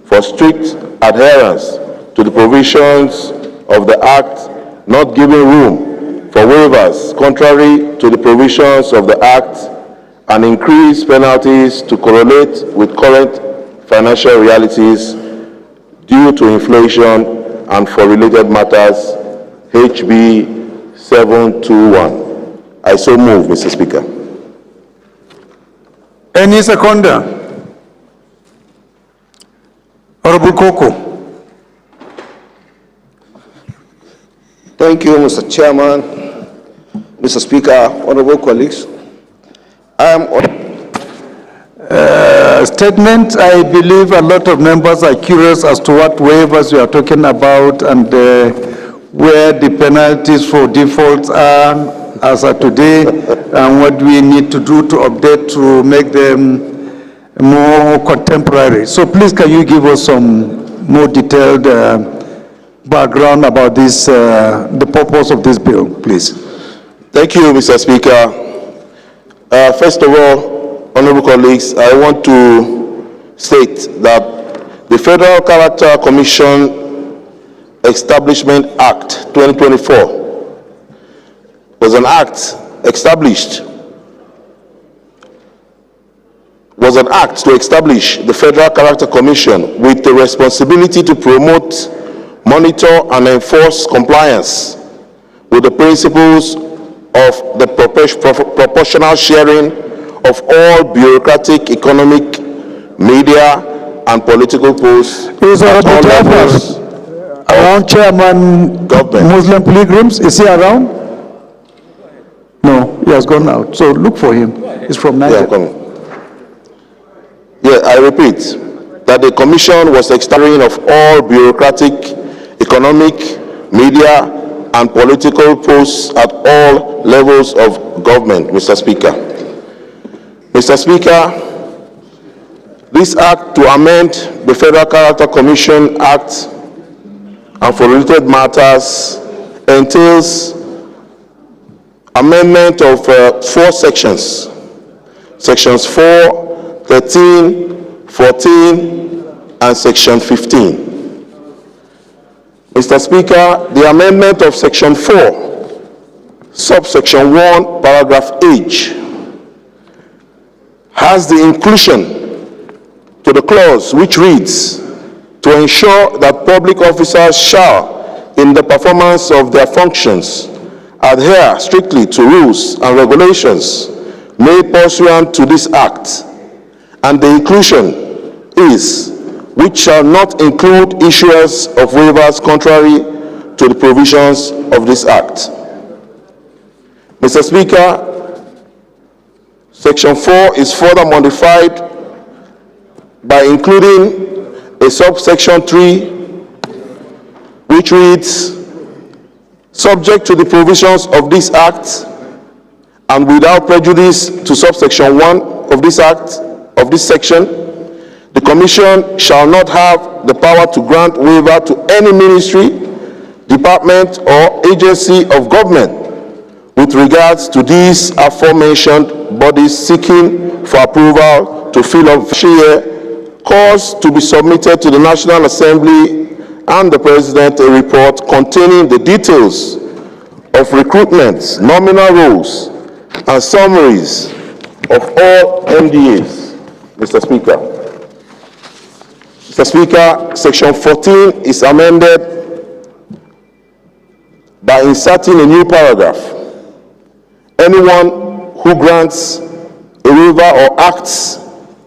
for strict adherence to the provisions of the Act, not giving room for waivers contrary to the provisions of the Act, and increase penalties to correlate with current financial realities due to inflation and for related matters, HB 721. I so move, Mr. Speaker. Any seconder? Honorable Koko. Thank you, Mr. Chairman, Mr. Speaker, honorable colleagues. Statement. I believe a lot of members are curious as to what waivers we are talking about and where the penalties for defaults are as of today, and what we need to do to update to make them more contemporary. So please, can you give us some more detailed background about this, the purpose of this bill, please? Thank you, Mr. Speaker. First of all, honorable colleagues, I want to state that the Federal Character Commission Establishment Act 2024 was an act to establish the Federal Character Commission with the responsibility to promote, monitor, and enforce compliance with the principles of the proportional sharing of all bureaucratic, economic, media, and political posts at all levels around Chairman government. Muslim pilgrims. Is he around? No, he has gone out. So look for him. He's from Nigeria. Yeah, I repeat that the commission was extraordinary of all bureaucratic, economic, media, and political posts at all levels of government, Mr. Speaker. Mr. Speaker, this act to amend the Federal Character Commission Act and for related matters entails amendment of 4 sections. Sections 4, 13, 14, and Section 15. Mr. Speaker, the amendment of Section 4, subsection 1, paragraph H, has the inclusion to the clause which reads, to ensure that public officers shall, in the performance of their functions, adhere strictly to rules and regulations made pursuant to this Act, and the inclusion is, which shall not include issuers of waivers contrary to the provisions of this Act. Mr. Speaker, Section 4 is further modified by including a subsection 3 which reads, subject to the provisions of this Act and without prejudice to subsection 1 of this Act, of this section, the Commission shall not have the power to grant waiver to any ministry, department, or agency of government with regards to these aforementioned bodies seeking for approval to fill up share cause to be submitted to the National Assembly and the President a report containing the details of recruitments, nominal roles, and summaries of all MDAs, Mr. Speaker. Mr. Speaker, Section 14 is amended by inserting a new paragraph. Anyone who grants a waiver or acts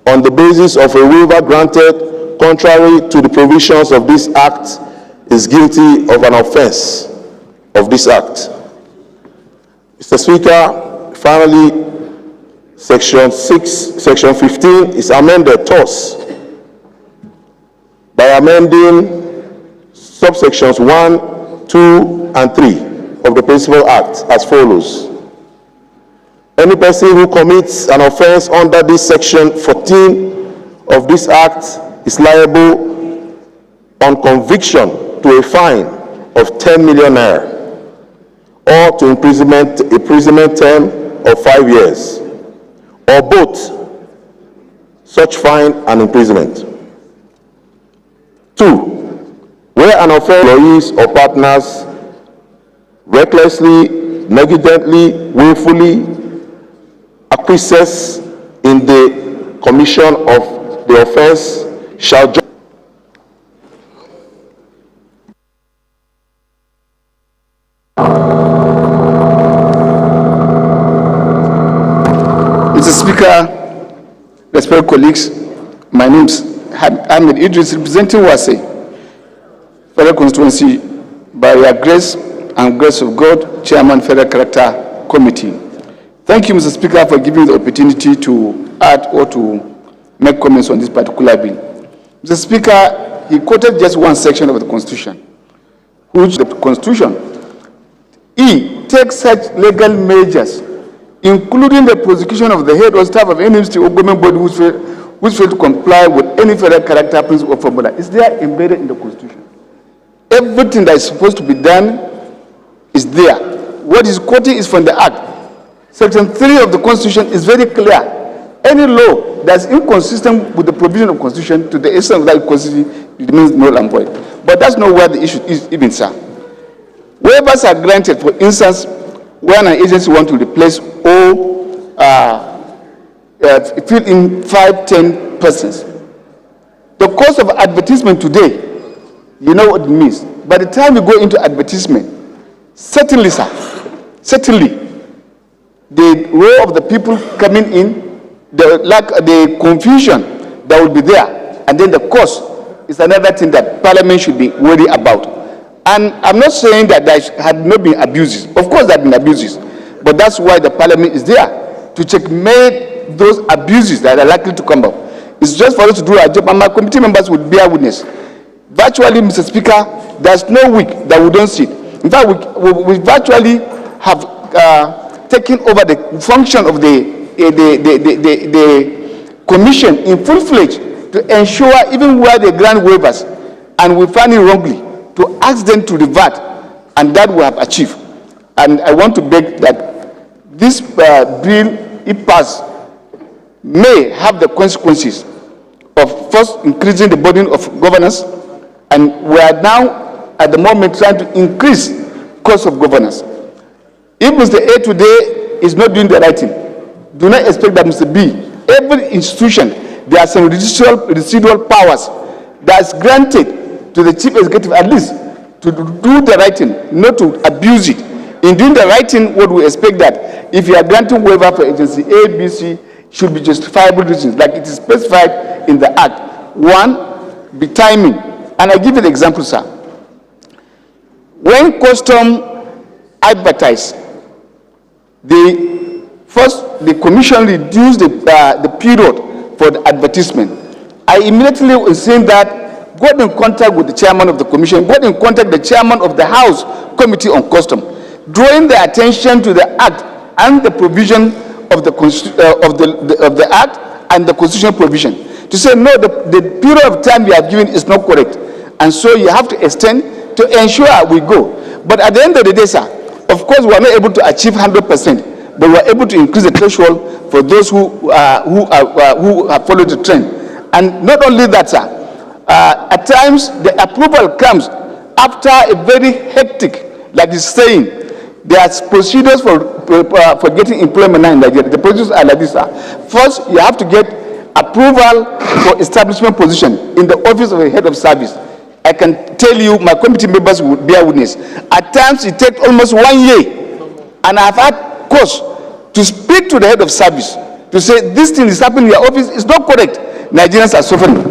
on the basis of a waiver granted contrary to the provisions of this Act is guilty of an offense of this Act. Mr. Speaker, finally, Section 15 is amended thus by amending subsections 1, 2, and 3 of the Principal Act as follows. Any person who commits an offense under this Section 14 of this Act is liable on conviction to a fine of 10 million naira or to imprisonment term of 5 years, or both such fine and imprisonment. 2, where an offender, employees or partners recklessly, negligently, willfully acquiesce in the commission of the offense shall Mr. Speaker, respected colleagues, my name is Ahmed Idris, representing Wase, Federal Constituency, by your grace and grace of God, Chairman, Federal Character Committee. Thank you, Mr. Speaker, for giving me the opportunity to add or to make comments on this particular bill. Mr. Speaker, he quoted just one section of the Constitution, which the Constitution, takes such legal measures, including the prosecution of the head or staff of any ministry or government body which fail to comply with any federal character principle or formula. Is there embedded in the Constitution? Everything that is supposed to be done is there. What is quoting is from the Act. Section 3 of the Constitution is very clear. Any law that's inconsistent with the provision of the Constitution to the extent of that Constitution, it means null and void. But that's not where the issue is even, sir. Waivers are granted, for instance, when an agency wants to replace or fill in 5-10 persons. The cost of advertisement today, you know what it means. By the time you go into advertisement, certainly, sir, certainly, the role of the people coming in, the confusion that will be there, and then the cost is another thing that Parliament should be worried about. And I'm not saying that there had not been abuses. Of course, there have been abuses, but that's why the Parliament is there to checkmate those abuses that are likely to come up. It's just for us to do our job, and my committee members would bear witness. Virtually, Mr. Speaker, there's no week that we don't sit. In fact, we virtually have taken over the function of the commission in full-fledged to ensure, even where they grant waivers and we find it wrongly, to ask them to revert, and that we have achieved. And I want to beg that this bill, if passed, may have the consequences of first increasing the burden of governance, and we are now at the moment trying to increase cost of governance. If Mr. A today is not doing the right thing, do not expect that Mr. B, every institution, there are some residual powers that is granted to the chief executive, at least to do the right thing, not to abuse it. In doing the right thing, what we expect that if you are granting waiver for agency A, B, C, should be justifiable reasons, like it is specified in the Act. One, be timing. And I give you an example, sir. When custom advertise, the commission reduced the period for the advertisement. I immediately was saying that, got in contact with the chairman of the commission, got in contact with the chairman of the House Committee on Custom, drawing the attention to the Act and the provision of the Act and the constitutional provision, to say, no, the period of time you have given is not correct, and so you have to extend to ensure we go. But at the end of the day, sir, of course, we are not able to achieve 100%, but we are able to increase the threshold for those who have followed the trend. And not only that, sir, at times the approval comes after a very hectic, like he's saying, there are procedures for getting employment now in Nigeria. The procedures are like this, sir. First, you have to get approval for establishment position in the office of a head of service. I can tell you, my committee members will bear witness. At times, it takes almost 1 year. And I've had cause to speak to the head of service to say, this thing is happening in your office, it's not correct. Nigerians are suffering.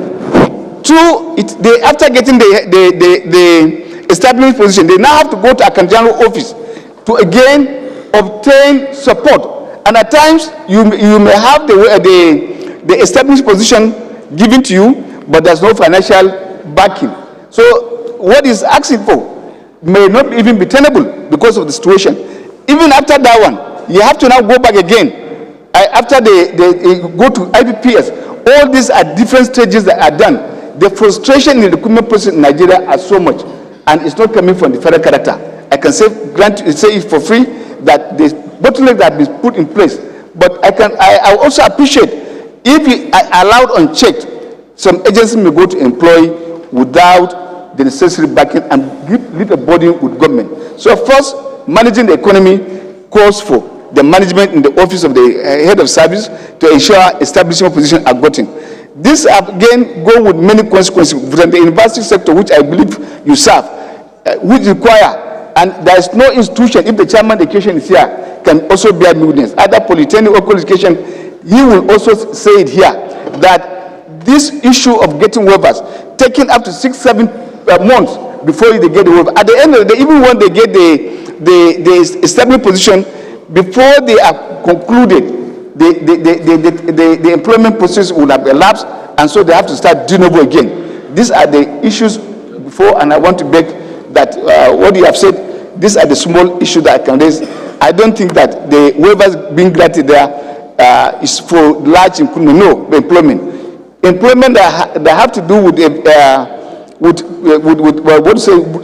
Two, after getting the establishment position, they now have to go to a general office to again obtain support. And at times, you may have the established position given to you, but there's no financial backing. So what is asking for may not even be tenable because of the situation. Even after that one, you have to now go back again. After they go to IPPS, all these are different stages that are done. The frustration in the recruitment process in Nigeria are so much, and it's not coming from the federal character. I can say it for free that the bottleneck that is put in place. But I also appreciate if we allowed unchecked, some agencies may go to employ without the necessary backing and leave a burden with government. So first, managing the economy calls for the management in the office of the head of service to ensure establishment positions are gotten. This again go with many consequences from the university sector, which I believe you serve, which require, and there is no institution, if the chairman of education is here, can also bear witness, either polytechnic or college education, he will also say it here, that this issue of getting waivers, taking up to 6-7 months before they get the waiver. At the end of the day, even when they get the established position, before they are concluded, the employment process will have elapsed, and so they have to start de novo again. These are the issues before, and I want to beg that what you have said, these are the small issues that I can raise. I don't think that the waivers being granted there is for large employment. No, employment that have to do with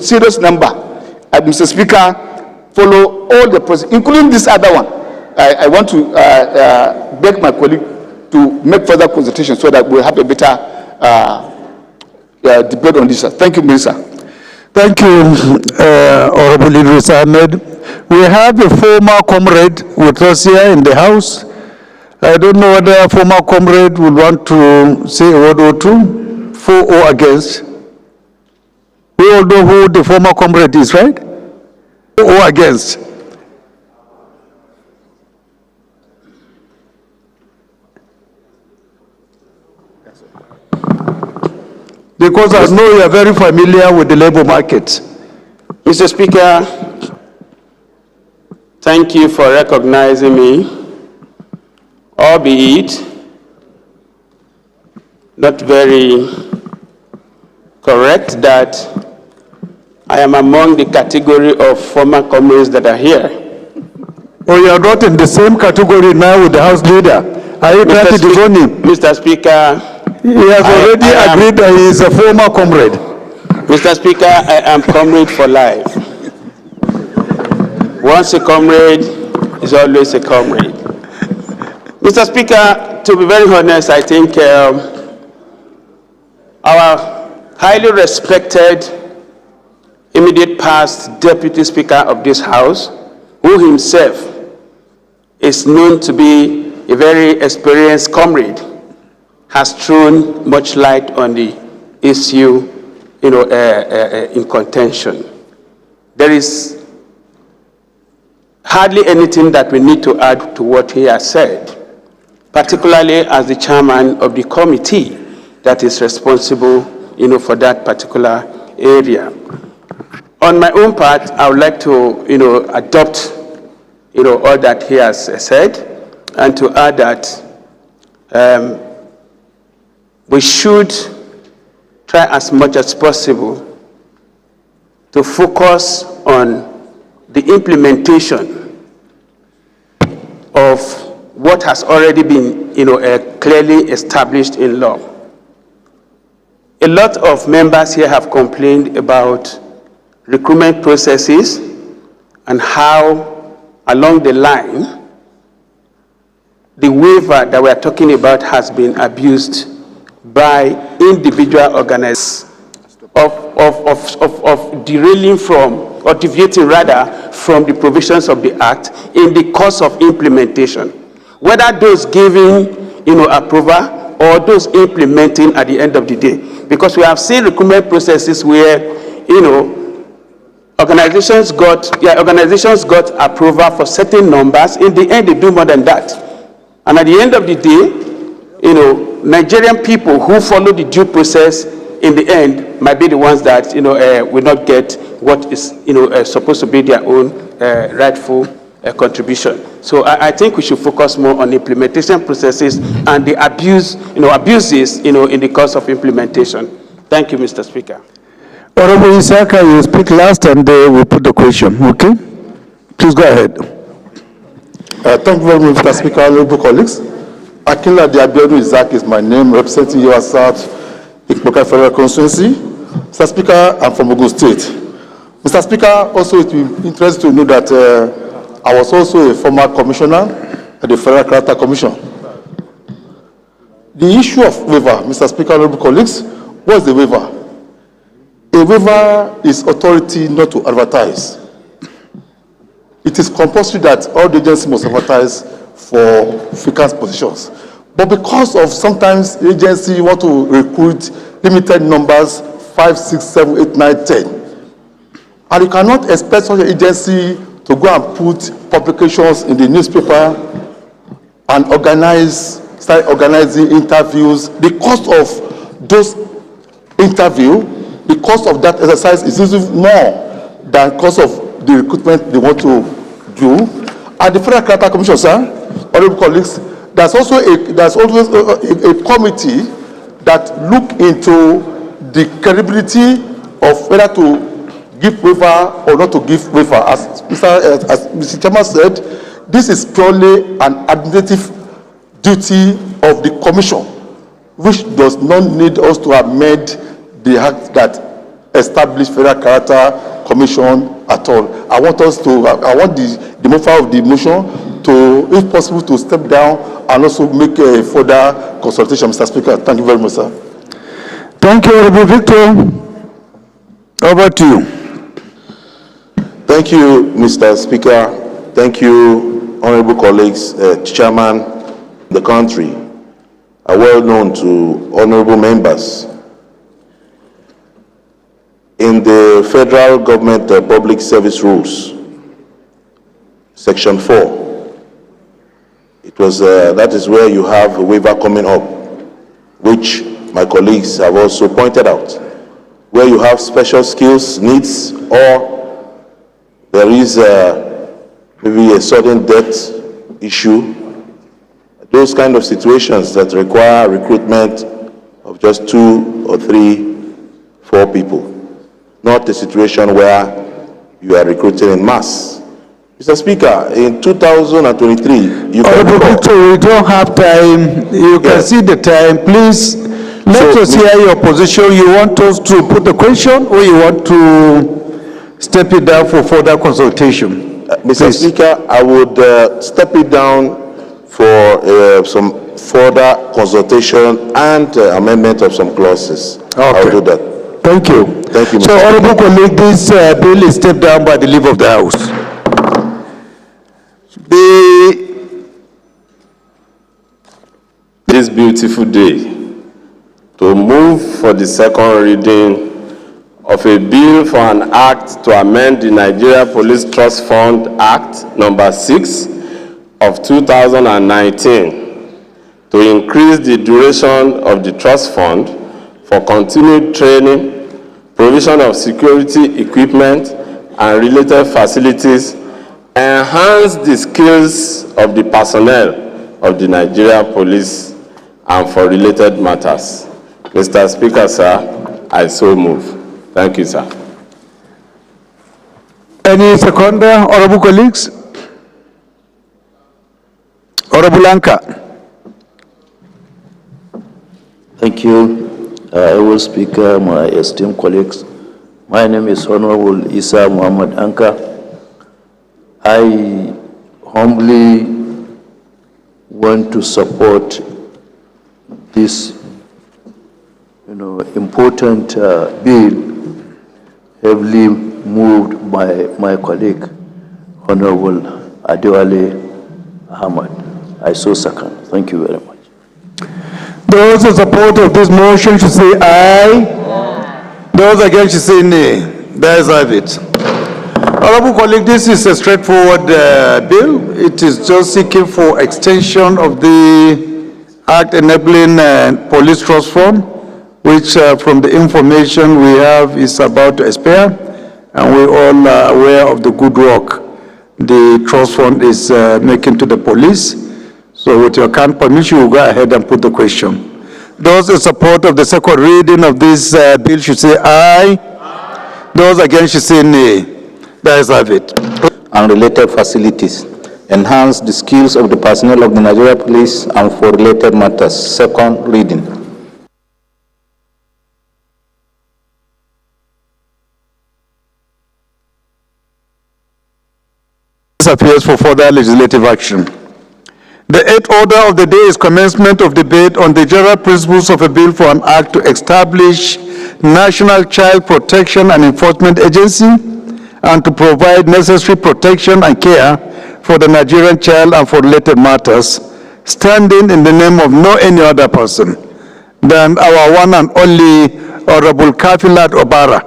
serious number. Mr. Speaker, follow all the process, including this other one. I want to beg my colleague to make further consultation so that we'll have a better debate on this. Thank you, Minister. Thank you, Honorable Idris Ahmed. We have a former comrade with us here in the House. I don't know whether a former comrade would want to say a word or two, for or against. We all know who the former comrade is, right? For or against. Because I know you are very familiar with the labor market. Mr. Speaker, thank you for recognizing me, albeit not very correct that I am among the category of former comrades that are here. Or you are not in the same category now with the House leader. Are you trying to disown him? Mr. Speaker, he has already agreed that he is a former comrade. Mr. Speaker, I am comrade for life. Once a comrade is always a comrade. Mr. Speaker, to be very honest, I think our highly respected immediate past Deputy Speaker of this House, who himself is known to be a very experienced comrade, has thrown much light on the issue, in contention. There is hardly anything that we need to add to what he has said, particularly as the chairman of the committee that is responsible, for that particular area. On my own part, I would like to, adopt, all that he has said, and to add that we should try as much as possible to focus on the implementation of what has already been, clearly established in law. A lot of members here have complained about recruitment processes and how, along the line, the waiver that we're talking about has been abused by individual organizations of derailing from, or deviating rather, from the provisions of the Act in the course of implementation. Whether those giving, approval or those implementing at the end of the day. Because we have seen recruitment processes where, organizations got approval for certain numbers. In the end, they do more than that. And at the end of the day, Nigerian people who follow the due process in the end might be the ones that, will not get what is, supposed to be their own rightful contribution. So I think we should focus more on implementation processes and the abuses, in the course of implementation. Thank you, Mr. Speaker. Honorable Isaka, you speak last and we put the question, okay? Please go ahead. Thank you very much, Mr. Speaker, honorable colleagues. Akinla Diabiodun Isaac is my name, representing your South Ikpoka Federal Constituency. Mr. Speaker, I'm from Ogun State. Mr. Speaker, also it will be interesting to know that I was also a former commissioner at the Federal Character Commission. The issue of waiver, Mr. Speaker, honorable colleagues, what's the waiver? A waiver is authority not to advertise. It is compulsory that all the agencies must advertise for vacant positions. But because of sometimes agency want to recruit limited numbers, 5, 6, 7, 8, 9, 10. And you cannot expect such an agency to go and put publications in the newspaper and start organizing interviews. The cost of those interviews, the cost of that exercise is even more than cost of the recruitment they want to do. At the Federal Character Commission, sir, honorable colleagues, there's always a committee that look into the credibility of whether to give waiver or not to give waiver. As Mr. Chairman said, this is purely an administrative duty of the commission, which does not need us to amend the act that established Federal Character Commission at all. I want the mover of the motion to, if possible, to step down and also make a further consultation, Mr. Speaker. Thank you very much, sir. Thank you, Honorable Victor. Over to you. Thank you, Mr. Speaker. Thank you, honorable colleagues, chairman of the country, are well known to honorable members. In the Federal Government Public Service Rules, Section 4, it was, that is where you have a waiver coming up, which my colleagues have also pointed out, where you have special skills, needs, or there is maybe a sudden death issue, those kind of situations that require recruitment of just 2 or 3, 4 people, not a situation where you are recruiting in mass. Mr. Speaker, in 2023, you Honorable Victor, we don't have time. You can see the time. Please, let us hear your position. You want us to put the question or you want to step it down for further consultation? Mr. Speaker, I would step it down for some further consultation and amendment of some clauses. Okay. I'll do that. Thank you. Thank you, Mr. So, honorable colleague, this bill is stepped down by the leave of the House. This beautiful day to move for the second reading of a bill for an act to amend the Nigeria Police Trust Fund Act number 6 of 2019 to increase the duration of the trust fund for continued training, provision of security equipment and related facilities, enhance the skills of the personnel of the Nigeria Police and for related matters. Mr. Speaker, sir, I so move. Thank you, sir. Any seconder, honorable colleagues? Honorable Anka. Thank you. Honorable Speaker, my esteemed colleagues. My name is Honorable Isa Muhammad Anka. I humbly want to support this, important bill, heavily moved by my colleague, Honorable Adewale Ahmad. I so second. Thank you very much. Those in support of this motion should say aye. Those against should say nay. There is it. Honorable colleague, this is a straightforward bill. It is just seeking for extension of the Act enabling police trust fund, which from the information we have is about to expire, and we all are aware of the good work the trust fund is making to the police. So with your kind permission, we'll go ahead and put the question. Those in support of the second reading of this bill should say aye. Aye. Those against should say nay. There is it. And related facilities. Enhance the skills of the personnel of the Nigeria Police and for related matters. Second reading. This appears for further legislative action. The eighth order of the day is commencement of debate on the general principles of a bill for an act to establish National Child Protection and Enforcement Agency and to provide necessary protection and care for the Nigerian child and for related matters, standing in the name of no any other person than our one and only Honorable Kafilat Obara.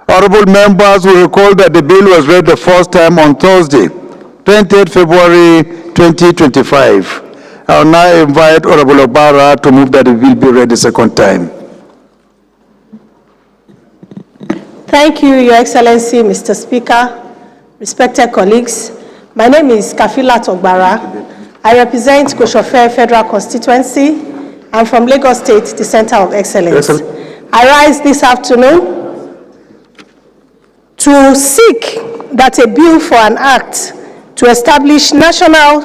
Honorable members will recall that the bill was read the first time on Thursday, 28 February 2025. I will now invite Honorable Obara to move that the bill be read the second time. Thank you, Your Excellency, Mr. Speaker, respected colleagues. My name is Kafilat Ogbara. I represent Koshofe Federal Constituency. I'm from Lagos State, the Center of Excellence. I rise this afternoon to seek that a bill for an act to establish National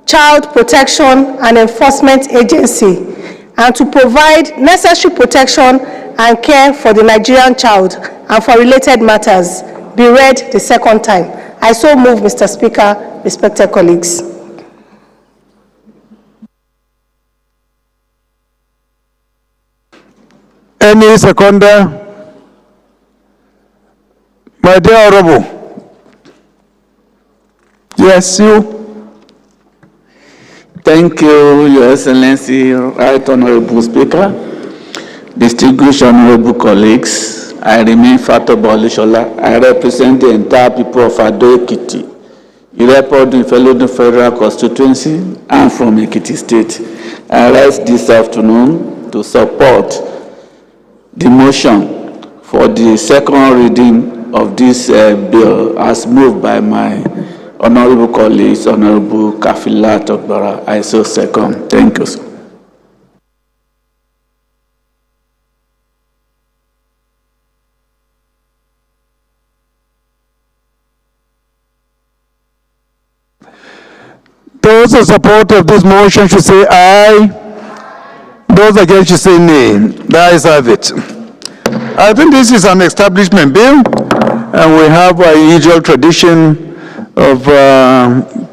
Child Protection and Enforcement Agency and to provide necessary protection and care for the Nigerian child and for related matters be read the second time. I so move, Mr. Speaker, respected colleagues. Any seconder? My dear Honorable. Yes, you. Thank you, Your Excellency, Right Honorable Speaker, distinguished honorable colleagues. I remain Fato Bolishola. I represent the entire people of Ado Ekiti, Irepo fellow Federal Constituency, and from Ekiti State. I rise this afternoon to support the motion for the second reading of this bill as moved by my honorable colleagues, Honorable Kafila Tokbara. I so second. Thank you, sir. Those in support of this motion should say aye. Those against should say nay. The ayes have it. I think this is an establishment bill, and we have a usual tradition of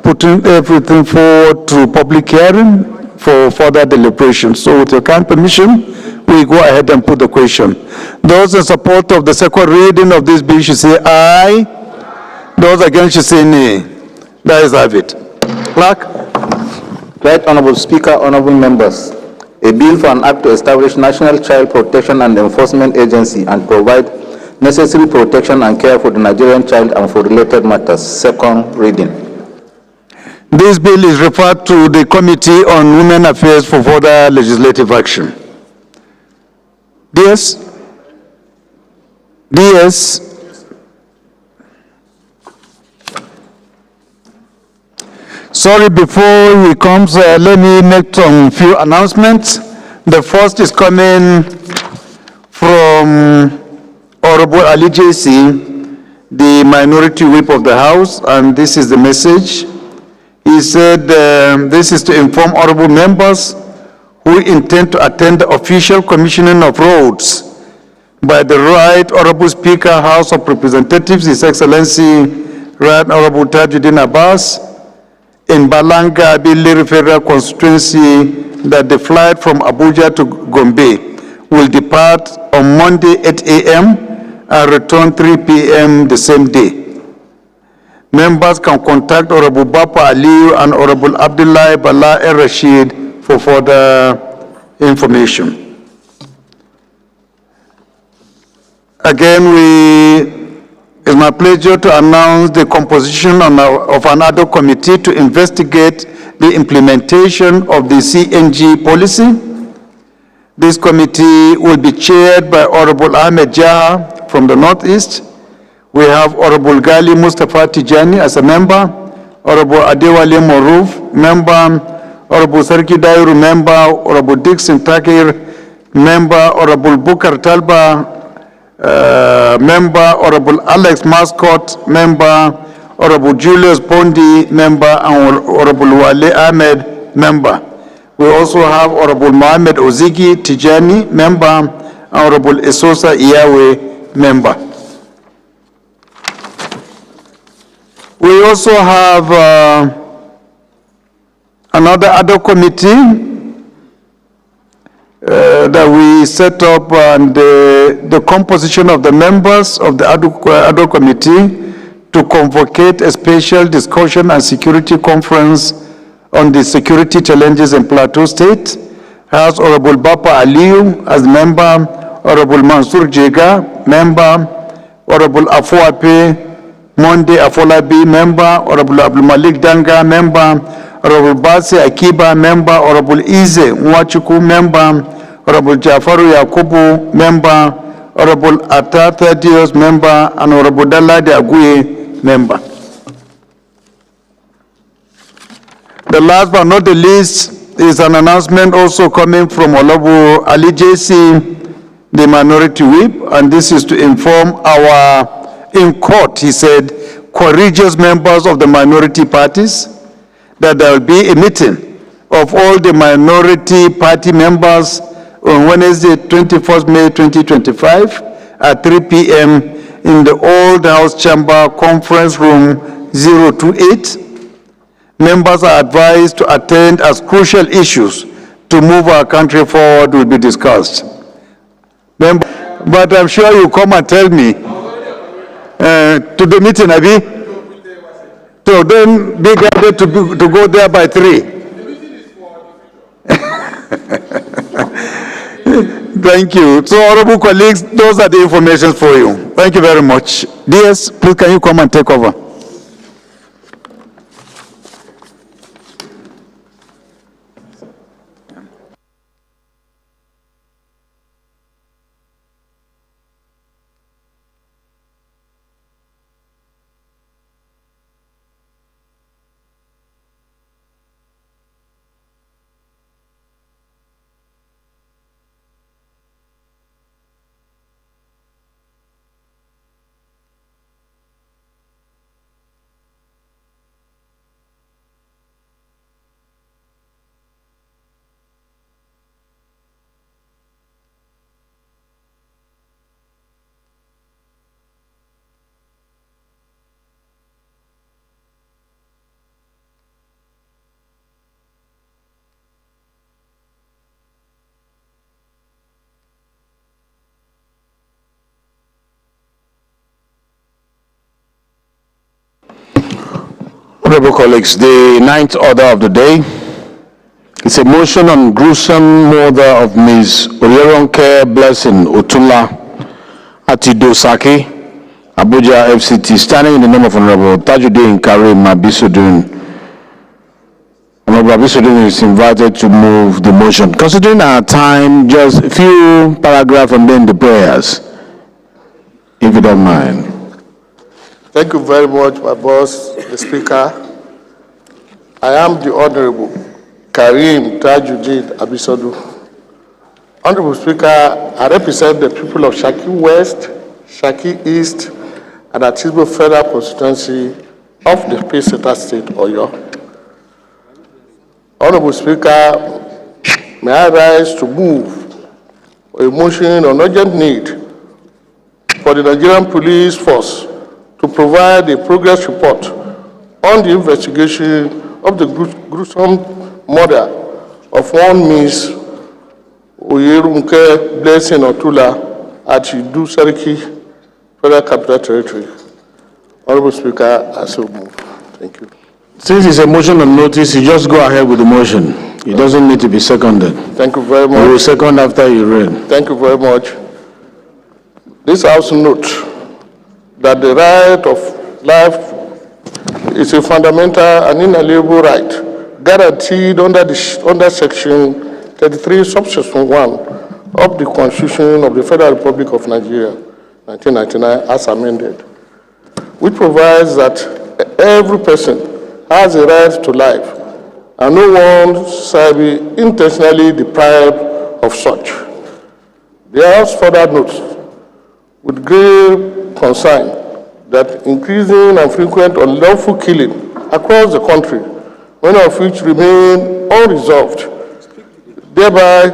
putting everything forward to public hearing for further deliberation. So with your kind permission, we go ahead and put the question. Those in support of the second reading of this bill should say aye. Those against should say nay. The ayes have it. Clerk. Right Honorable Speaker, honorable members, a bill for an act to establish National Child Protection and Enforcement Agency and provide necessary protection and care for the Nigerian child and for related matters. Second reading. This bill is referred to the Committee on Women Affairs for further legislative action. DS? DS? Sorry, before he comes, let me make some few announcements. The first is coming from Honorable Ali JC, the Minority Whip of the House, and this is the message. He said, this is to inform honorable members who intend to attend the official commissioning of roads by the Right Honorable Speaker, House of Representatives, His Excellency, Right Honorable Tajuddin Abbas, in Balanga, Billiri Federal Constituency, that the flight from Abuja to Gombe will depart on Monday 8 a.m. and return 3 p.m. the same day. Members can contact Honorable Bapa Aliyu and Honorable Abdullah Bala El Rashid for further information. Again, it's my pleasure to announce the composition of another committee to investigate the implementation of the CNG policy. This committee will be chaired by Honorable Ahmed Jaha from the Northeast. We have Honorable Gali Mustafa Tijani as a member, Honorable Adewale Moruf, member, Honorable Sarki Dairu, member, Honorable Dixon Takir, member, Honorable Bukar Talba, member, Honorable Alex Mascot, member, Honorable Julius Bondi, member, and Honorable Wale Ahmed, member. We also have Honorable Mohamed Ozigi Tijani, member, and Honorable Esosa Iyawe, member. We also have another committee that we set up, and the composition of the members of the ADO committee to convocate a special discussion and security conference on the security challenges in Plateau State has Honorable Bapa Aliyu as member, Honorable Mansour Jega, member, Honorable Afuape Monde Afolabi, member, Honorable Abdul Malik Danga, member, Honorable Basi Akiba, member, Honorable Ize Nwachuku, member, Honorable Jafaru Yakubu, member, Honorable Atata Dios, member, and Honorable Dalade Aguye, member. The last but not the least is an announcement also coming from Honorable Ali JC, the Minority Whip, and this is to inform in court, he said, courageous members of the minority parties, that there will be a meeting of all the minority party members on Wednesday, 21st May 2025 at 3 p.m. in the Old House Chamber Conference Room, 028. Members are advised to attend as crucial issues to move our country forward will be discussed. But I'm sure you come and tell me to the meeting, Abi. So then be guided to go there by 3. Thank you. So, honorable colleagues, those are the information for you. Thank you very much. DS, please can you come and take over? Honorable colleagues, the ninth order of the day is a motion on gruesome murder of Ms. Oyeronke Blessing Otula Atidosaki, Abuja FCT, standing in the name of Honorable Tajuddin Karim Abisudun. Honorable Abisudun is invited to move the motion. Considering our time, just a few paragraphs and then the prayers, if you don't mind. Thank you very much, my boss, the Speaker. I am the Honorable Karim Tajuddin Abisodu. Honorable Speaker, I represent the people of Shaki West, Shaki East, and Atisbo Federal Constituency of the Peseta State, Oyo. Honorable Speaker, may I rise to move a motion on urgent need for the Nigerian Police Force to provide a progress report on the investigation of the gruesome murder of one Ms. Oyeronke Blessing Otula at Idu Seriki, Federal Capital Territory. Honorable Speaker, I so move. Thank you. Since it's a motion on notice, you just go ahead with the motion. It doesn't need to be seconded. Thank you very much. We will second after you read. Thank you very much. This House note that the right of life is a fundamental and inalienable right guaranteed under Section 33, subsection 1 of the Constitution of the Federal Republic of Nigeria, 1999, as amended, which provides that every person has a right to life and no one shall be intentionally deprived of such. The House further notes with grave concern that increasing and frequent unlawful killing across the country, many of which remain unresolved, thereby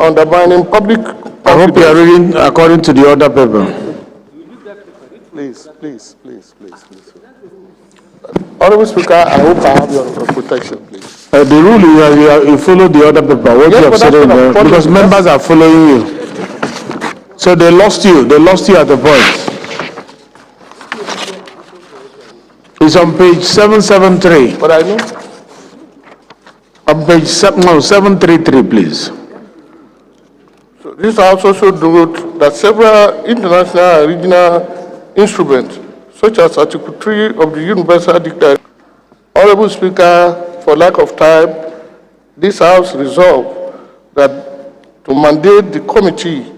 undermining public confidence. I hope you are reading according to the order paper. Please. Honorable Speaker, I hope I have your protection, please. The rule is you follow the order paper. What you have said because members are following you. So they lost you. They lost you at the point. It's on page 773. But I know. On page 733, please. So this House also note that several international and regional instruments, such as Article 3 of the Universal Declaration. Honorable Speaker, for lack of time, this House resolved that to mandate the Committee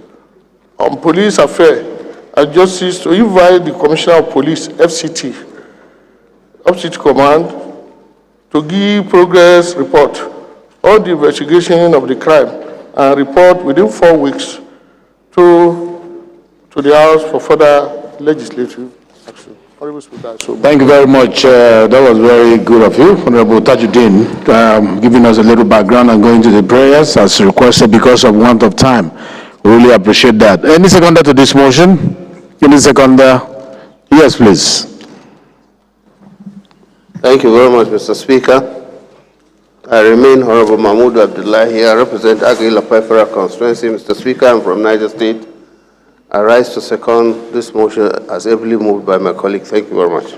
on Police Affairs and Justice to invite the Commissioner of Police, FCT Command, to give progress report on the investigation of the crime and report within 4 weeks to the House for further legislative action. Thank you very much. That was very good of you, Honorable Tajuddin, giving us a little background and going to the prayers as requested because of want of time. Really appreciate that. Any seconder to this motion? Any seconder? Yes, please. Thank you very much, Mr. Speaker. I remain Honorable Mahmoud Abdullahi. I represent Aguila Federal Constituency. Mr. Speaker, I'm from Niger State. I rise to second this motion as ably moved by my colleague. Thank you very much.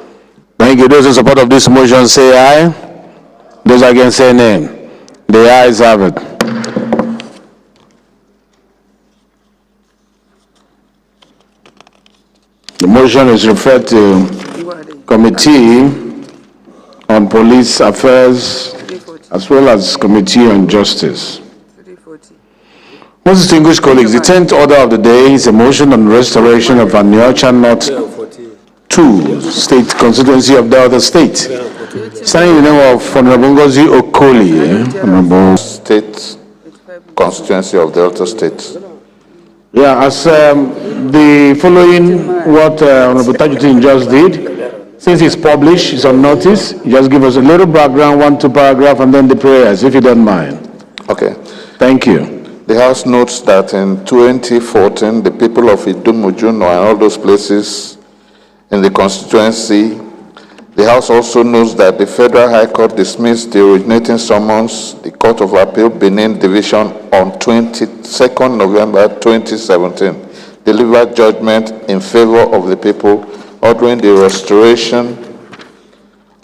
Thank you. Those in support of this motion say aye. Those against say nay. The ayes have it. The motion is referred to Committee on Police Affairs as well as Committee on Justice. Most distinguished colleagues, the 10th order of the day is a motion on restoration of Aniocha North 2 State Constituency of Delta State. Signing the name of Honorable Ngozi Okoli, Honorable State Constituency of Delta State. Yeah, as the following what Honorable Tajuddin just did, since it's published, it's on notice, just give us a little background, 1-2 paragraph, and then the prayers, if you don't mind. Okay. Thank you. The House notes that in 2014, the people of Idumujuno and all those places in the constituency, the House also knows that the Federal High Court dismissed the originating summons, the Court of Appeal, Benin Division, on 22nd November 2017, delivered judgment in favor of the people, ordering the restoration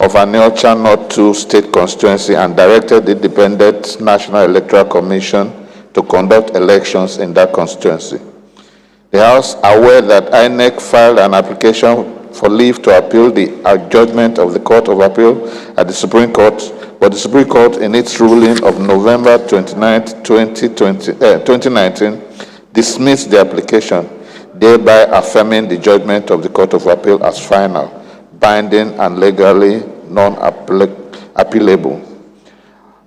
of Aniocha North 2 State Constituency and directed the Independent National Electoral Commission to conduct elections in that constituency. The House, aware that INEC filed an application for leave to appeal the judgment of the Court of Appeal at the Supreme Court, but the Supreme Court, in its ruling of November 29, 2019, dismissed the application, thereby affirming the judgment of the Court of Appeal as final, binding, and legally non-appealable.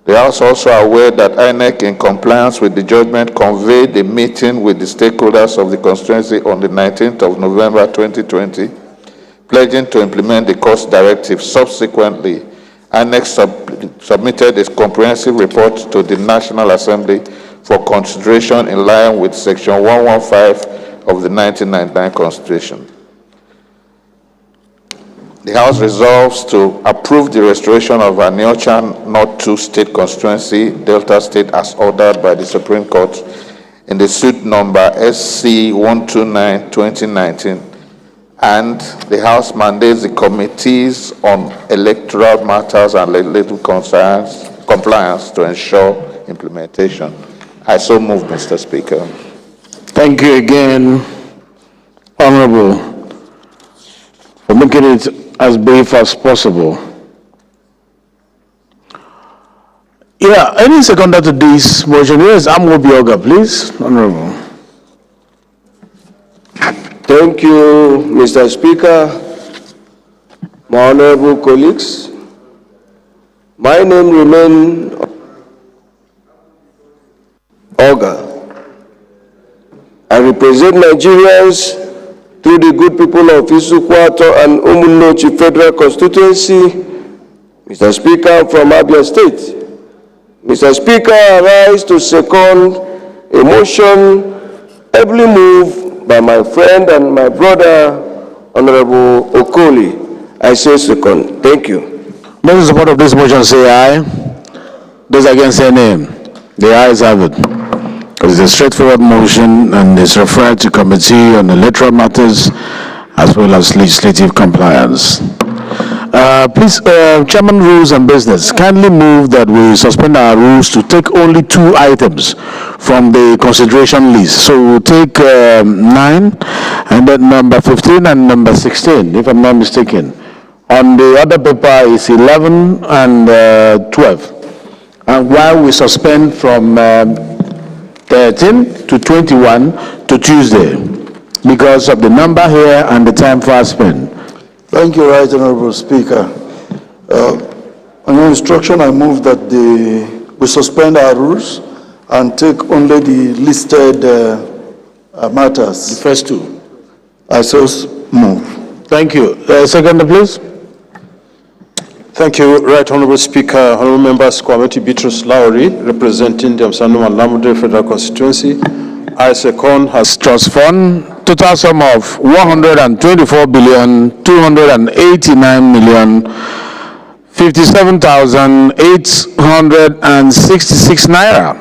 The House also aware that INEC, in compliance with the judgment, conveyed a meeting with the stakeholders of the constituency on the 19th of November 2020, pledging to implement the court's directive. Subsequently, INEC submitted a comprehensive report to the National Assembly for consideration in line with Section 115 of the 1999 Constitution. The House resolves to approve the restoration of Aniocha North 2 State Constituency, Delta State, as ordered by the Supreme Court in the suit number SC 129/2019, and the House mandates the committees on electoral matters and legislative compliance to ensure implementation. I so move, Mr. Speaker. Thank you again, Honorable, for making it as brief as possible. Yeah, any seconder to this motion? Yes, Amobioga, please, Honorable. Thank you, Mr. Speaker, my honorable colleagues. My name remains Oga. I represent Nigerians through the good people of Isukwato and Umunochi Federal Constituency. Mr. Speaker, from Abia State. Mr. Speaker, I rise to second a motion ably moved by my friend and my brother, Honorable Okoli. I say second. Thank you. Those in support of this motion say aye. Those against say nay. The ayes have it. It is a straightforward motion and is referred to Committee on Electoral Matters as well as Legislative Compliance. Please, Chairman, Rules and Business, kindly move that we suspend our rules to take only 2 items from the consideration list. So we'll take 9 and then number 15 and number 16, if I'm not mistaken. On the other paper is 11 and 12. And while we suspend from 13 to 21 to Tuesday because of the number here and the time fast spent. Thank you, Right Honorable Speaker. On your instruction, I move that we suspend our rules and take only the listed matters. The first 2. I so move. Thank you. Second, please. Thank you, Right Honorable Speaker. Honorable Members, Kwameti Bitrus Lowry, representing the Amsano and Lamude Federal Constituency. I second has Trust Fund, total sum of 124,289,057,866 naira,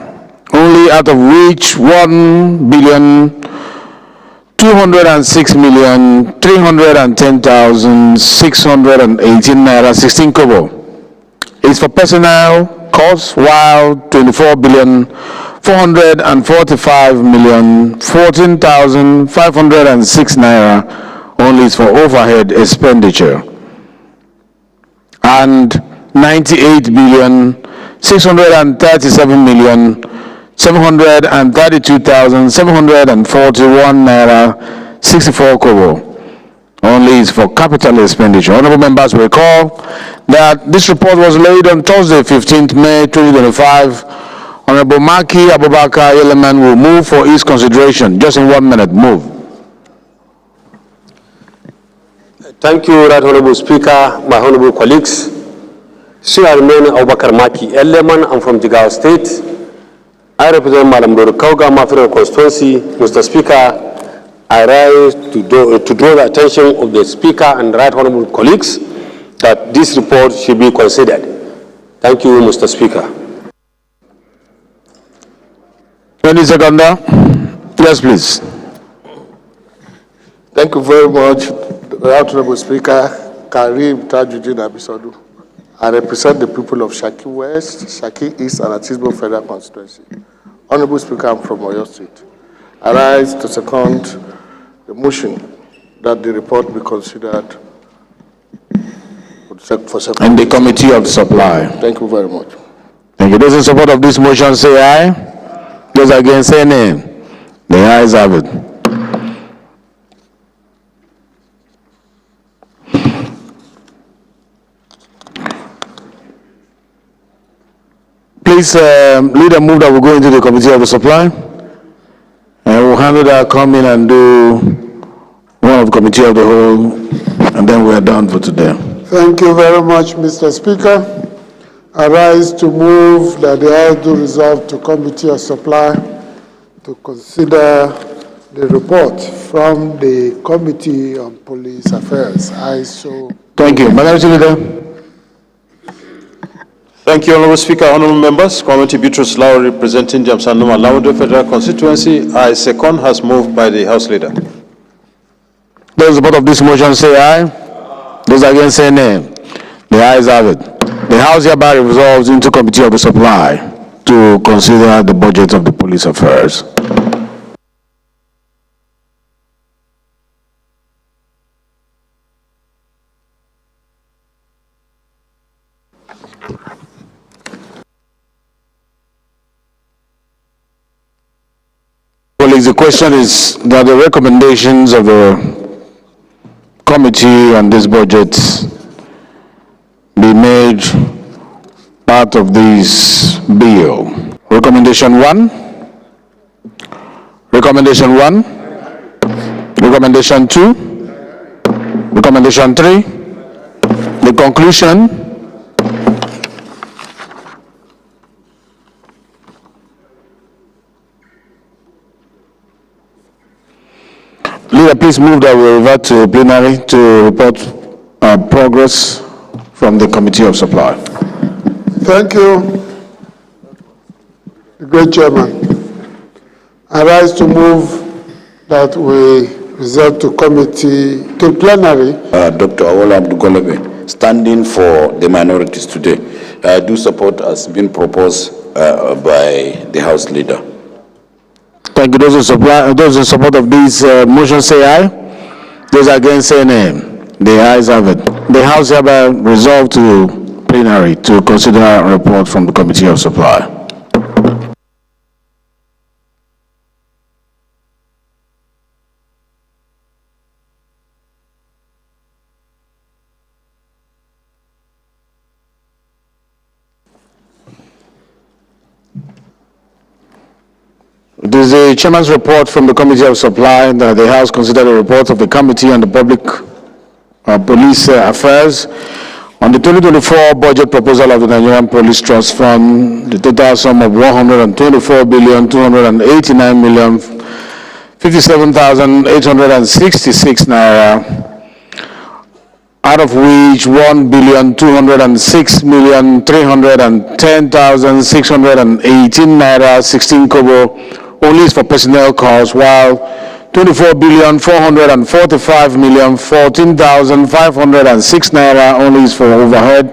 only out of which 1,206,310,618 naira 16 kobo is for personnel costs, while 24,445,014,506 naira only is for overhead expenditure, and 98,637,732,741 naira 64 kobo only is for capital expenditure. Honorable members will recall that this report was laid on Thursday, 15th May 2025. Honorable Maki Abubakar Eleman will move for its consideration. Just in 1 minute, move. Thank you, Right Honorable Speaker, my honorable colleagues. I remain Abubakar Maki Eleman. I'm from Jigawa State. I represent Madam Dorukauga Mafia constituency. Mr. Speaker, I rise to draw the attention of the Speaker and Right Honorable colleagues that this report should be considered. Thank you, Mr. Speaker. 20 seconds. Yes, please. Thank you very much, Right Honorable Speaker. Karim Tajuddin Abisodu. I represent the people of Shaki West, Shaki East, and Atisbo Federal Constituency. Honorable Speaker, I'm from Oyo State. I rise to second the motion that the report be considered for second. In the Committee of Supply. Thank you very much. Thank you. Those in support of this motion say aye. Those against say nay. The ayes have it. Please, leader, move that we go into the Committee of the Supply. And we'll handle that, come in and do one of the Committee of the Whole, and then we're done for today. Thank you very much, Mr. Speaker. I rise to move that the House do resolve to Committee of Supply to consider the report from the Committee on Police Affairs. Thank you. Minority Leader. Thank you, Honorable Speaker, honorable members. Committee Beatrice Lau representing Jamsanduma Lamudo Federal Constituency. I second has moved by the House Leader. Those in support of this motion say aye. Those against say nay. The ayes have it. The House hereby resolves into Committee of the Supply to consider the budget of the police affairs. The question is that the recommendations of the committee on this budget be made part of this bill. Recommendation 1, recommendation 1, recommendation 2, recommendation 3, the conclusion. Leader, please move that we revert to plenary to report progress from the Committee of Supply. Thank you, the great chairman. I rise to move that we result to plenary. Dr. Awola Abdugolebe, standing for the minorities today. I do support as been proposed by the House Leader. Thank you. Those in support of this motion say aye. Those against say nay. The ayes have it. The House hereby resolved to plenary to consider a report from the Committee of Supply. It is the Chairman's report from the Committee of Supply that the House considered a report of the Committee on the Public Police Affairs On the 2024 budget proposal of the Nigerian Police Trust Fund, the total sum of 124,289,057,866 naira, out of which 1,206,310,618 naira 16 kobo only is for personnel costs, while 24,445,014,506 naira only is for overhead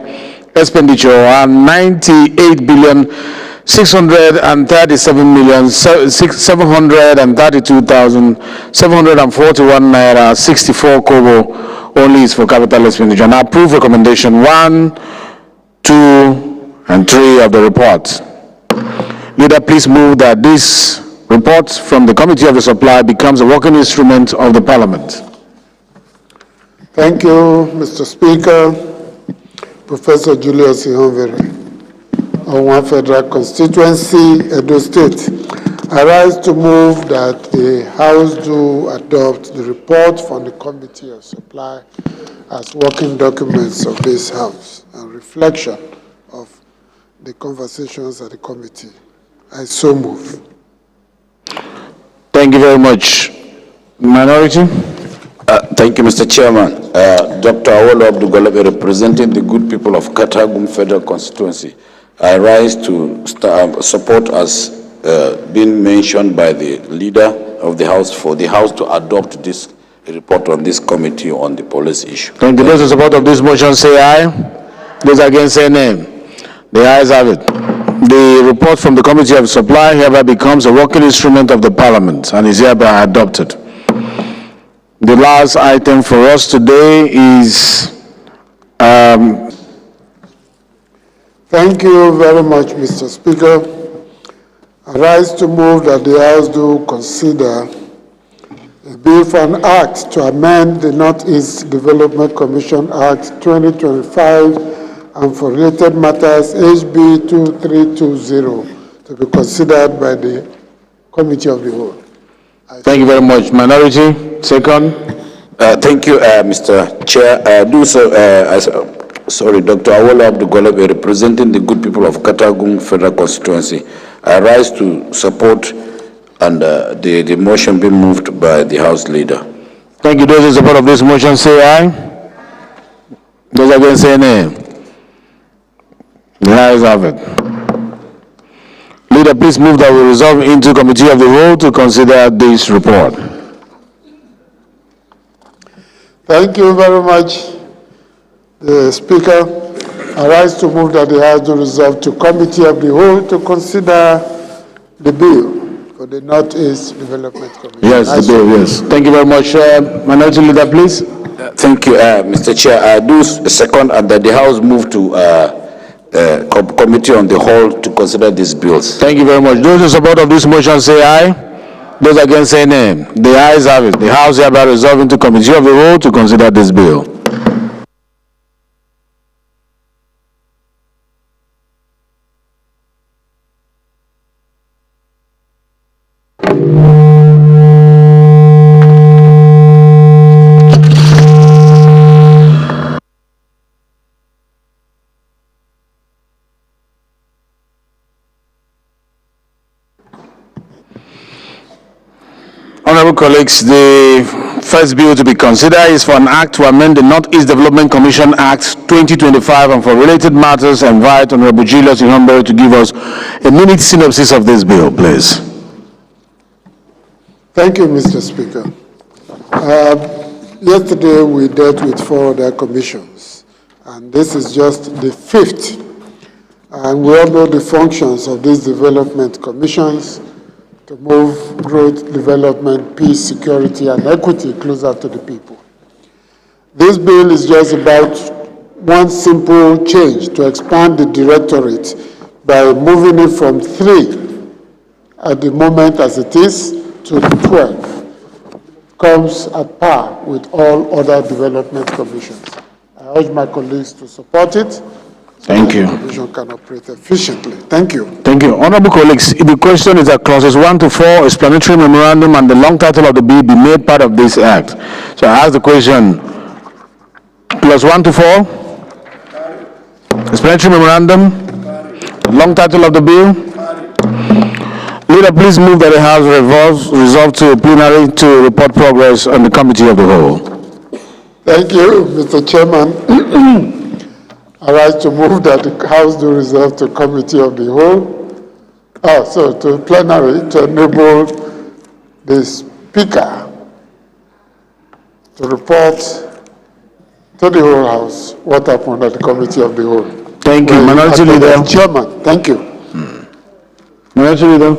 expenditure, and 98,637,732,741 naira 64 kobo only is for capital expenditure. And I approve recommendation 1, 2, and 3 of the report. Leader, please move that this report from the Committee of the Supply becomes a working instrument of the Parliament. Thank you, Mr. Speaker. Professor Julius Ihonvere, Owan Federal Constituency, Edo State. I rise to move that the House do adopt the report from the Committee of Supply as working documents of this House and reflection of the conversations at the committee. I so move. Thank you very much. Minority? Thank you, Mr. Chairman. Dr. Awolo Abdugolabe, representing the good people of Katagum Federal Constituency. I rise to support as being mentioned by the leader of the House for the House to adopt this report on this committee on the police issue. Thank you. Those in support of this motion say aye. Those against say nay. The ayes have it. The report from the Committee of Supply hereby becomes a working instrument of the Parliament and is hereby adopted. The last item for us today is Thank you very much, Mr. Speaker. I rise to move that the House do consider a bill for an act to amend the Northeast Development Commission Act 2025 and for related matters HB 2320 to be considered by the Committee of the Whole. Thank you very much. Minority, second. Thank you, Mr. Chair. Dr. Awolo Abdugolabe, representing the good people of Katagum Federal Constituency. I rise to support and the motion being moved by the House Leader. Thank you. Those in support of this motion say aye. Those against say nay. The ayes have it. Leader, please move that we resolve into Committee of the Whole to consider this report. Thank you very much, the Speaker. I rise to move that the House do resolve to Committee of the Whole to consider the bill for the Northeast Development Commission. Yes, the bill, yes. Thank you very much. Minority Leader, please. Thank you, Mr. Chair. I do second that the House move to Committee on the Whole to consider these bills. Thank you very much. Those in support of this motion say aye. Those against say nay. The ayes have it. The House hereby resolving to Committee of the Whole to consider this bill. Honorable colleagues, the first bill to be considered is for an act to amend the Northeast Development Commission Act 2025 and for related matters. I invite Honorable Julius Ihonvere to give us a minute synopsis of this bill, please. Thank you, Mr. Speaker. Yesterday we dealt with 4 other commissions, and this is just the 5th. And we all know the functions of these development commissions: to move growth, development, peace, security, and equity closer to the people. This bill is just about one simple change to expand the directorate by moving it from 3 at the moment as it is to 12. Comes at par with all other development commissions. I urge my colleagues to support it. Thank you. The commission can operate efficiently. Thank you. Thank you. Honorable colleagues, the question is that clauses 1 to 4, explanatory memorandum, and the long title of the bill be made part of this act. So I ask the question, clause 1 to 4? Explanatory memorandum. Long title of the bill. Leader, please move that the House resolve to plenary to report progress on the committee of the whole. Thank you, Mr. Chairman. I rise to move that the House do resolve to committee of the whole. So to plenary to enable the Speaker to report to the whole House what happened at the committee of the whole. Thank you, Minority Leader. Chairman, thank you. Minority Leader.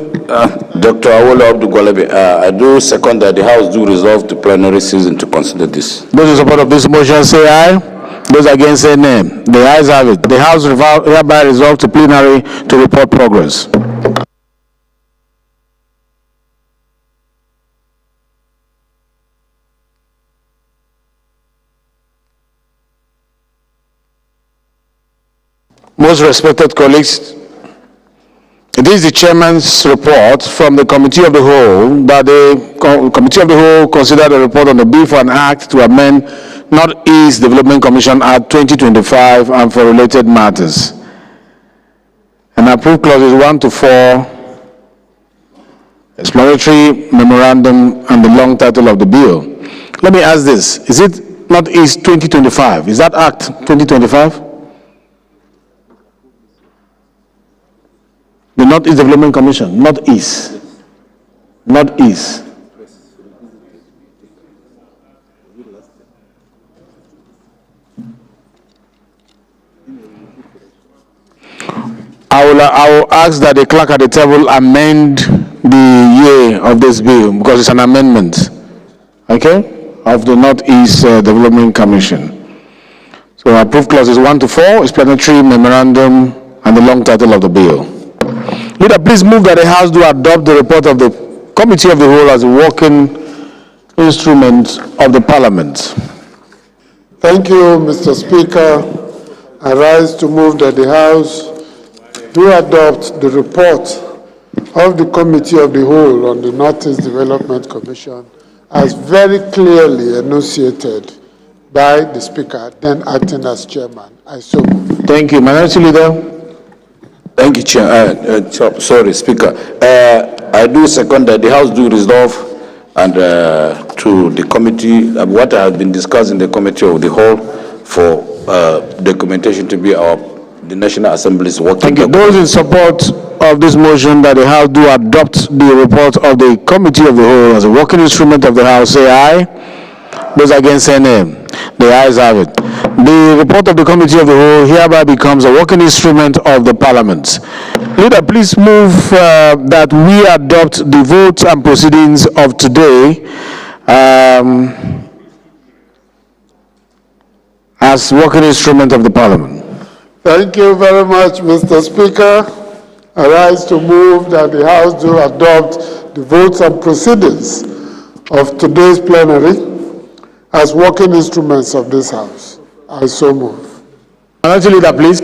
Dr. Awolo Abdugwalabi, I do second that the House do resolve to plenary season to consider this. Those in support of this motion say aye. Those against say nay. The ayes have it. The House hereby resolve to plenary to report progress. Most respected colleagues, it is the chairman's report from the Committee of the Whole that the Committee of the Whole considered a report on the bill for an act to amend Northeast Development Commission Act 2025 and for related matters. And approved clauses 1 to 4, explanatory memorandum, and the long title of the bill. Let me ask this: is it Northeast 2025? Is that Act 2025? The Northeast Development Commission, Northeast. I will ask that the clerk at the table amend the year of this bill because it's an amendment, okay, of the Northeast Development Commission. So approved clauses 1 to 4, explanatory memorandum, and the long title of the bill. Leader, please move that the House do adopt the report of the Committee of the Whole as a working instrument of the Parliament. Thank you, Mr. Speaker. I rise to move that the House do adopt the report of the Committee of the Whole on the Northeast Development Commission as very clearly enunciated by the Speaker, then acting as Chairman. I so move. Thank you. Minority Leader. Thank you, Speaker. I do second that the House do resolve and to the committee what has been discussed in the Committee of the Whole for documentation to be the National Assembly's working. Thank you. Those in support of this motion that the House do adopt the report of the Committee of the Whole as a working instrument of the House say aye. Those against say nay. The ayes have it. The report of the Committee of the Whole hereby becomes a working instrument of the Parliament. Leader, please move that we adopt the votes and proceedings of today as working instrument of the Parliament. Thank you very much, Mr. Speaker. I rise to move that the House do adopt the votes and proceedings of today's plenary as working instruments of this House. I so move. Minority Leader, please.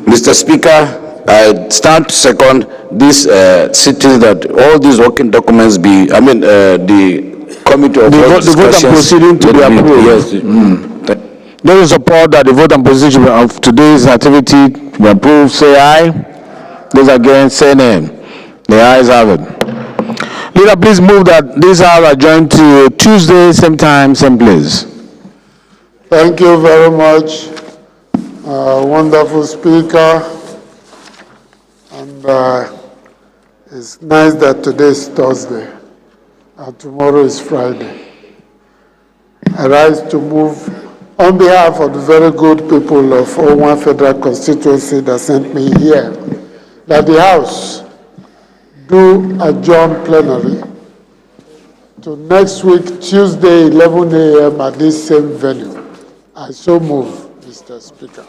Mr. Speaker, I stand to second this sitting that all these working documents be, the Committee of the vote and proceeding to be approved. Yes. Those in support that the vote and proceeding of today's activity be approved, say aye. Those against, say nay. The ayes have it. Leader, please move that this House adjourn to Tuesday, same time, same place. Thank you very much, wonderful Speaker. And it's nice that today is Thursday and tomorrow is Friday. I rise to move on behalf of the very good people of Owan Federal Constituency that sent me here, that the House do adjourn plenary to next week, Tuesday, 11 a.m. at this same venue. I so move, Mr. Speaker.